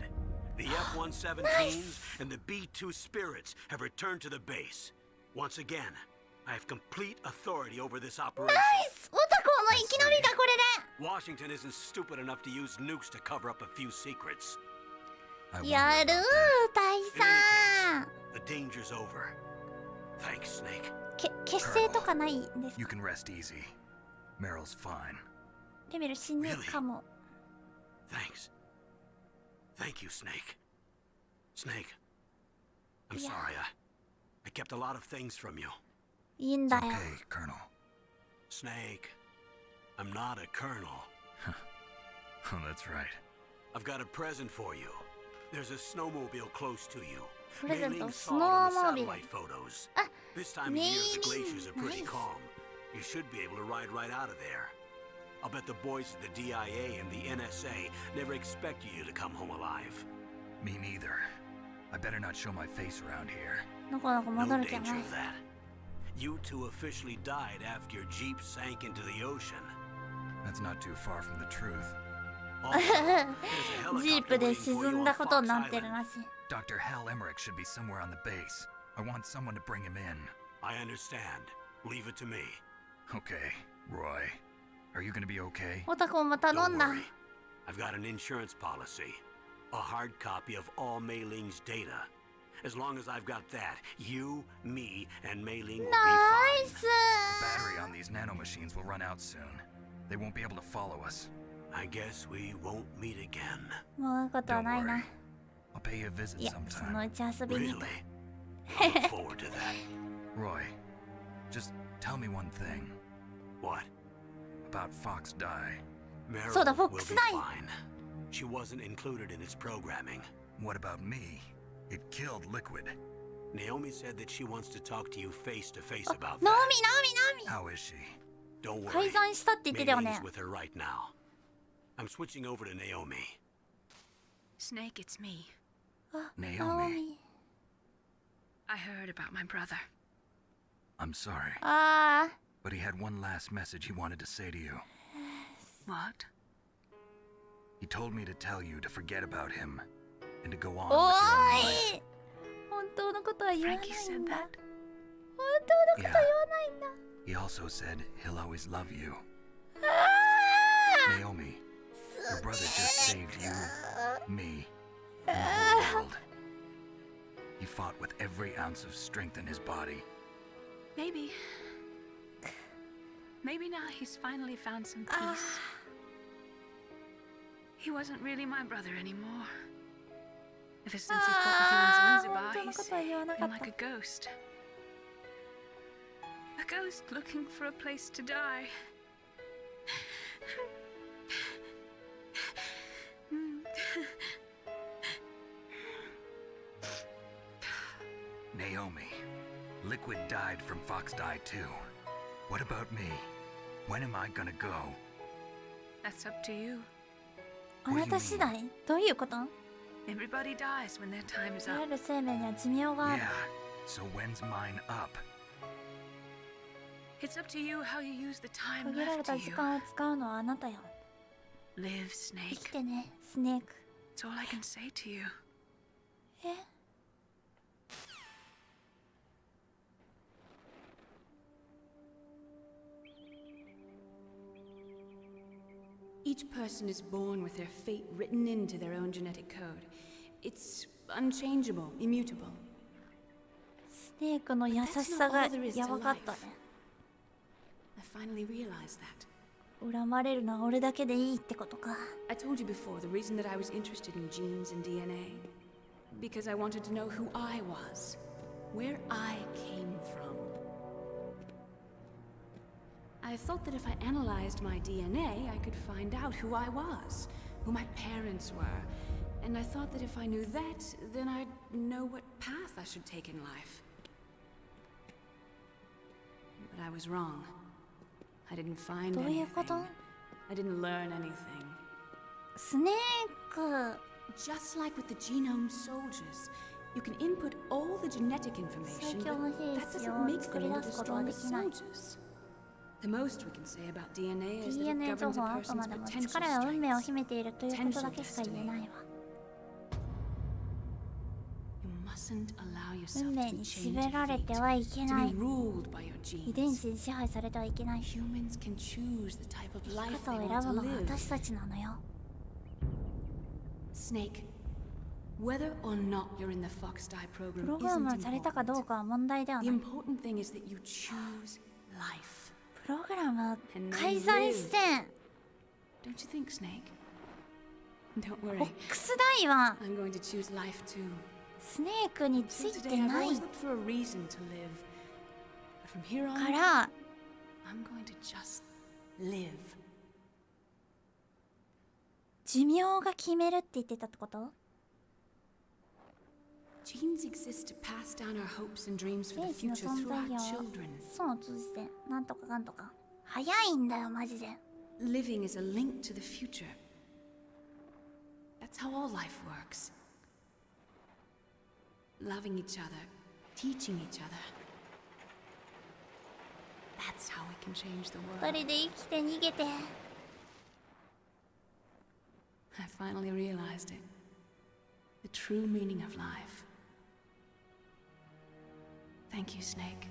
The F-117s and the B-2 Spirits have returned to the base. Once again, I have complete authority over this ナ operation. イス。オタクの生き延びたこれで。 Washington isn't stupid enough to use nukes to cover up a few secrets. やるー、大佐。 The danger's over. Thanks, Snake. 結成とかないんですか？ You can rest easy. Meryl's fine. レベル死ぬかも。 Thanks. Thank you, Snake. Snake, I'm Yeah. sorry. I kept a lot of things from you. いいんだよ。 Okay, Colonel. Snake, I'm not a colonel. Oh, that's right. I've got a present for you. There's a snowmobile close to you. プレゼント、 Mei Ling ス saw ノ it ー on モ the ービル。 satellite photos. あ、 This time of メイ year, リ the ン glaciers are pretty ナイス。 calm. You should be able to ride right out of there. I'll bet the boys at the DIA and the NSA never expected you to come home alive. Me neither. I better not show my face around here. なかなか No 戻る気は danger ない。 of that. You two officially died after your jeep sank into the ocean. That's not too far from the truth. Also, there's a ジー helicopter プで waiting 沈 for you ん on だことに Fox なってる Island. らしい。 Dr. Hal Emmerich should be somewhere on the base. I want someone to bring him in. I understand. Leave it to me. Okay, Roy. Are you gonna be okay? オタクもまた飲 Don't んだ。 worry. I've got an insurance policy. A hard copy of all Mei Ling's data. As long as I've got that, you, me, and Mei Ling will be ナイ fine. ス The battery on these nanomachines will run out soon. They won't be able to follow us. I guess we won't meet again. もうことは Don't ない worry. な。 I'll pay you a visit いや、その sometime. うち遊びに行 Really? く。 I look forward to that. Roy, just tell me one thing What? about Fox Die. Meryl そうだ、 will Fox be Die. fine. She wasn't included in its programming. What about me? It killed Liquid. Naomi said that she wants to talk to you face to face あ、 about ナオ that. ミ、ナオミ、ナオミ。 How is she? Don't 解 worry. 散したって言ってたよ Mei ね Ling's。with her right now. I'm switching over to Naomi. Snake, it's me. あ、 Naomi ナオミ。 I heard about my brother. I'm sorry, あ but he had one last message he wanted to say to you. What? He told me to tell you to forget about him and to go on ー、 with お your own life. ーい。本当のことは言わない Frankie ん said だ。 that. 本当のことは言わないんだ。 He also said he'll always love you. あ Naomi, your brother just saved you, me, and the whole world. He fought with every ounce of strength in his body. Maybe. Maybe now he's finally found some peace. He wasn't really my brother anymore. Ever since he fought with you in Zanzibar, 本当のことは言わな he's か been った like a ghost. A ghost looking for a place to die. Naomi, Liquid died from Fox died too. What about me? When am I gonna go? That's up to you. あなた次第？どういうこと？ Everybody dies when their time's あら up. ゆる生命には寿命がある。 Yeah, so when's mine up? It's up to you how you use the time 限られ left た to 時 you. 間を使うのはあなたよ。 Live, 生き Snake. てね、スネーク。 That's all I can say to you. え？ Each person is born with their fate written into their own genetic code. It's unchangeable, immutable. スネークの優しさがやばかったね。 I finally realized that. 恨まれるのは俺だけでいいってことか。 I told you before the reason that I was interested in genes and DNA. Because I wanted to know who I was, where I came from. I thought that if I analyzed my DNA, I could find out who I was, who my parents were. And I thought that if I knew that, then I'd know what path I should take in life. But I was wrong. I didn't find どういうこと？ anything. I didn't learn anything. スネーク。 Just like with the genome soldiers, you can input all the genetic information, but that doesn't make them into the strongest soldiers. The most we can say about DNA is that it DNA 情 governs 報 a はあく person's までも potential 力や運命を strengths. 秘めているということだけしか言えないわ。 You mustn't allow yourself 運 to 命 be に chained 縛ら to れて fate, はいけ to ない。 be ruled by your 遺伝 genes. 子に支配されてはいけない。 Humans can choose the type of 生 life き方 they を want 選 to ぶのが live. 私たちなのよ。 Snake, whether or not you're in the Fox Die プ program ログラ isn't ムされたかどう important. かは問題では The ない。 important thing is that you choose life. プログラム改ざんしてん。 Don't you think, Snake? Don't ボ worry. ックスダイは I'm going to choose life too. スネークにつ Till いて today, I've ない always looked for a reason to live. But from here on, から I'm going to just live. 寿命が決めるって言ってたってこと？ Genes exist to pass down our hopes and dreams for 原 the 子の future 存 through 在 our や children. そうを通じてなんとかかんとか早いんだよマジで。 Living is a link to the future. That's how all life works. Loving each other, teaching each other. That's how we can change the 二 world. 人で生きて逃げて。 I finally realized it. The true meaning of life. Thank you, Snake.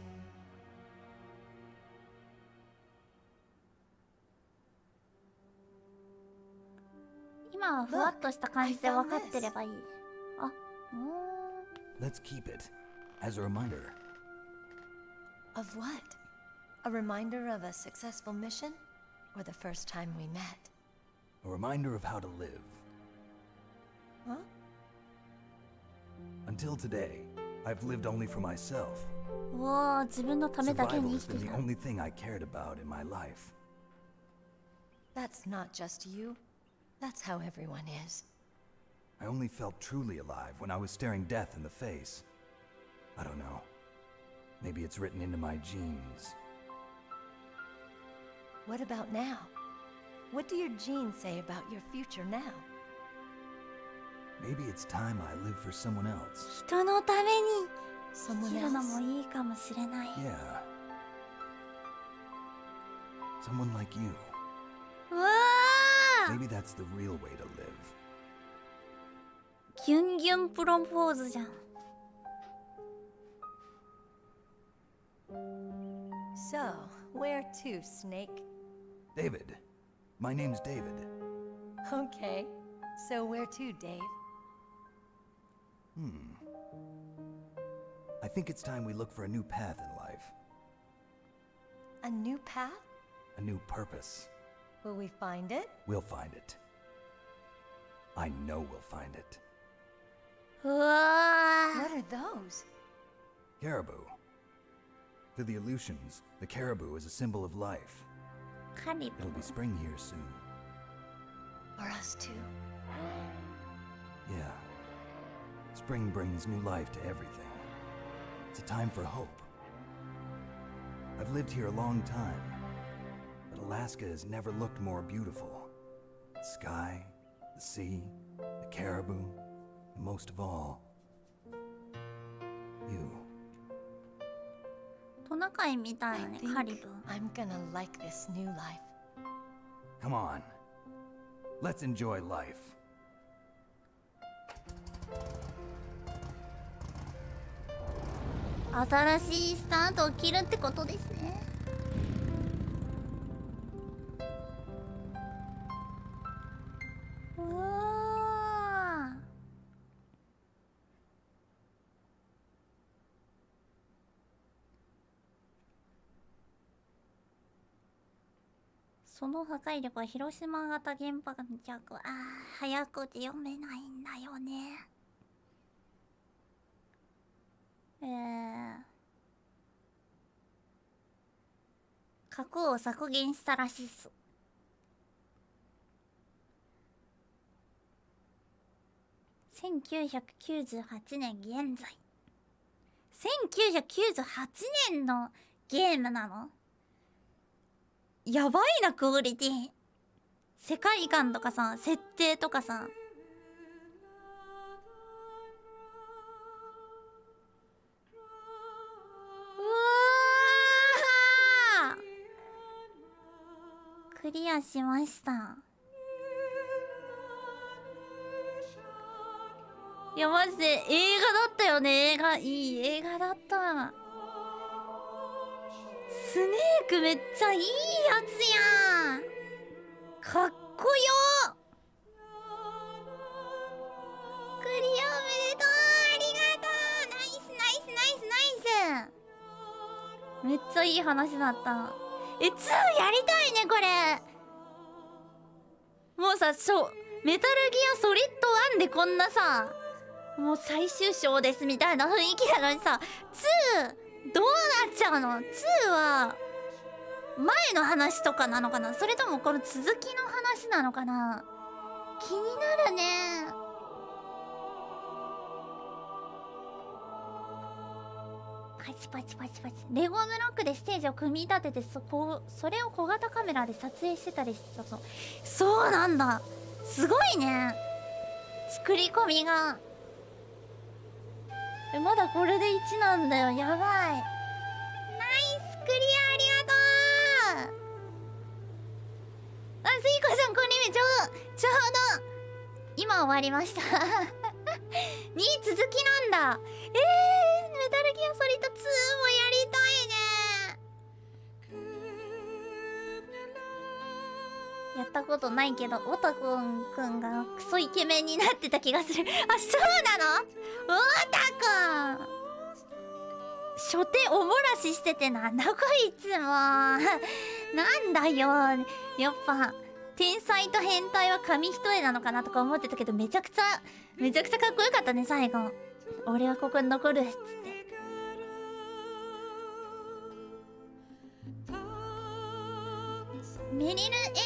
今はふわっとした感じで分かってればいい。あ、Let's keep it as a reminder. Of what? A reminder of a successful mission? Or the first time we met? A reminder of how to live. Huh? Until today, I've lived only for myself. おお、自分のためだけ Survival に has 生き been て the た。 only thing I cared about in my life. That's not just you. That's how everyone is. I only felt truly alive when I was staring death in the face. I don't know. Maybe it's written into my genes. What about now? What do your genes say about your future now? Maybe it's time I live for someone else. 人のために Someone 生きるの else? もいいかもしれない。 Yeah. Someone like you. うわあ Maybe that's the real way to live. ギュンギュンプロポーズじゃん。 So, where to, Snake? David. My name's David. Okay. So where to, Dave? I think it's time we look for a new path in life. A new path? A new purpose. Will we find it? We'll find it. I know we'll find it. うわ What are those? Caribou. To the Aleutians, the caribou is a symbol of life. ーカリブ It'll be spring here soon. For us too. Yeah. Spring brings new life to everything. It's a time for hope. I've lived here a long time, but Alaska has never looked more beautiful. The sky, the sea, the caribou, and most of all, you. トナカイみたいなね、カリブ。I'm gonna like this new life. Come on. Let's enjoy life. 新しいスタートを切るってことですね。うわー。その破壊力は広島型原爆の弱。早くて読めないんだよね。核を削減したらしいっす。1998年現在。1998年のゲームなの？やばいな、クオリティ。世界観とかさ、設定とかさ。クリアしました。いやマジで映画だったよね。いい映画だった。スネークめっちゃいいやつやん。かっこよ。クリアおめでとう。ありがとう。ナイスナイスナイスナイス。めっちゃいい話だった。2やりたいねこれ。もうさ、メタルギアソリッド1でこんなさ、もう最終章ですみたいな雰囲気なのにさ、2どうなっちゃうの？ 2 は前の話とかなのかな、それともこの続きの話なのかな。気になるね。パチパチパチパチ。レゴブロックでステージを組み立てて、それを小型カメラで撮影してたりしたそう。そうなんだ、すごいね、作り込みが。まだこれで1なんだよ。やばい。ナイスクリア、ありがとう。スイカさんこんにちは。ちょうど今終わりました2続きなんだ。メタルギアソリッド2もやりたいね。やったことないけど、オタくんがクソイケメンになってた気がする。あ、そうなの？オタくん初手おぼらししててなんだこいつもなんだよ。やっぱ天才と変態は紙一重なのかなとか思ってたけど、めちゃくちゃかっこよかったね最後。俺はここに残るっつって。メリルエ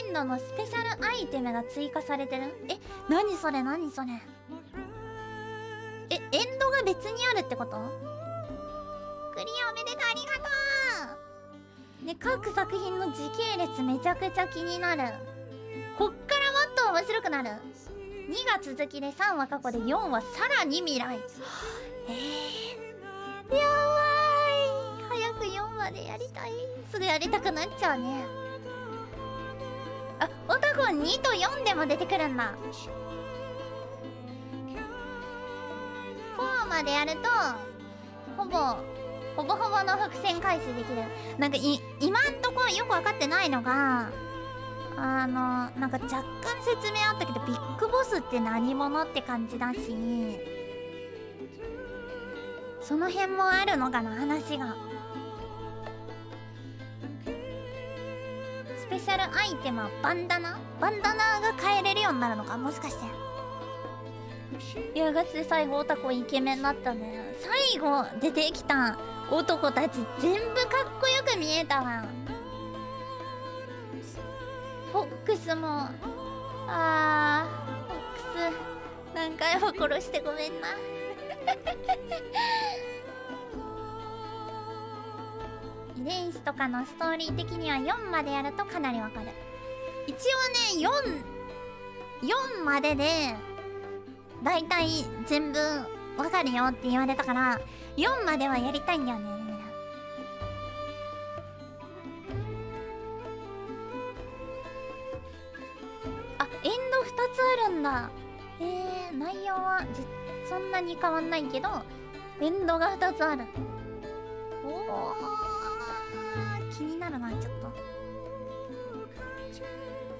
ンドのスペシャルアイテムが追加されてる。何それ何それ。エンドが別にあるってこと？クリアおめでとう、ありがとう。ね、各作品の時系列めちゃくちゃ気になる。こっからもっと面白くなる。2が続きで3は過去で4はさらに未来。やばい。早く4までやりたい。すぐやりたくなっちゃうね。あ、オタゴン2と4でも出てくるんだ。4までやるとほぼの伏線回収できる。なんか今んとこよく分かってないのが、なんか若干説明あったけど、ビッグボスって何者って感じだし、その辺もあるのかな話が。スペシャルアイテムはバンダナが変えれるようになるのか、もしかして。いやガチで最後オタコイケメンだったね。最後出てきた男たち全部かっこよく見えたわ。フォックスもフォックス何回も殺してごめんな入遺伝子とかのストーリー的には4までやるとかなりわかる。一応ね4まででだいたい全部わかるよって言われたから4まではやりたいんだよね。あ、エンド2つあるんだ。内容はそんなに変わんないけどエンドが2つある。おお、気になるな。ちょっと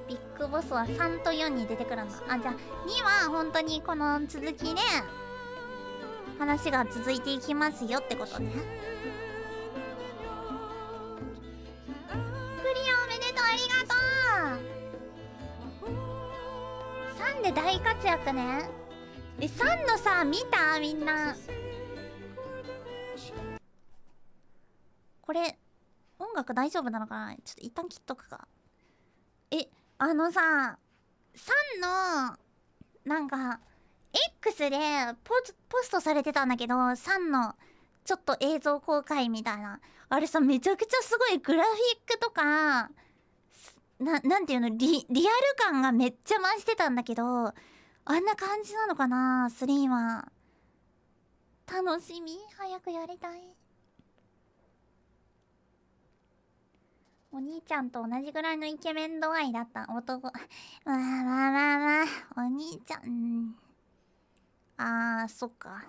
ビッグボスは3と4に出てくるんだ。あ、じゃあ2は本当にこの続きで話が続いていきますよってことね。クリアおめでとう、ありがとう。3で大活躍ね。3のさ見た？みんなこれ音楽大丈夫なのかな。ちょっと一旦切っとくか。さ3のなんか X でポストされてたんだけど、3のちょっと映像公開みたいな、あれさめちゃくちゃすごいグラフィックとかなんていうの、リアル感がめっちゃ増してたんだけど、あんな感じなのかな3は。楽しみ、早くやりたい。お兄ちゃんと同じぐらいのイケメン度合いだった男。まあお兄ちゃん、そっか。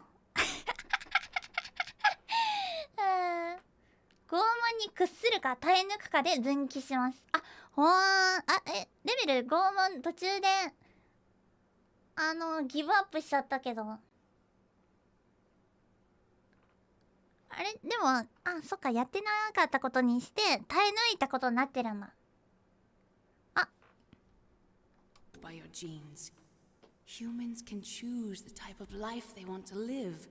拷問に屈するか耐え抜くかで分岐します。レベル拷問途中でギブアップしちゃったけど、あれでもそっか、やってなかったことにして耐え抜いたことになってるんだ。By your genes, humans can choose the type of life they want to live.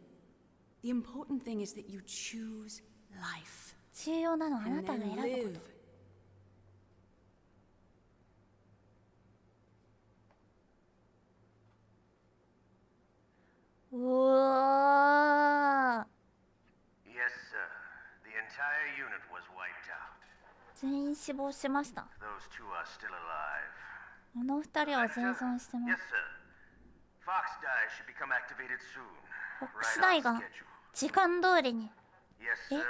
The important thing is that you choose life. 重要なのはあなたが選ぶこと。うわー。Yes, sir. The entire unit was wiped out. 全員死亡しました。 Those two are still alive. あの二人は生存してま Yes, す。 sir. Fox Die should becbecome activated soon. フォックスダイが時間通りに。 Yes, sir. I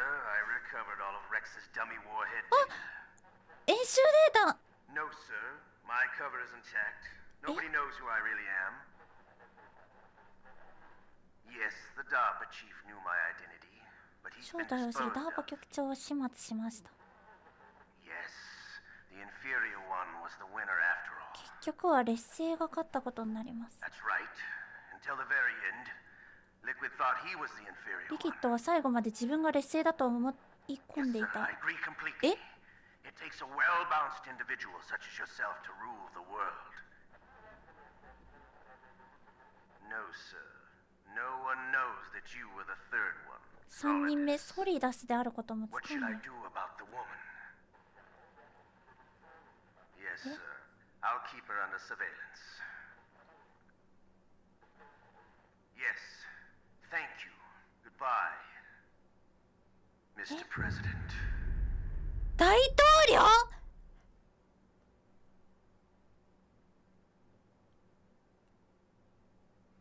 recovered all of Rex's dummy warhead. 演習データ。 No, sir. My cover is intact. Nobody knows who I really am. Yes, the DARPA chief knew my identity, but he's 正 been 体を知り disposed ダーパ of. 局長を始末しました。 Yes, the inferior one was the winner after all. 結局は劣勢が勝ったことになります。 That's right. Until the very end, Liquid thought he was the inferior リキ one. ッドは最後まで自分が劣勢だと思い込んでい Yes, sir, た。 I agree completely. It takes a well-balanced individual such as yourself to rule the world. No, sir. No one knows that you were the third one. 3人目ソリダスであることもつ What か should んな I い。 do about the woman? Yes, sir. I'll keep her under surveillance. Yes. Thank you. Goodbye, Mr. President. 大統領？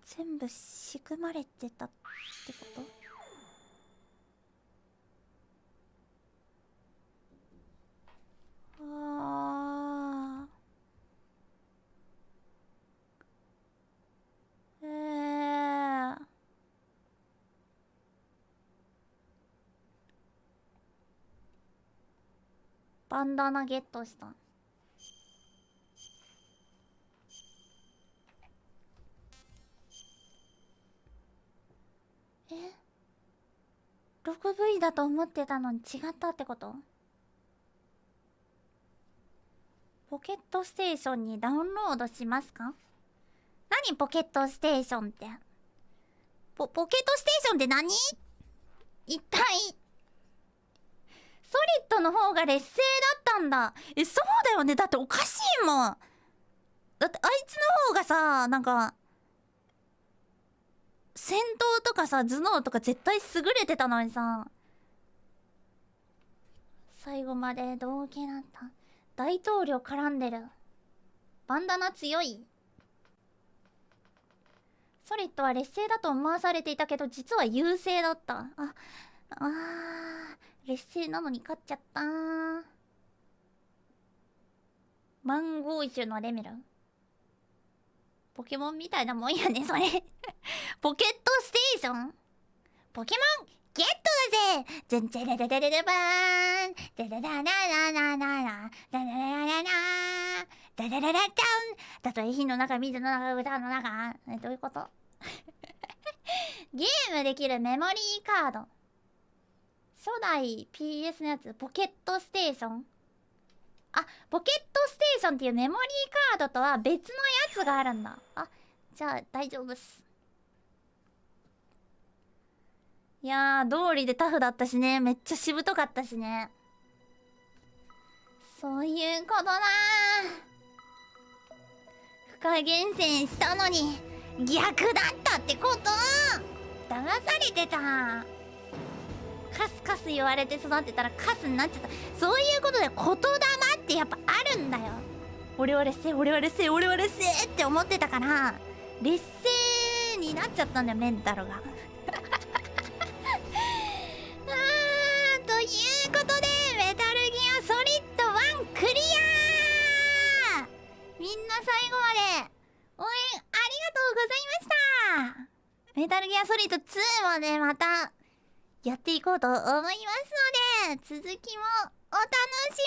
全部仕組まれてたってこと？バンダナゲットした。6V だと思ってたのに違ったってこと？ポケットステーションにダウンロードしますか？何ポケットステーションって。ポケットステーションって何？一体。ソリッドの方が劣勢だったんだ。そうだよね。だっておかしいもん。だってあいつの方がさ、なんか戦闘とかさ、頭脳とか絶対優れてたのにさ、最後まで同期だった。大統領絡んでる。バンダナ強い。ソリッドは劣勢だと思わされていたけど実は優勢だった。劣勢なのに勝っちゃった。マンゴー種のレミュル。ポケモンみたいなもんやねそれポケットステーション。ポケモンゲットだぜ。ズンチェレレレレレバーンデレララララララララララララダダダダダン。たとえ火の中、水の中、歌の中。どういうことゲームできるメモリーカード。初代 PS のやつ、ポケットステーション。ポケットステーションっていうメモリーカードとは別のやつがあるんだ。じゃあ大丈夫っす。いやー、道理でタフだったしね。めっちゃしぶとかったしね。そういうことだー。不可厳選したのに逆だったってこと？騙されてた。カスカス言われて育ってたらカスになっちゃった。そういうことで言霊ってやっぱあるんだよ。俺は劣勢、俺は劣勢、俺は劣勢って思ってたから劣勢になっちゃったんだよ、メンタルがということでメタルギアソリッド1クリア。みんな最後まで応援ありがとうございました。メタルギアソリッド2もねまたやっていこうと思いますので続きもお楽し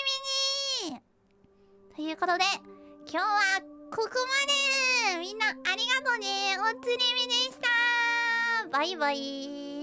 みに。ということで今日はここまで。みんなありがとうね。おつりみでした。バイバイ。